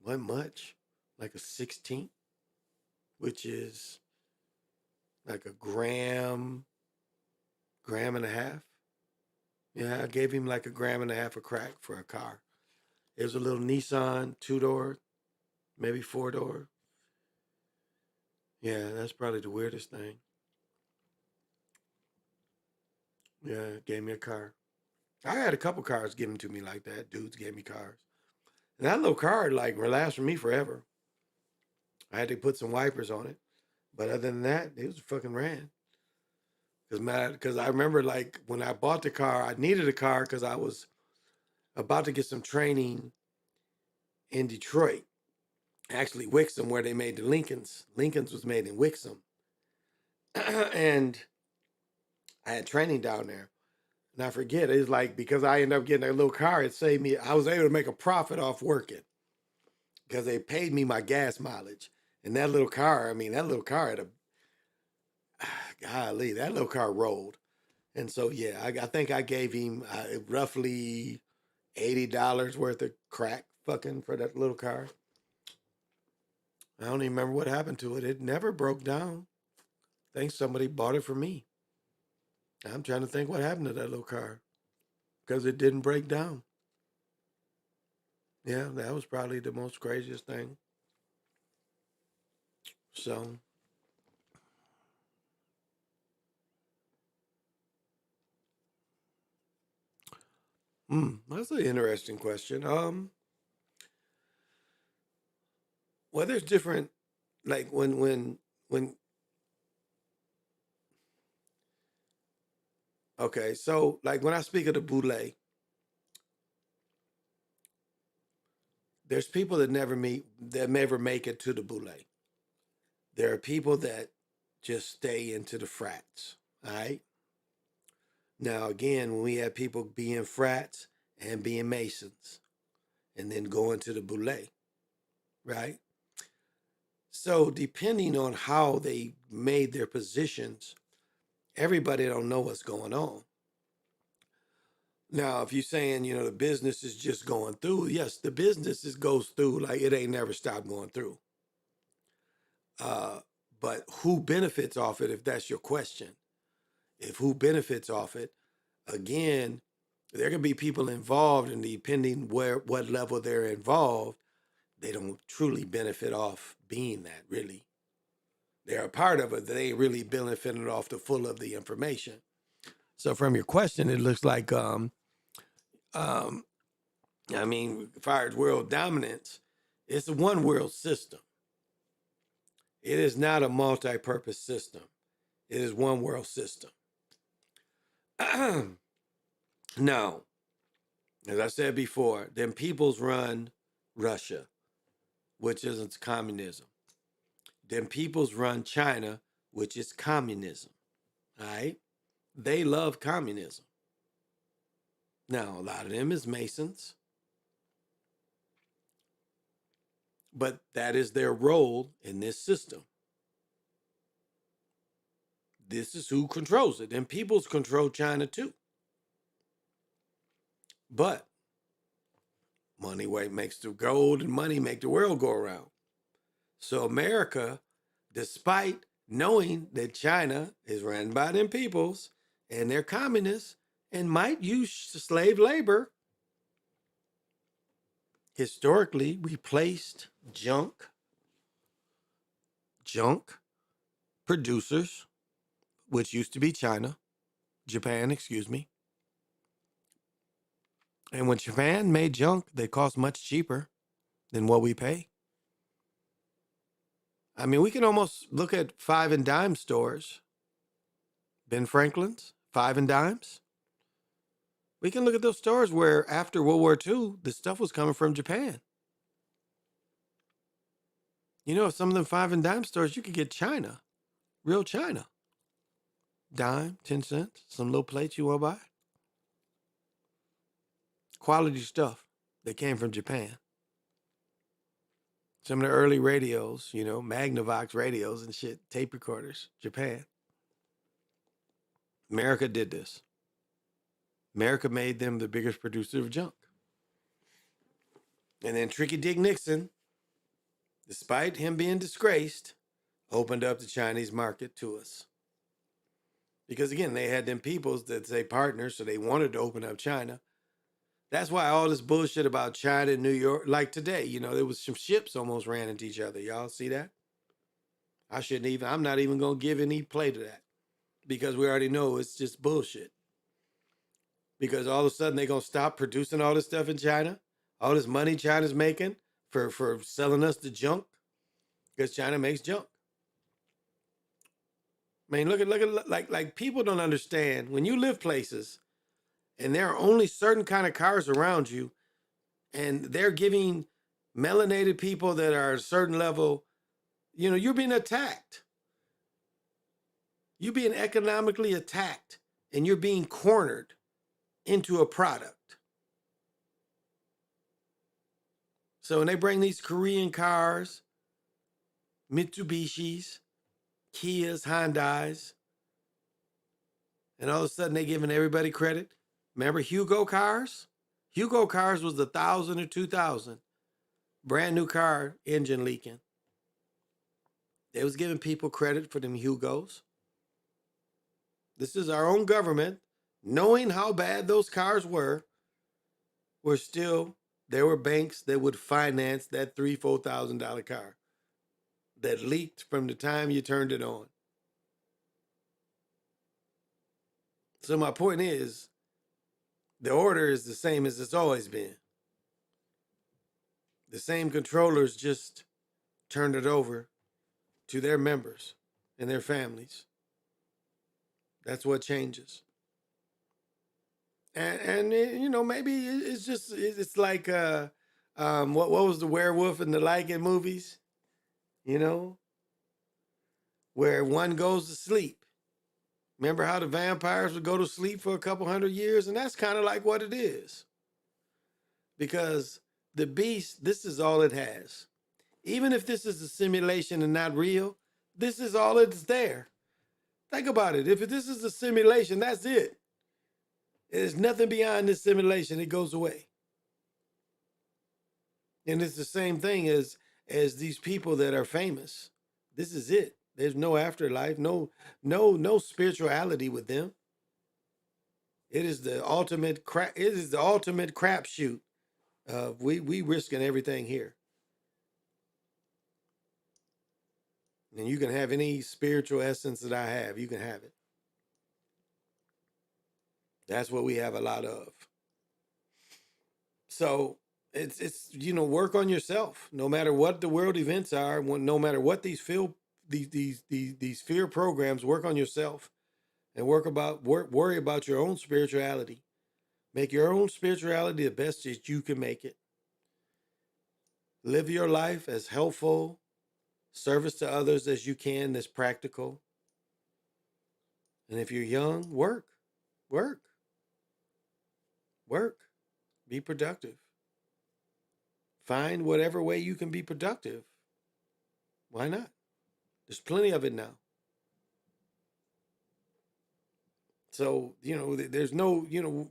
Wasn't much. Like a 16, which is like a gram and a half. Yeah, I gave him like a gram and a half of crack for a car. It was a little Nissan 2-door, maybe 4-door. Yeah, that's probably the weirdest thing. Yeah, gave me a car. I had a couple cars given to me like that. Dudes gave me cars. And that little car, like, lasted me forever. I had to put some wipers on it. But other than that, it was fucking ran. Because I remember, like, when I bought the car, I needed a car because I was about to get some training in Detroit. Actually, Wixom, where they made the Lincolns. Lincolns was made in Wixom. And I had training down there. And I forget, it's like, because I ended up getting a little car, it saved me. I was able to make a profit off working because they paid me my gas mileage. And that little car, had a, golly, that little car rolled. And so, yeah, I think I gave him roughly $80 worth of crack fucking for that little car. I don't even remember what happened to it. It never broke down. I think somebody bought it for me. I'm trying to think what happened to that little car because it didn't break down. Yeah, that was probably the most craziest thing. So, that's an interesting question. Well, there's different, like when, okay, so like when I speak of the boule, there's people that never make it to the boule. There are people that just stay into the frats. All right. Now, again, when we have people being frats and being masons, and then going to the boule, right? So, depending on how they made their positions, everybody don't know what's going on. Now, if you're saying, the business is just going through, yes, the business goes through like it ain't never stopped going through. But who benefits off it, if that's your question? If who benefits off it, again, there can be people involved, and depending what level they're involved, they don't truly benefit off being that, really. They're a part of it, they ain't really benefiting off the full of the information. So from your question, it looks like, as far as world dominance, it's a one world system. It is not a multi-purpose system. It is one world system. Now, as I said before, them peoples run Russia, which isn't communism. Them peoples run China, which is communism. All right? They love communism. Now, a lot of them is Masons, but that is their role in this system. This is who controls it. And peoples control China too. But money makes the gold, and money make the world go around. So America, despite knowing that China is run by them peoples and they're communists and might use slave labor, historically replaced junk producers, which used to be Japan, excuse me. And when Japan made junk, they cost much cheaper than what we pay. I mean, we can almost look at 5 and dime stores. Ben Franklin's, 5 and dimes. We can look at those stores where after World War II, the stuff was coming from Japan. Some of them 5 and dime stores, you could get China, real China. Dime, 10 cents, some little plates you want to buy. Quality stuff that came from Japan. Some of the early radios, Magnavox radios and shit, tape recorders, Japan. America did this. America made them the biggest producer of junk. And then Tricky Dick Nixon, despite him being disgraced, opened up the Chinese market to us. Because again, they had them peoples that say partners, so they wanted to open up China. That's why all this bullshit about China and New York, like today, there was some ships almost ran into each other. Y'all see that? I'm not even going to give any play to that because we already know it's just bullshit. because all of a sudden they're gonna stop producing all this stuff in China, all this money China's making for selling us the junk, because China makes junk. I mean, look at like people don't understand when you live places and there are only certain kind of cars around you, and they're giving melanated people that are a certain level, you're being attacked. You're being economically attacked, and you're being cornered into a product. So when they bring these Korean cars, Mitsubishis, Kias, Hyundais, and all of a sudden they giving everybody credit. Remember Hugo cars? Hugo cars was 1,000 or 2,000. Brand new car, engine leaking. They was giving people credit for them Hugos. This is our own government, knowing how bad those cars were still, there were banks that would finance that $3,000-$4,000 car that leaked from the time you turned it on. So my point is, the order is the same as it's always been. The same controllers just turned it over to their members and their families. That's what changes. And maybe it's like what was the werewolf and the Lycan movies? Where one goes to sleep. Remember how the vampires would go to sleep for a couple hundred years? And that's kind of like what it is. Because the beast, this is all it has. Even if this is a simulation and not real, this is all that's there. Think about it. If this is a simulation, that's it. There's nothing beyond this simulation. It goes away. And it's the same thing as these people that are famous. This is it. There's no afterlife, no spirituality with them. It is the ultimate crapshoot. We risking everything here. And you can have any spiritual essence that I have, you can have it. That's what we have a lot of. So it's work on yourself. No matter what the world events are, no matter what these fear programs, work on yourself and worry about your own spirituality. Make your own spirituality the best that you can make it. Live your life as helpful, service to others as you can, that's practical. And if you're young, work. Be productive. Find whatever way you can be productive. Why not? There's plenty of it now. So, there's no,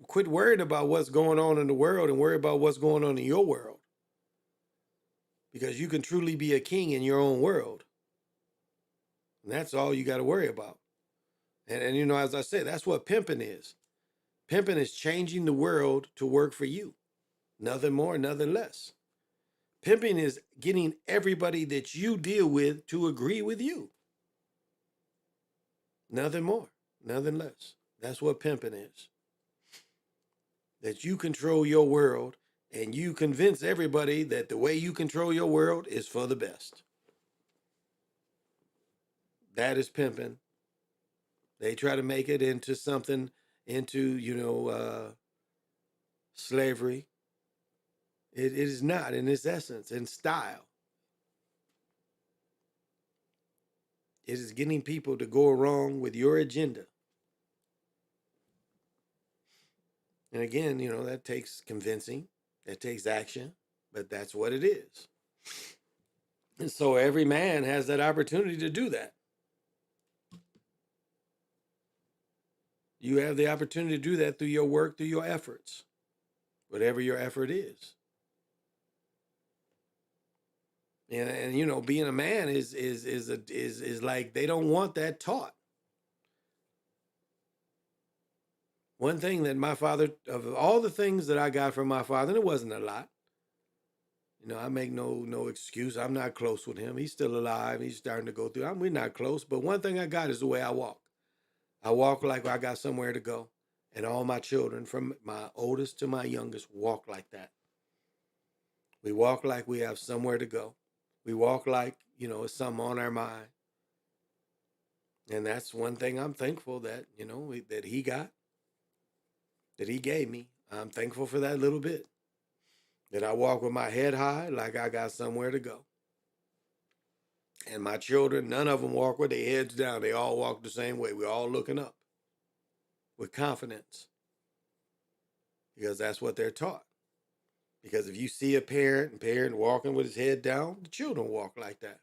quit worrying about what's going on in the world and worry about what's going on in your world. Because you can truly be a king in your own world. And that's all you got to worry about. And as I said, that's what pimping is. Pimping is changing the world to work for you. Nothing more, nothing less. Pimping is getting everybody that you deal with to agree with you. Nothing more, nothing less. That's what pimping is. That you control your world and you convince everybody that the way you control your world is for the best. That is pimping. They try to make it into something, slavery. It is not in its essence, in style. It is getting people to go along with your agenda. And again, that takes convincing, that takes action, but that's what it is. And so every man has that opportunity to do that. You have the opportunity to do that through your work, through your efforts, whatever your effort is. And being a man is like they don't want that taught. One thing that my father, of all the things that I got from my father, and it wasn't a lot. I make no excuse. I'm not close with him. He's still alive. He's starting to go through. We're not close. But one thing I got is the way I walk. I walk like I got somewhere to go. And all my children, from my oldest to my youngest, walk like that. We walk like we have somewhere to go. We walk like, it's something on our mind. And that's one thing I'm thankful that, that he got, that he gave me. I'm thankful for that little bit. That I walk with my head high like I got somewhere to go. And my children, none of them walk with their heads down. They all walk the same way. We're all looking up with confidence because that's what they're taught. Because if you see a parent walking with his head down, the children walk like that.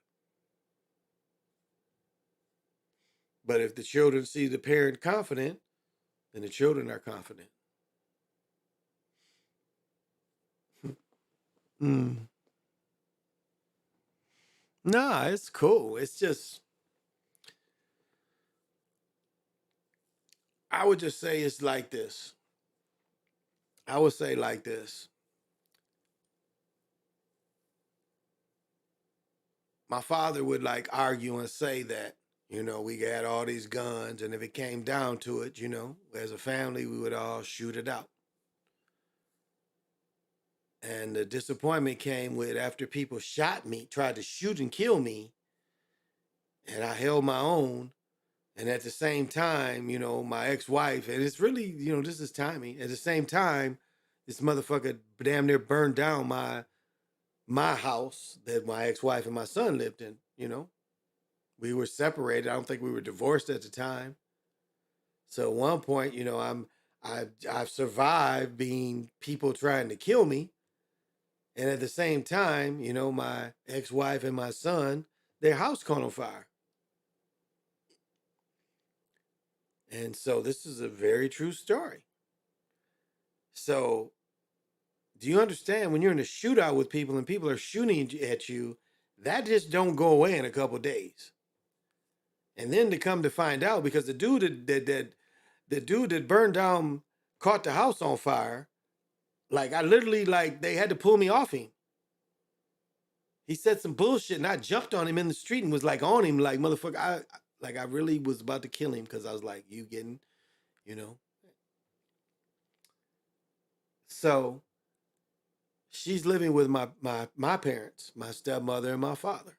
But if the children see the parent confident, then the children are confident. Nah, it's cool. It's just, I would just say it's like this. I would say like this. My father would like argue and say that, we got all these guns, and if it came down to it, as a family, we would all shoot it out. And the disappointment came with after people shot me, tried to shoot and kill me, and I held my own. And at the same time, my ex-wife, and it's really, this is timing. At the same time, this motherfucker damn near burned down my house that my ex-wife and my son lived in, We were separated. I don't think we were divorced at the time. So at one point, I've survived being people trying to kill me. And at the same time, my ex-wife and my son, their house caught on fire. And so this is a very true story. So do you understand when you're in a shootout with people and people are shooting at you, that just don't go away in a couple of days. And then to come to find out, because the dude that burned down, caught the house on fire, like I literally, like they had to pull me off him. He said some bullshit and I jumped on him in the street and was like on him, like motherfucker, I really was about to kill him because I was like, you getting, So she's living with my parents, my stepmother and my father.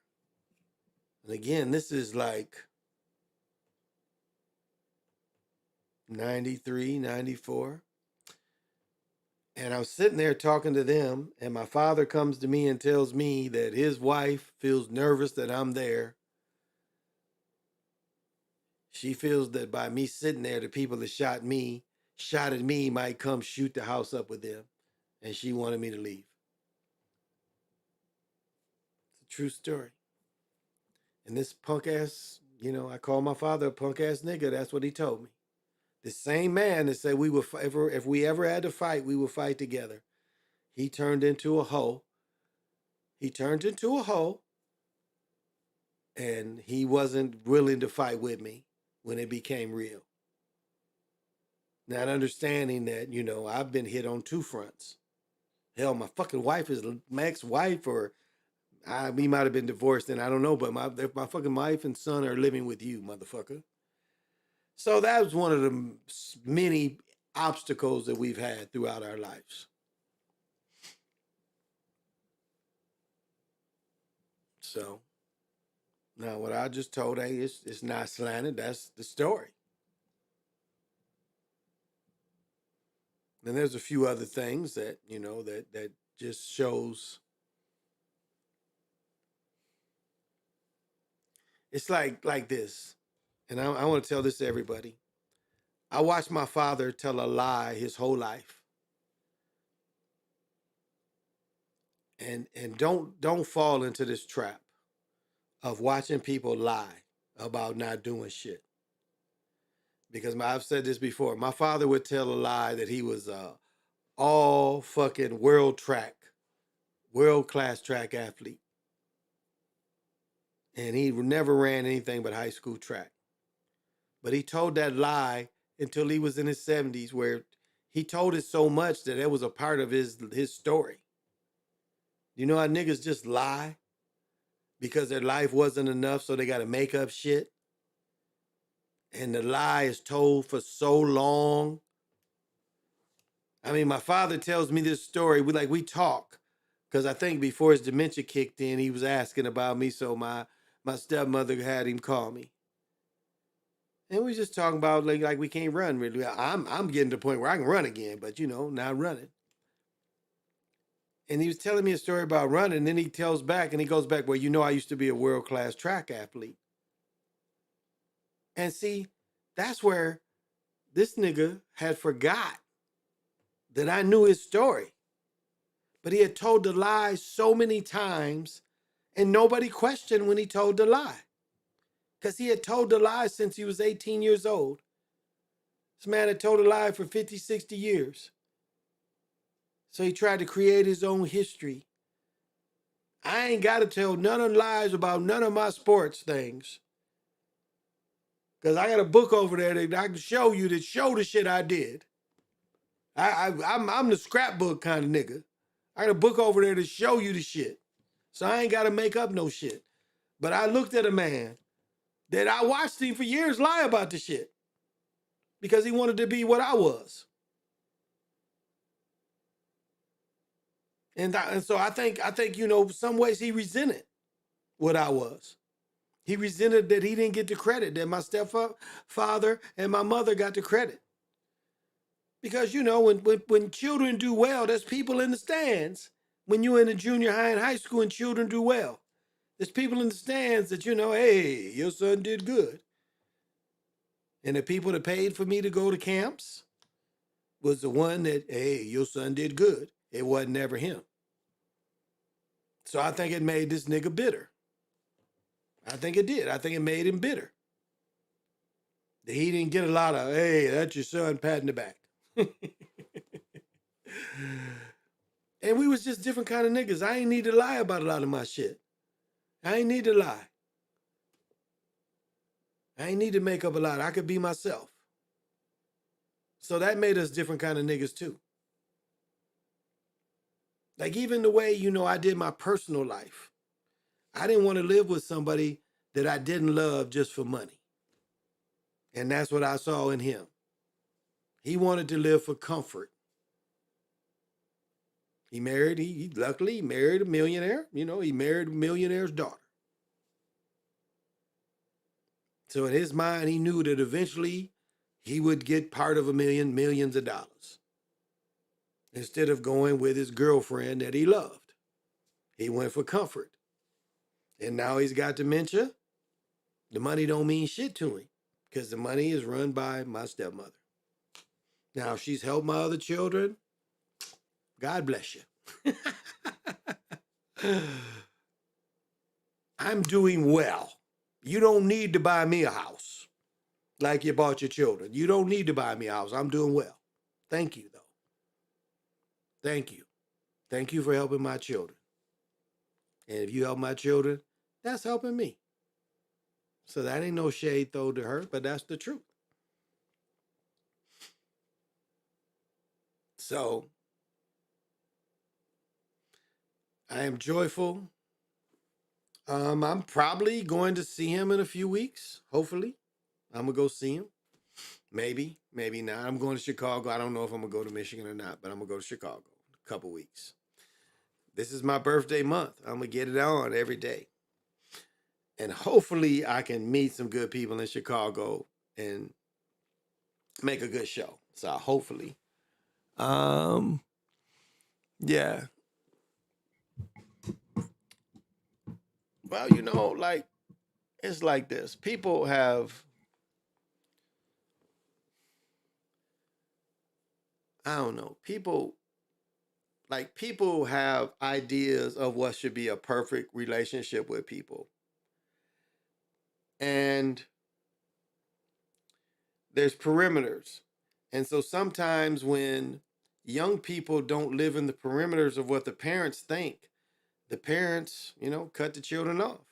And again, this is like 93, 94. And I'm sitting there talking to them, and my father comes to me and tells me that his wife feels nervous that I'm there. She feels that by me sitting there, the people that shot at me might come shoot the house up with them. And she wanted me to leave. It's a true story. And this punk ass, I call my father a punk ass nigga. That's what he told me. The same man that said if we ever had to fight, we would fight together. He turned into a hoe. And he wasn't willing to fight with me when it became real. Not understanding that, I've been hit on two fronts. Hell, my fucking wife is my ex-wife, or we might have been divorced, and I don't know, but my fucking wife and son are living with you, motherfucker. So that was one of the many obstacles that we've had throughout our lives. So now what I just told, hey, it's not slanted. That's the story. And there's a few other things that, that just shows. It's like this. And I want to tell this to everybody. I watched my father tell a lie his whole life. And don't fall into this trap of watching people lie about not doing shit. Because I've said this before. My father would tell a lie that he was all fucking world-class track athlete. And he never ran anything but high school track. But he told that lie until he was in his 70s, where he told it so much that it was a part of his story. You know how niggas just lie because their life wasn't enough, so they got to make up shit? And the lie is told for so long I mean, my father tells me this story. We talk, because I think before his dementia kicked in, he was asking about me. So my stepmother had him call me, and we just talking about like we can't run really. I'm getting to the point where I can run again, but not running. And he was telling me a story about running, and then he tells back, and he goes back, well, I used to be a world-class track athlete. And see, that's where this nigga had forgot that I knew his story. But he had told the lie so many times, and nobody questioned when he told the lie. Because he had told the lie since he was 18 years old. This man had told a lie for 50, 60 years. So he tried to create his own history. I ain't got to tell none of the lies about none of my sports things. Because I got a book over there that I can show you that show the shit I did. I'm the scrapbook kind of nigga. I got a book over there to show you the shit. So I ain't got to make up no shit. But I looked at a man that I watched him for years lie about the shit because he wanted to be what I was. And so I think some ways he resented what I was. He resented that he didn't get the credit, that my stepfather and my mother got the credit. Because, when children do well, there's people in the stands. When you're in the junior high and high school and children do well, there's people in the stands that, hey, your son did good. And the people that paid for me to go to camps was the one that, hey, your son did good. It wasn't ever him. So I think it made this nigga bitter. I think it did. I think it made him bitter. That he didn't get a lot of, hey, that's your son patting the back. And we was just different kind of niggas. I ain't need to lie about a lot of my shit. I ain't need to lie. I ain't need to make up a lot. I could be myself. So that made us different kind of niggas too. Like even the way, I did my personal life. I didn't want to live with somebody that I didn't love just for money. And that's what I saw in him. He wanted to live for comfort. Luckily he married a millionaire. He married a millionaire's daughter. So in his mind, he knew that eventually he would get part of millions of dollars. Instead of going with his girlfriend that he loved. He went for comfort. And now he's got dementia. The money don't mean shit to him because the money is run by my stepmother. Now, if she's helped my other children, God bless you. I'm doing well. You don't need to buy me a house like you bought your children. You don't need to buy me a house. I'm doing well. Thank you, though. Thank you. Thank you for helping my children. And if you help my children, that's helping me. So that ain't no shade thrown to her, but that's the truth. So I am joyful. I'm probably going to see him in a few weeks. Hopefully, I'm gonna go see him. Maybe not. I'm going to Chicago. I don't know if I'm gonna go to Michigan or not, but I'm gonna go to Chicago in a couple weeks. This is my birthday month. I'm gonna get it on every day, and hopefully, I can meet some good people in Chicago and make a good show. So hopefully, yeah. Well, it's like this. People have, I don't know, people have ideas of what should be a perfect relationship with people. And there's perimeters. And so sometimes when young people don't live in the perimeters of what the parents think, the parents, cut the children off.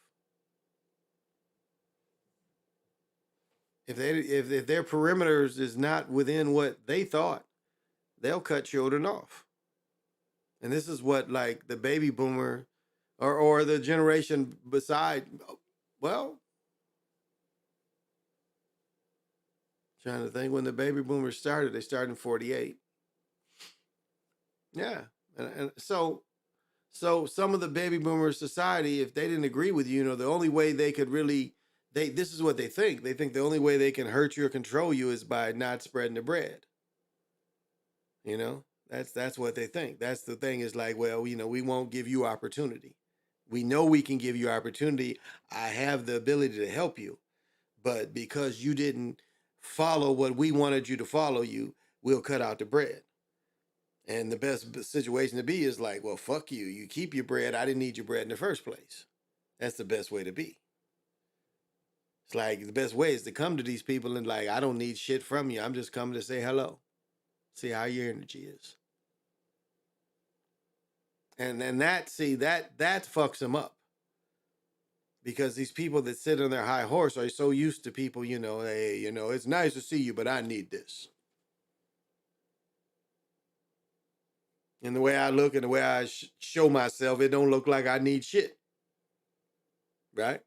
If their perimeters is not within what they thought, they'll cut children off. And this is what like the baby boomer or the generation beside, well, trying to think when the baby boomers started, they started in 48. Yeah. And so some of the baby boomer society, if they didn't agree with you, the only way they could really, this is what they think. They think the only way they can hurt you or control you is by not spreading the bread. That's what they think. That's the thing, is like, well, we won't give you opportunity. We know we can give you opportunity. I have the ability to help you, but because you didn't follow what we wanted you to follow, we'll cut out the bread. And the best situation to be is like, well, fuck you. You keep your bread. I didn't need your bread in the first place. That's the best way to be. It's like the best way is to come to these people and like, I don't need shit from you. I'm just coming to say hello. See how your energy is. And that fucks them up. Because these people that sit on their high horse are so used to people, hey, it's nice to see you, but I need this. And the way I look and the way I show myself, it don't look like I need shit. Right?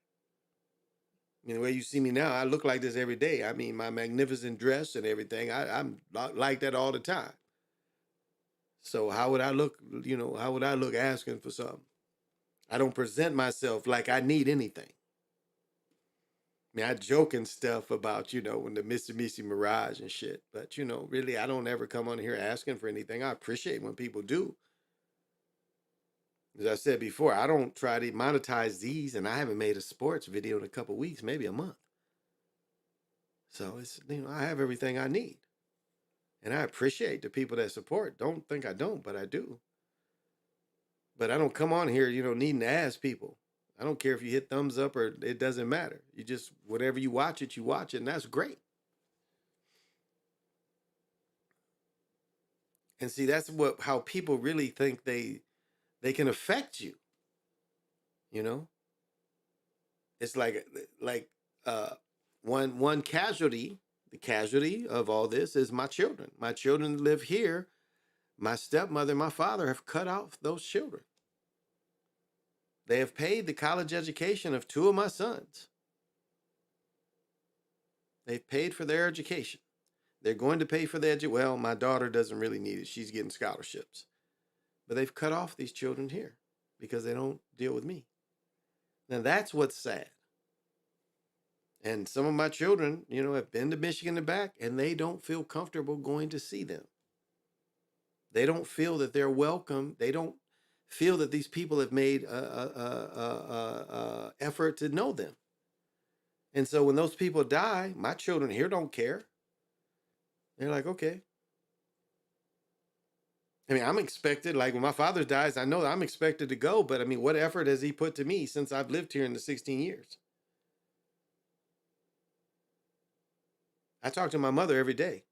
The way you see me now, I look like this every day. I mean, my magnificent dress and everything, I'm like that all the time. So how would I look, asking for something? I don't present myself like I need anything. I mean, I joke and stuff about, when the Mitsubishi Mirage and shit. But, really, I don't ever come on here asking for anything. I appreciate when people do. As I said before, I don't try to monetize these, and I haven't made a sports video in a couple weeks, maybe a month. So it's, I have everything I need. And I appreciate the people that support. Don't think I don't, but I do. But I don't come on here, needing to ask people. I don't care if you hit thumbs up or it doesn't matter. You just, whatever you watch it, and that's great. And see, that's how people really think they can affect you. It's like one casualty. The casualty of all this is my children. My children live here. My stepmother and my father have cut off those children. They have paid the college education of two of my sons. They've paid for their education. They're going to pay for their well, my daughter doesn't really need it. She's getting scholarships. But they've cut off these children here because they don't deal with me. Now that's what's sad. And some of my children, have been to Michigan and back, and they don't feel comfortable going to see them. They don't feel that they're welcome. They don't feel that these people have made a effort to know them. And so when those people die, my children here don't care. They're like, okay. I mean, I'm expected, like when my father dies, I know that I'm expected to go, but I mean, what effort has he put to me since I've lived here in the 16 years? I talk to my mother every day.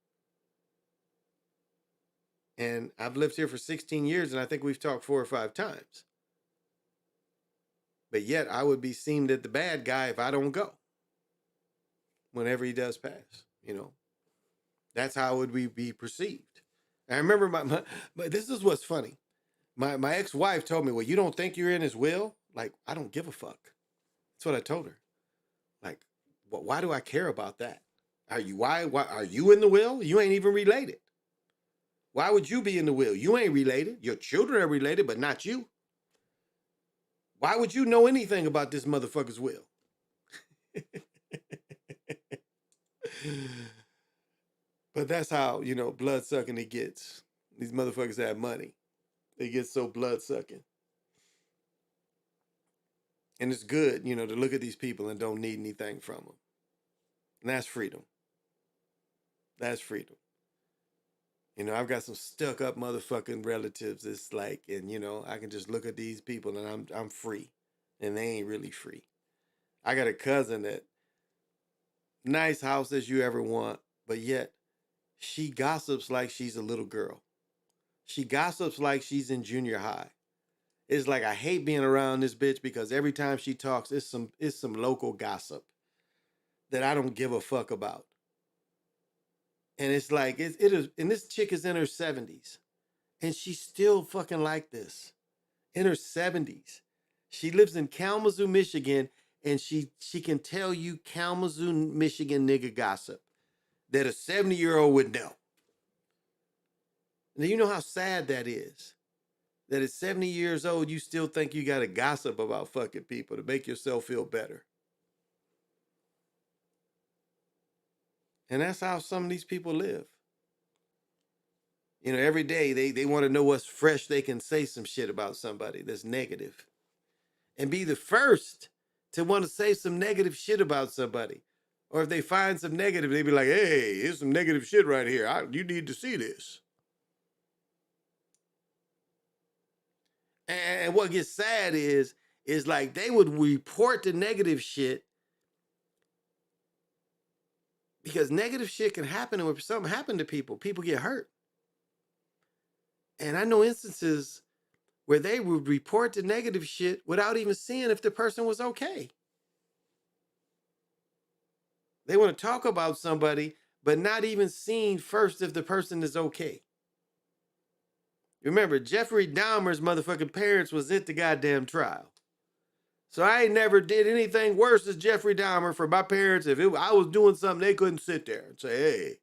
And I've lived here for 16 years, and I think we've talked 4 or 5 times. But yet I would be seen as the bad guy if I don't go. Whenever he does pass, That's how would we be perceived. I remember but this is what's funny. My ex-wife told me, well, you don't think you're in his will? Like, I don't give a fuck. That's what I told her. Like, why do I care about that? Why are you in the will? You ain't even related. Why would you be in the will? You ain't related. Your children are related, but not you. Why would you know anything about this motherfucker's will? But that's how, blood sucking it gets. These motherfuckers have money. They get so blood sucking. And it's good, to look at these people and don't need anything from them. And that's freedom. That's freedom. I've got some stuck up motherfucking relatives. It's like, and I can just look at these people and I'm free. And they ain't really free. I got a cousin that nice house as you ever want, but yet she gossips like she's a little girl. She gossips like she's in junior high. It's like I hate being around this bitch because every time she talks, it's some local gossip that I don't give a fuck about. And it's like it is, and this chick is in her 70s, and she's still fucking like this. In her 70s. She lives in Kalamazoo, Michigan, and she can tell you Kalamazoo, Michigan nigga gossip that a 70-year-old would know. Now, you know how sad that is. That at 70 years old, you still think you got to gossip about fucking people to make yourself feel better. And that's how some of these people live. You know, every day they want to know what's fresh. They can say some shit about somebody that's negative and be the first to want to say some negative shit about somebody. Or if they find some negative, they be like, hey, here's some negative shit right here. You need to see this. And what gets sad is like they would report the negative shit because negative shit can happen, and when something happened to people, people get hurt. And I know instances where they would report the negative shit without even seeing if the person was okay. They want to talk about somebody, but not even seeing first if the person is okay. Remember, Jeffrey Dahmer's motherfucking parents was at the goddamn trial. So I ain't never did anything worse as Jeffrey Dahmer for my parents. If I was doing something, they couldn't sit there and say, hey.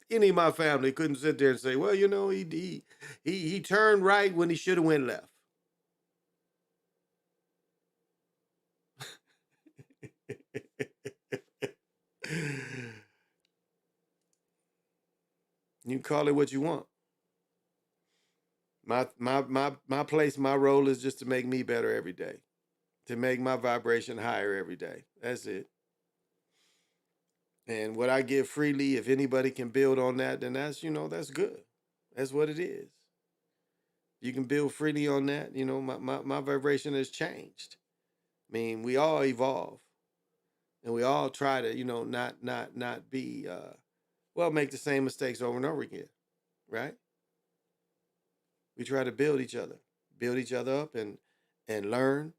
Any of my family couldn't sit there and say, well, you know, he turned right when he should have went left. You can call it what you want. My place, my role is just to make me better every day, to make my vibration higher every day. That's it. And what I give freely, if anybody can build on that, then that's, you know, that's good. That's what it is. You can build freely on that. You know, my vibration has changed. I mean, we all evolve, and we all try to, you know, not be, make the same mistakes over and over again, right? We try to build each other up and learn.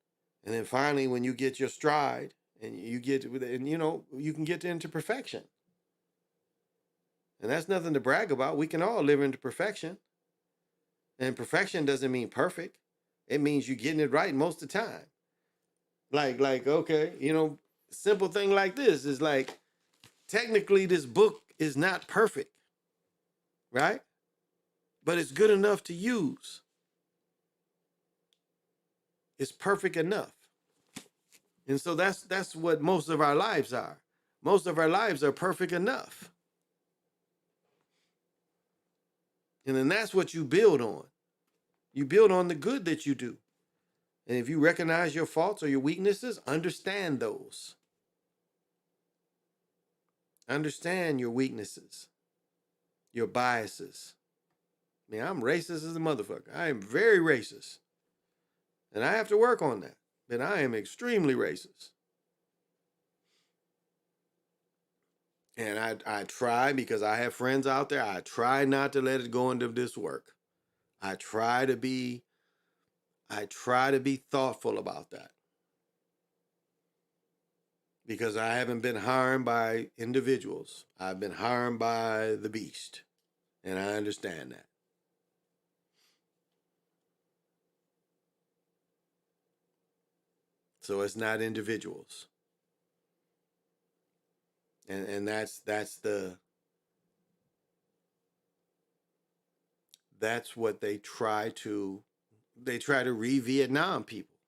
And then finally, when you get your stride and you get, and you know, you can get into perfection. And that's nothing to brag about. We can all live into perfection. And perfection doesn't mean perfect. It means you're getting it right most of the time. Like, okay, you know, simple thing like this is like, technically this book is not perfect, right? But it's good enough to use. It's perfect enough. And so that's what most of our lives are. Most of our lives are perfect enough. And then that's what you build on. You build on the good that you do. And if you recognize your faults or your weaknesses, understand those. Understand your weaknesses, your biases. I mean, I'm racist as a motherfucker. I am very racist. And I have to work on that. But I am extremely racist. And I try, because I have friends out there, I try not to let it go into this work. I try to be thoughtful about that. Because I haven't been harmed by individuals. I've been harmed by the beast. And I understand that. So it's not individuals. And that's what they try to re-Vietnam people.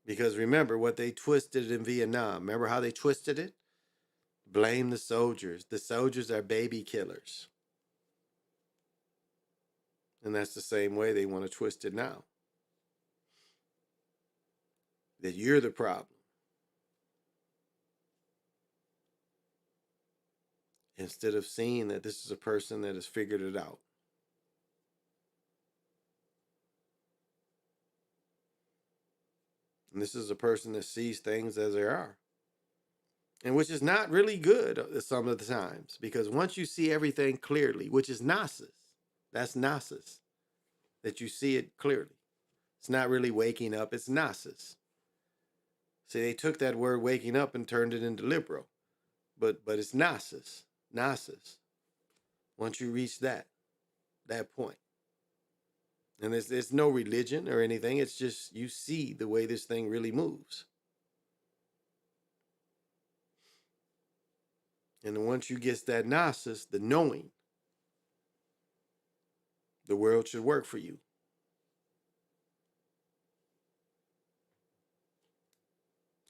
Because remember what they twisted in Vietnam. Remember how they twisted it? Blame the soldiers. The soldiers are baby killers. And that's the same way they want to twist it now. That you're the problem. Instead of seeing that this is a person that has figured it out. And this is a person that sees things as they are. And which is not really good some of the times. Because once you see everything clearly, which is gnosis. That's gnosis. That you see it clearly. It's not really waking up, it's gnosis. See, they took that word waking up and turned it into liberal. But it's gnosis. Gnosis. Once you reach that point. And there's no religion or anything. It's just you see the way this thing really moves. And then once you get that gnosis, the knowing, The world should work for you.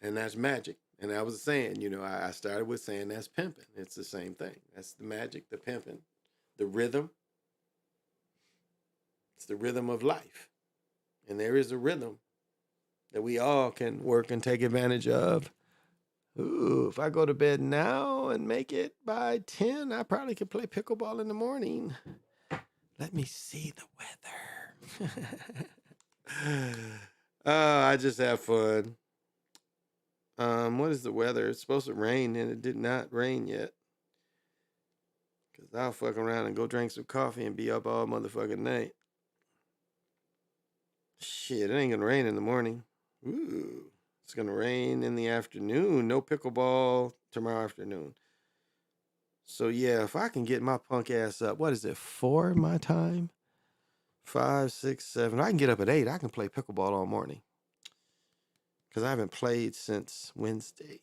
And that's magic. And I was saying, I started with saying that's pimping. It's the same thing. That's the magic, the pimping, the rhythm. It's the rhythm of life. And there is a rhythm that we all can work and take advantage of. Ooh, if I go to bed now and make it by 10, I probably could play pickleball in the morning. Let me see the weather. I just have fun. What is the weather? It's supposed to rain, and it did not rain yet. Because I'll fuck around and go drink some coffee and be up all motherfucking night. Shit, it ain't gonna rain in the morning. Ooh, it's gonna rain in the afternoon. No pickleball tomorrow afternoon. So yeah, if I can get my punk ass up, what is it, 4 my time? 5, 6, 7. I can get up at 8. I can play pickleball all morning. Because I haven't played since Wednesday.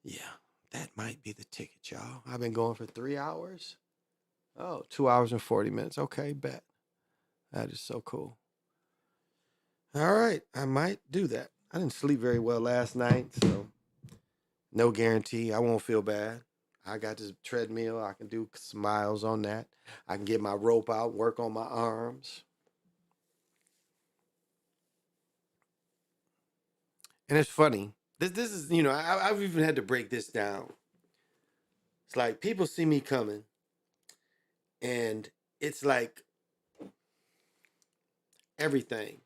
Yeah, that might be the ticket, y'all. I've been going for 3 hours. Oh, 2 hours and 40 minutes. Okay, bet. That is so cool. All right, I might do that. I didn't sleep very well last night, so no guarantee. I won't feel bad. I got this treadmill. I can do some miles on that. I can get my rope out, work on my arms. And it's funny. This is, I've even had to break this down. It's like people see me coming, and it's like everything.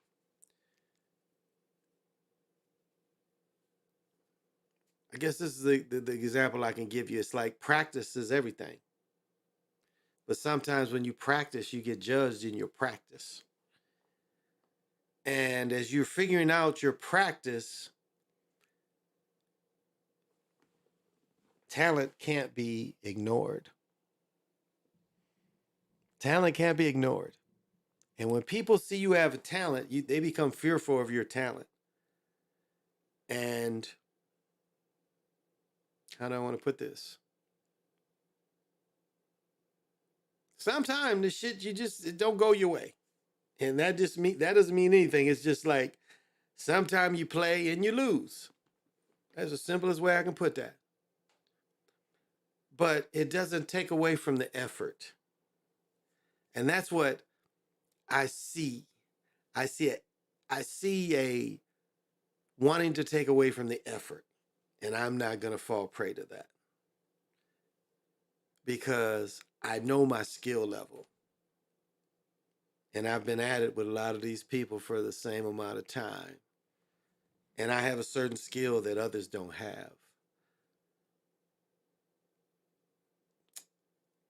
I guess this is the example I can give you. It's like practice is everything. But sometimes when you practice, you get judged in your practice. And as you're figuring out your practice, talent can't be ignored. Talent can't be ignored. And when people see you have a talent, they become fearful of your talent. And how do I want to put this? Sometimes the shit it don't go your way. And that doesn't mean anything. It's just like sometimes you play and you lose. That's the simplest way I can put that. But it doesn't take away from the effort. And that's what I see. I see a wanting to take away from the effort. And I'm not going to fall prey to that. Because I know my skill level. And I've been at it with a lot of these people for the same amount of time. And I have a certain skill that others don't have.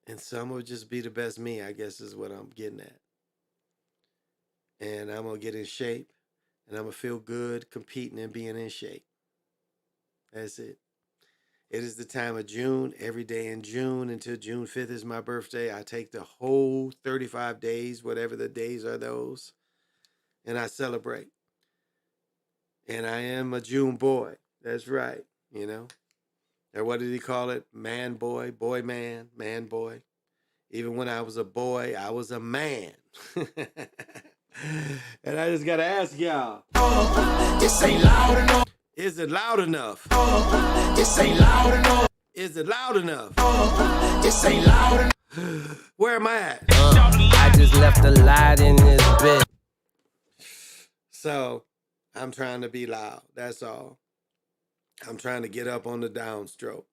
And some will just be the best me, I guess is what I'm getting at. And I'm going to get in shape. And I'm going to feel good competing and being in shape. That's it. It is the time of June. Every day in June until June 5th is my birthday. I take the whole 35 days, whatever the days are those, and I celebrate. And I am a June boy. That's right, Or what did he call it? Man boy, boy man, man boy. Even when I was a boy, I was a man. And I just got to ask y'all. This ain't loud enough. Is it loud enough? This ain't loud enough. Is it loud enough? This ain't loud enough. Where am I at? I just left a light in this bed. So, I'm trying to be loud. That's all. I'm trying to get up on the downstroke.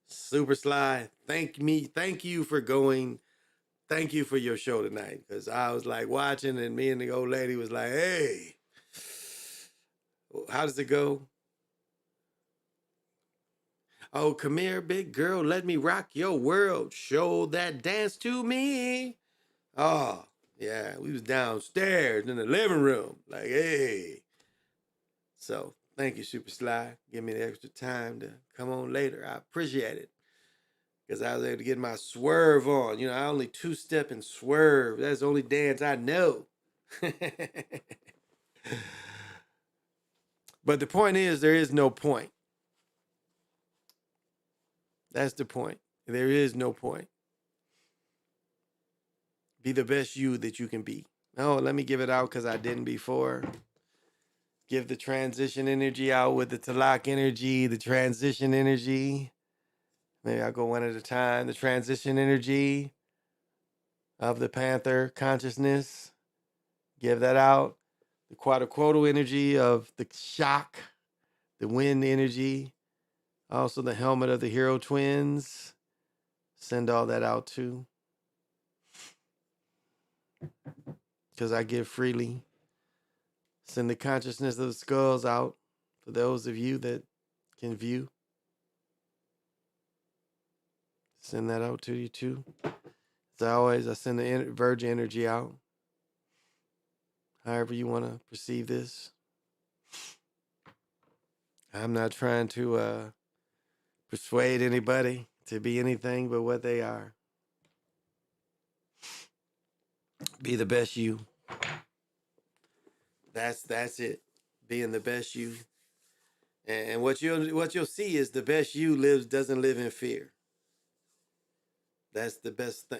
Super Sly, thank you for going. Thank you for your show tonight. Because I was like watching, and me and the old lady was like, hey, how does it go? Oh, come here, big girl. Let me rock your world. Show that dance to me. Oh, yeah. We was downstairs in the living room. Like, hey. So, thank you, Super Sly. Give me the extra time to come on later. I appreciate it. Because I was able to get my swerve on. I only two-step and swerve. That's the only dance I know. But the point is, there is no point. That's the point. There is no point. Be the best you that you can be. Oh, let me give it out because I didn't before. Give the transition energy out with the Talak energy, the transition energy. Maybe I'll go one at a time. The transition energy of the Panther consciousness. Give that out. The quadriquodal energy of the shock, the wind energy. Also the helmet of the hero twins. Send all that out too. Because I give freely. Send the consciousness of the skulls out for those of you that can view. Send that out to you too. As always, I send the Virgin energy out. However you want to perceive this. I'm not trying to persuade anybody to be anything but what they are. Be the best you. That's it. Being the best you. And what you'll see is the best you doesn't live in fear. That's the best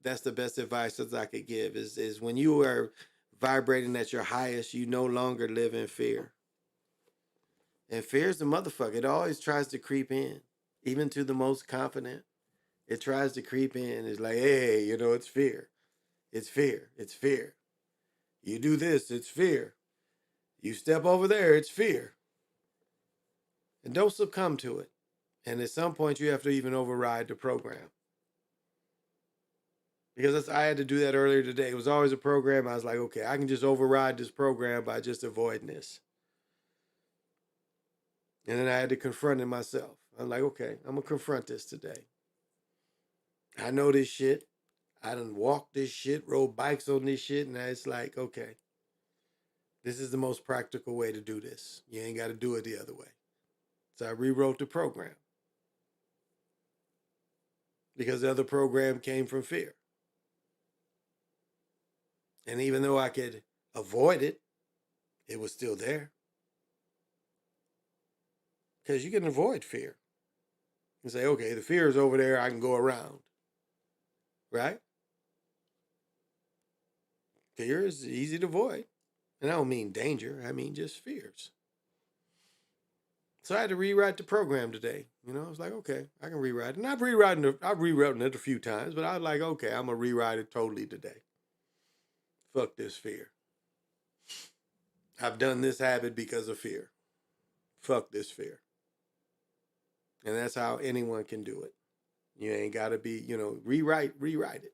that's the best advice that I could give is when you are vibrating at your highest, you no longer live in fear. And fear is the motherfucker. It always tries to creep in, even to the most confident. It tries to creep in. It's like, hey, it's fear. It's fear. It's fear. You do this, it's fear. You step over there, it's fear. And don't succumb to it. And at some point, you have to even override the program. Because I had to do that earlier today. It was always a program. I was like, okay, I can just override this program by just avoiding this. And then I had to confront it myself. I'm like, okay, I'm going to confront this today. I know this shit. I done walked this shit, rode bikes on this shit. And it's like, okay, this is the most practical way to do this. You ain't got to do it the other way. So I rewrote the program. Because the other program came from fear. And even though I could avoid it, it was still there. Because you can avoid fear. And say, okay, the fear is over there, I can go around. Right? Fear is easy to avoid. And I don't mean danger, I mean just fears. So I had to rewrite the program today. I was like, okay, I can rewrite it. And I've rewritten it a few times, but I was like, okay, I'm going to rewrite it totally today. Fuck this fear. I've done this habit because of fear. Fuck this fear. And that's how anyone can do it. You ain't got to be, rewrite it.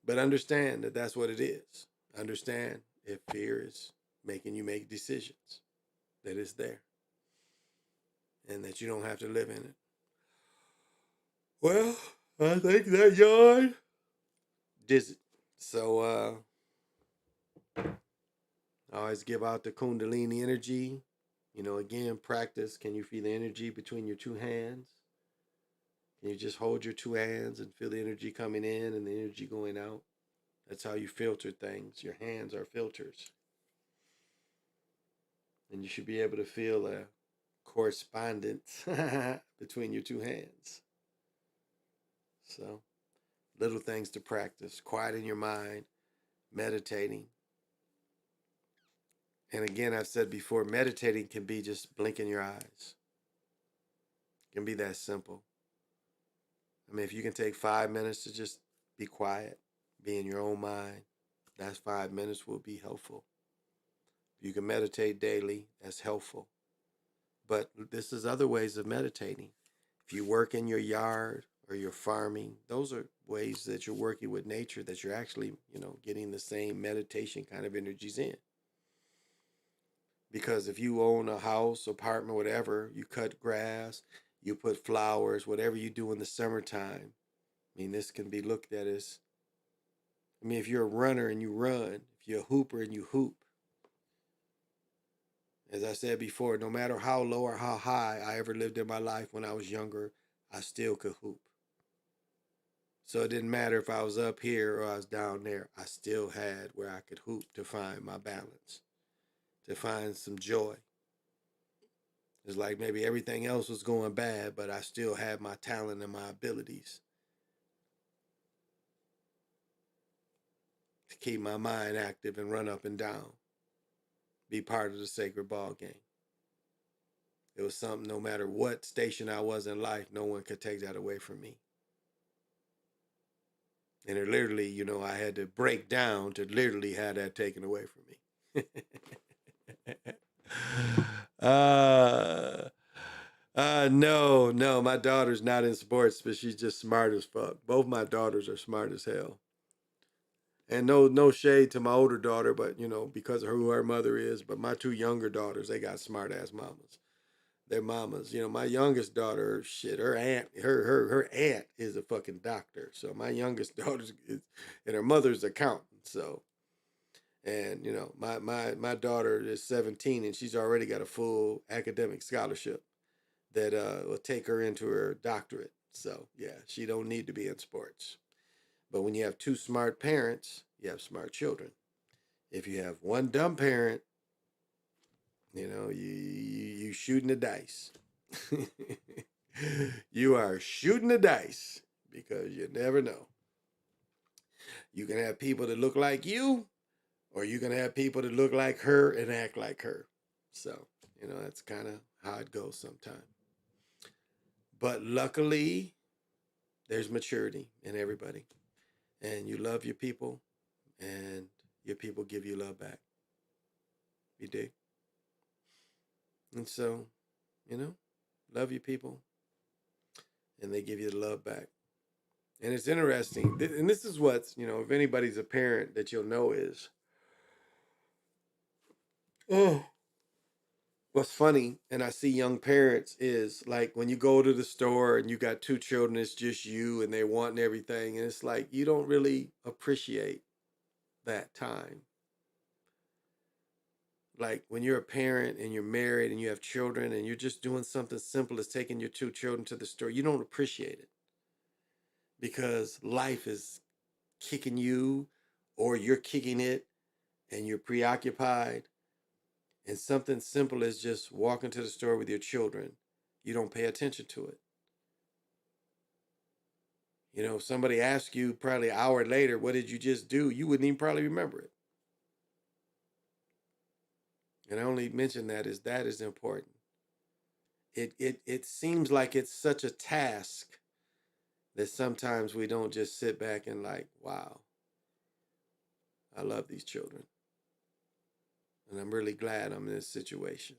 But understand that that's what it is. Understand if fear is making you make decisions, that it's there. And that you don't have to live in it. Well, I think that yawn did it. So, I always give out the Kundalini energy. Again, practice. Can you feel the energy between your two hands? Can you just hold your two hands and feel the energy coming in and the energy going out? That's how you filter things. Your hands are filters. And you should be able to feel a correspondence between your two hands. So, little things to practice. Quieting your mind, meditating. And again, I've said before, meditating can be just blinking your eyes. It can be that simple. I mean, if you can take 5 minutes to just be quiet, be in your own mind, that 5 minutes will be helpful. If you can meditate daily, that's helpful. But this is other ways of meditating. If you work in your yard or you're farming, those are ways that you're working with nature, that you're actually, getting the same meditation kind of energies in. Because if you own a house, apartment, whatever, you cut grass, you put flowers, whatever you do in the summertime, this can be looked at as, if you're a runner and you run, if you're a hooper and you hoop, as I said before, no matter how low or how high I ever lived in my life when I was younger, I still could hoop. So it didn't matter if I was up here or I was down there. I still had where I could hoop to find my balance, to find some joy. It's like maybe everything else was going bad, but I still had my talent and my abilities. keep my mind active and run up and down, be part of the sacred ball game. It was something, no matter what station I was in life, no one could take that away from me. And it literally, you know, I had to break down to literally have that taken away from me. No, my daughter's not in sports, but she's just smart as fuck. Both my daughters are smart as hell. And no shade to my older daughter, but you know, because of who her mother is. But my two younger daughters, they got smart ass mamas. Their mamas. You know, my youngest daughter, shit, her aunt is a fucking doctor. So my youngest daughter is, and her mother's accountant. So, and you know, my daughter is 17 and she's already got a full academic scholarship that will take her into her doctorate. So yeah, she don't need to be in sports. But when you have two smart parents, you have smart children. If you have one dumb parent, you know, you shooting the dice. You are shooting the dice because you never know. You can have people that look like you, or you can have people that look like her and act like her. So, you know, that's kind of how it goes sometimes. But luckily, there's maturity in everybody. And you love your people, and your people give you love back. You dig? And so, you know, love your people, and they give you the love back. And it's interesting, and this is what's, you know, if anybody's a parent that you'll know is, what's funny, and I see young parents, is like when you go to the store and you got two children, it's just you and they want everything. And it's like you don't really appreciate that time. Like when you're a parent and you're married and you have children and you're just doing something simple as taking your two children to the store, you don't appreciate it because life is kicking you or you're kicking it and you're preoccupied. And something simple as just walking to the store with your children, you don't pay attention to it. You know, if somebody asks you probably an hour later, what did you just do? You wouldn't even probably remember it. And I only mention that is important. It seems like it's such a task that sometimes we don't just sit back and like, wow, I love these children. And I'm really glad I'm in this situation.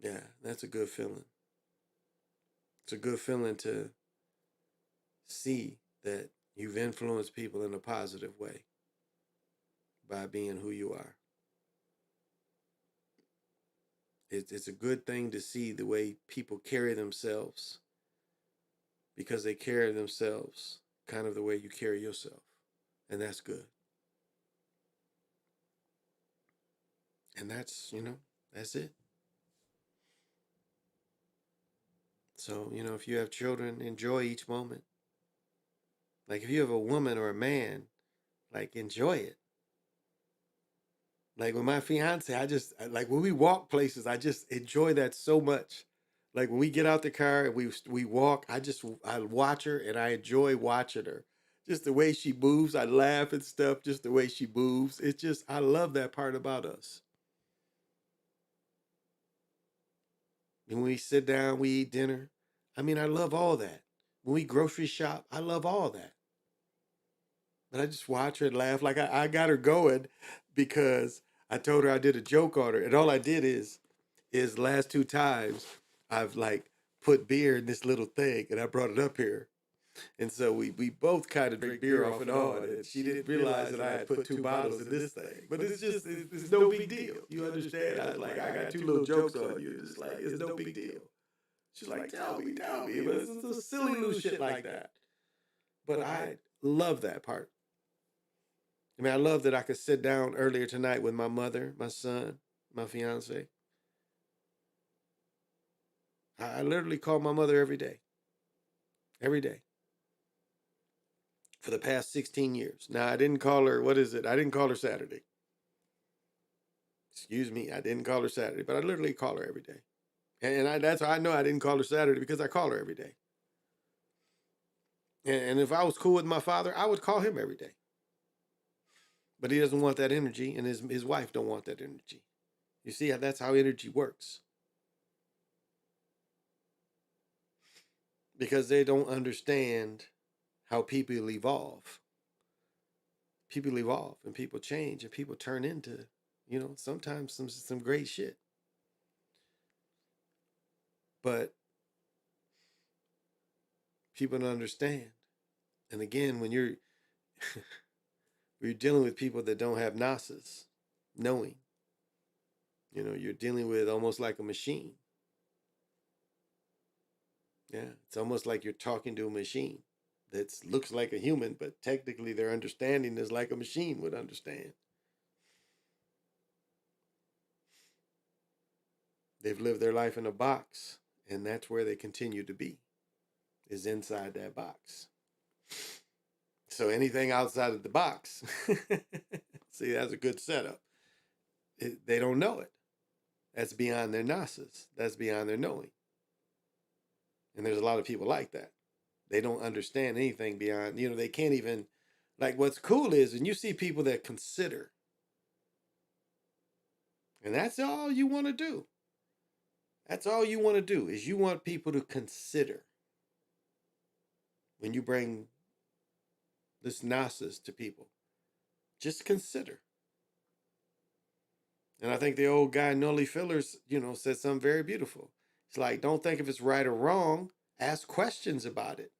Yeah, that's a good feeling. It's a good feeling to see that you've influenced people in a positive way by being who you are. It's a good thing to see the way people carry themselves because they carry themselves kind of the way you carry yourself. And that's good. And that's, you know, that's it. So, you know, if you have children, enjoy each moment. Like if you have a woman or a man, like enjoy it. Like with my fiance, like when we walk places, I just enjoy that so much. Like when we get out the car and we walk, I watch her and I enjoy watching her. Just the way she moves, I laugh and stuff, just the way she moves. It's just, I love that part about us. And when we sit down, we eat dinner. I mean, I love all that. When we grocery shop, I love all that. But I just watch her and laugh. Like I got her going because I told her I did a joke on her. And all I did is last two times I've like put beer in this little thing and I brought it up here. And so we both kind of drink beer off and on. And she didn't realize that I had put two bottles in this thing. But it's no big deal. You understand? I was like, I got two little jokes on you. It's like, it's no big deal. She's like, tell me. But it's a silly little shit like that. But I love that part. I mean, I love that I could sit down earlier tonight with my mother, my son, my fiance. I literally call my mother every day. Every day. For the past 16 years. Now, I didn't call her, I didn't call her Saturday. Excuse me, I didn't call her Saturday, but I literally call her every day. And that's how I know I didn't call her Saturday, because I call her every day. And if I was cool with my father, I would call him every day. But he doesn't want that energy, and his wife don't want that energy. You see, that's how energy works. Because they don't understand how people evolve. People evolve, and people change, and people turn into, sometimes some great shit. But people don't understand. And again, when you're dealing with people that don't have nasas, knowing, you're dealing with almost like a machine. Yeah, it's almost like you're talking to a machine that looks like a human, but technically their understanding is like a machine would understand. They've lived their life in a box, and that's where they continue to be, is inside that box. So anything outside of the box, see, that's a good setup. They don't know it. That's beyond their nasas. That's beyond their knowing. And there's a lot of people like that. They don't understand anything beyond, they can't even, like, what's cool is, and you see people that consider, and that's all you want to do. That's all you want to do, is you want people to consider. When you bring this nasas to people, just consider. And I think the old guy, Nolly Fillers, said something very beautiful. It's like, don't think if it's right or wrong, ask questions about it.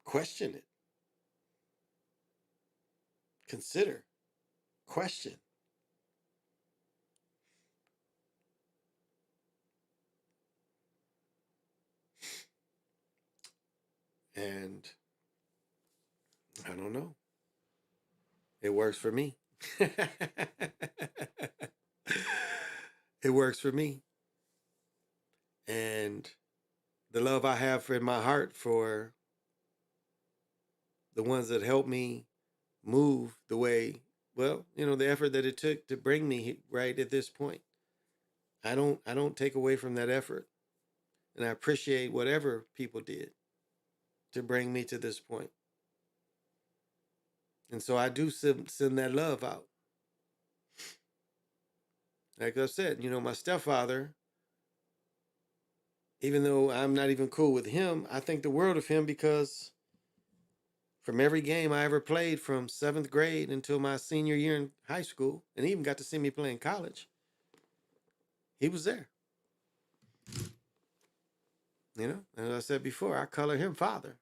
Question it. Consider. Question. And I don't know. It works for me. It works for me. And the love I have in my heart for the ones that help me move the way, the effort that it took to bring me right at this point. I don't take away from that effort. And I appreciate whatever people did to bring me to this point. And so I do send that love out. Like I said, my stepfather, even though I'm not even cool with him, I think the world of him because from every game I ever played from 7th grade until my senior year in high school, and he even got to see me play in college, he was there. As I said before, I color him father.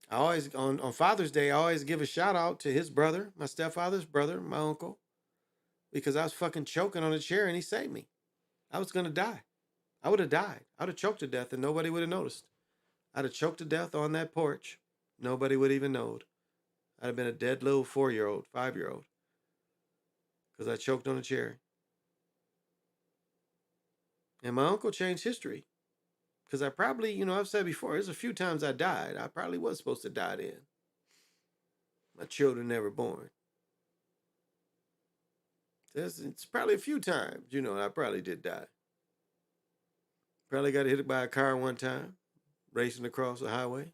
I always, on Father's Day, I always give a shout out to his brother, my stepfather's brother, my uncle, because I was fucking choking on a chair and he saved me. I was going to die. I would have died. I would have choked to death and nobody would have noticed. I'd have choked to death on that porch. Nobody would even know. I'd have been a dead little 4-year-old, 5-year-old, because I choked on a chair. And my uncle changed history. Because I probably, I've said before, there's a few times I died. I probably was supposed to die then. My children never born. It's probably a few times, I probably did die. Probably got hit by a car one time, racing across the highway.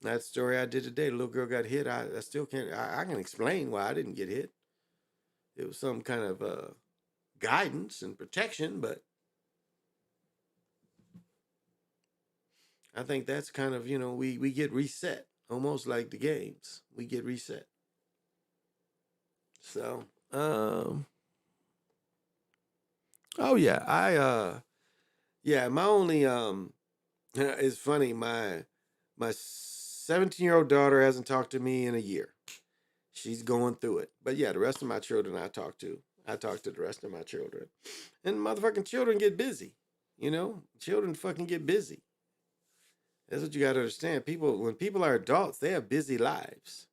That story I did today, the little girl got hit. I still can't, I can explain why I didn't get hit. It was some kind of guidance and protection, but I think that's kind of, we get reset, almost like the games. We get reset. So, oh yeah, my only, it's funny, my 17-year-old daughter hasn't talked to me in a year. She's going through it. But yeah, the rest of my children I talk to. I talk to the rest of my children. And motherfucking children get busy. Children fucking get busy. That's what you got to understand. When people are adults, they have busy lives.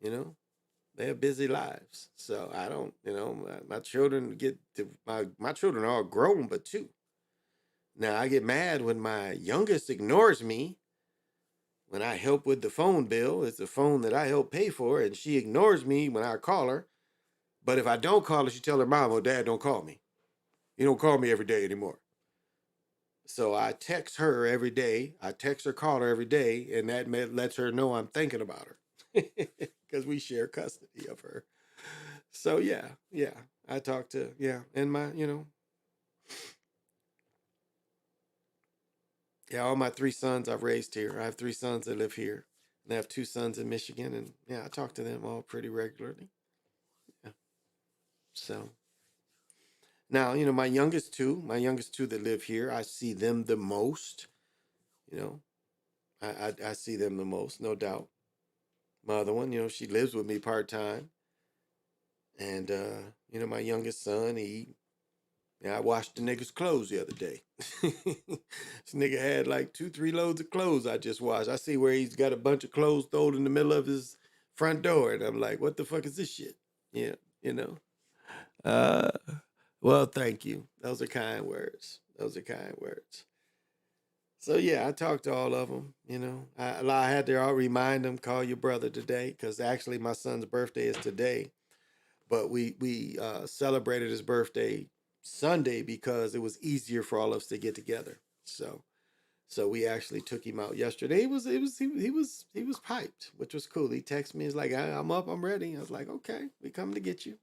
They have busy lives. So I don't, my children my children are all grown, but 2. Now I get mad when my youngest ignores me when I help with the phone bill. It's a phone that I help pay for, and she ignores me when I call her. But if I don't call her, she tell her mom or dad, don't call me. You don't call me every day anymore. So I text her every day. I text her, call her every day, and that lets her know I'm thinking about her because we share custody of her. So yeah, I talk to and my all my 3 sons I've raised here. I have 3 sons that live here, and I have 2 sons in Michigan, and I talk to them all pretty regularly. Yeah. So now my youngest two that live here, I see them the most. I see them the most, no doubt. My other one, she lives with me part-time. And, my youngest son, I washed the nigga's clothes the other day. This nigga had like 2-3 loads of clothes I just washed. I see where he's got a bunch of clothes thrown in the middle of his front door. And I'm like, what the fuck is this shit? Yeah, well, thank you. Those are kind words. So yeah, I talked to all of them. I had to all remind them, call your brother today, because actually my son's birthday is today, but we celebrated his birthday Sunday because it was easier for all of us to get together. So we actually took him out yesterday. He was piped, which was cool. He texted me, he's like, I'm up, I'm ready. I was like, okay, we coming to get you.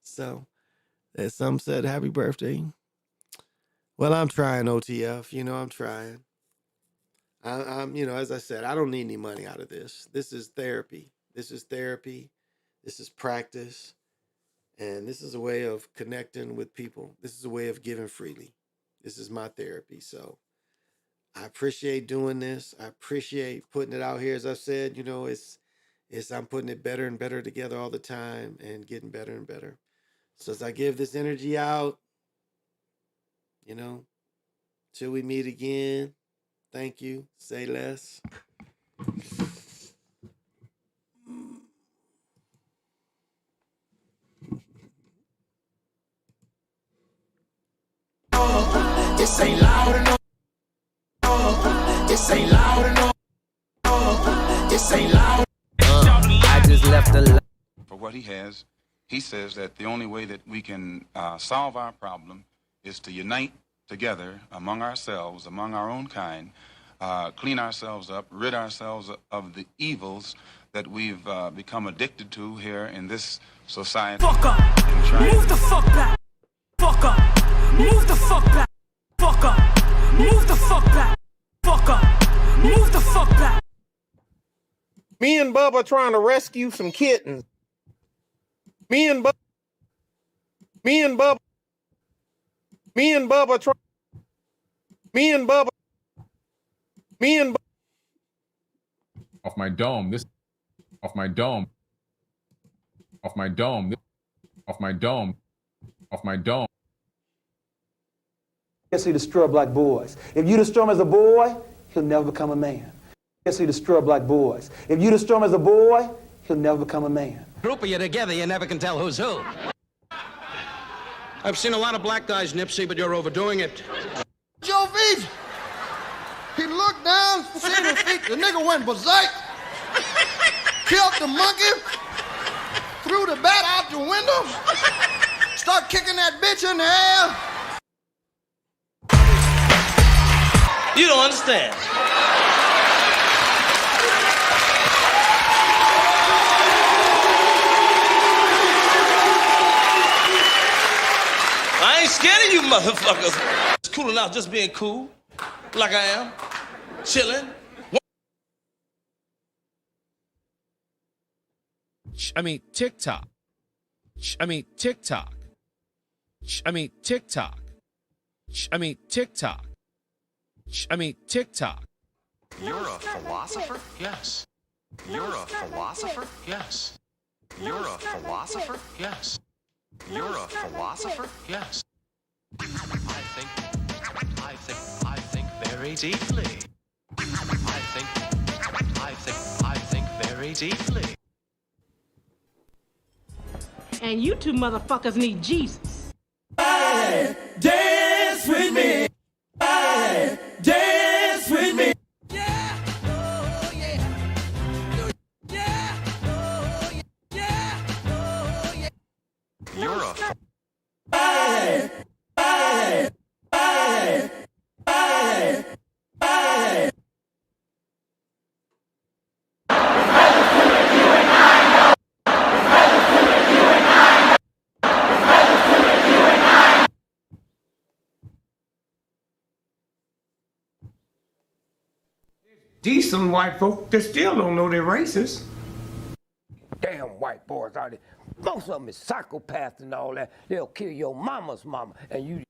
So as some said, happy birthday. Well, I'm trying, OTF. I'm trying. I'm, as I said, I don't need any money out of this. This is therapy. This is practice. And this is a way of connecting with people. This is a way of giving freely. This is my therapy. So I appreciate doing this. I appreciate putting it out here. As I've said, it's I'm putting it better and better together all the time and getting better and better. So as I give this energy out, till we meet again, thank you. Say less. This ain't loud enough. This ain't loud enough. This ain't loud. I just left a. For what he has, he says that the only way that we can solve our problem is to unite together among ourselves, among our own kind, clean ourselves up, rid ourselves of the evils that we've become addicted to here in this society. Fuck up. Move the fuck back. Fuck up. Move the fuck back. Fuck up. Move the fuck back. Fuck up. Move the fuck back. Me and Bubba trying to rescue some kittens. Me and Bubba off my dome. This off my dome. Off my dome. Off my dome. Off my dome. Yes, he destroy black boys. If you destroy him as a boy, he'll never become a man. Yes, he destroy black boys. If you destroy him as a boy, he'll never become a man. Group of you together, you never can tell who's who. I've seen a lot of black guys, Nipsey, but you're overdoing it. Joe Beach, he looked down, seen his feet, the nigga went berserk, killed the monkey, threw the bat out the window, start kicking that bitch in the air. You don't understand. I ain't scared of you motherfuckers. It's cool enough just being cool, like I am, chilling. I mean, TikTok. I mean, TikTok. I mean, TikTok. I mean, TikTok. I mean, TikTok. You're a philosopher? Yes. You're a philosopher? Yes. You're a philosopher? Yes. You're a philosopher? Yes. I think very deeply. I think very deeply. And you two motherfuckers need Jesus. Hey, dance with me. Hey, dance with me. Yeah. Oh, yeah. Yeah. Oh, yeah. Oh, yeah. You're a hey, hey, hey, hey. Decent white folk that still don't know they're racist. Damn white boys out there. Most of them is psychopaths and all that. They'll kill your mama's mama and you.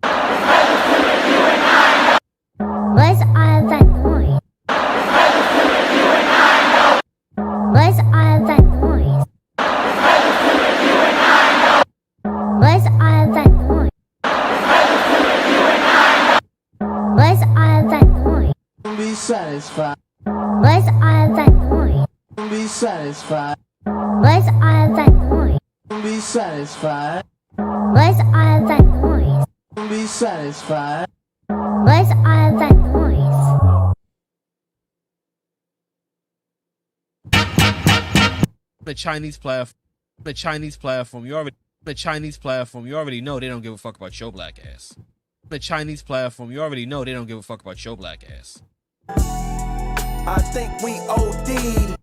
What's all that noise? What's all that noise? What's all that noise? What's all that noise? Be satisfied. What's all that noise? Be satisfied. What's all that noise? Be satisfied. What's all that noise? Be satisfied. What's all that noise? The Chinese platform, you already know they don't give a fuck about your black ass. The Chinese platform, you already know they don't give a fuck about your black ass. I think we OD'd.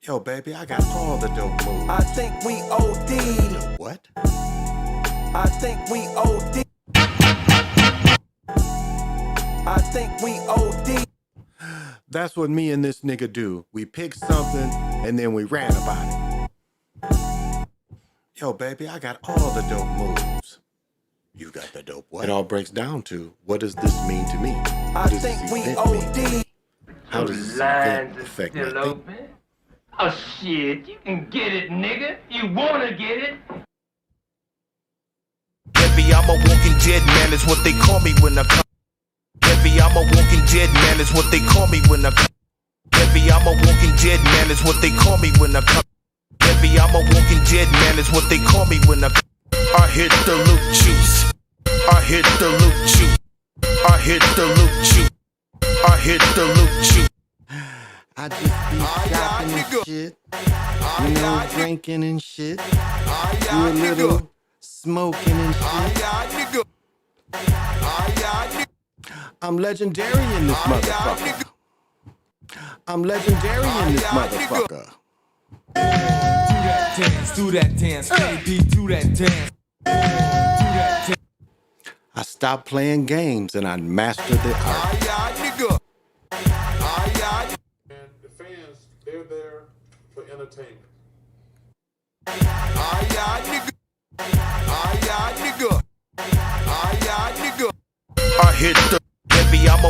Yo, baby, I got all the dope moves. I think we OD'd. What? I think we OD'd. I think we OD'd. That's what me and this nigga do. We pick something and then we ran about it. Yo, baby, I got all the dope moves. You got the dope what? It all breaks down to, what does this mean to me? I think we OD'd. How does this event affect my thinking? Oh shit, you can get it, nigga. You wanna get it? Heavy, I'm a walking dead man, is what they call me when I come. Heavy, I'm a walking dead man, is what they call me when I come. Heavy, I'm a walking dead man, is what they call me when I come. Heavy, I'm a walking dead man, is what they call me when I come. I hit the loot juice. I hit the loot juice. I hit the loot juice. I hit the loot juice. I just be shopping and shit, you know, drinking and shit, do a little smoking and shit. I'm legendary in this motherfucker. I'm legendary in this motherfucker. Do that dance, baby, do that dance. I stopped playing games and I mastered the art. They're there for entertainment. I hit the heavy, I'm a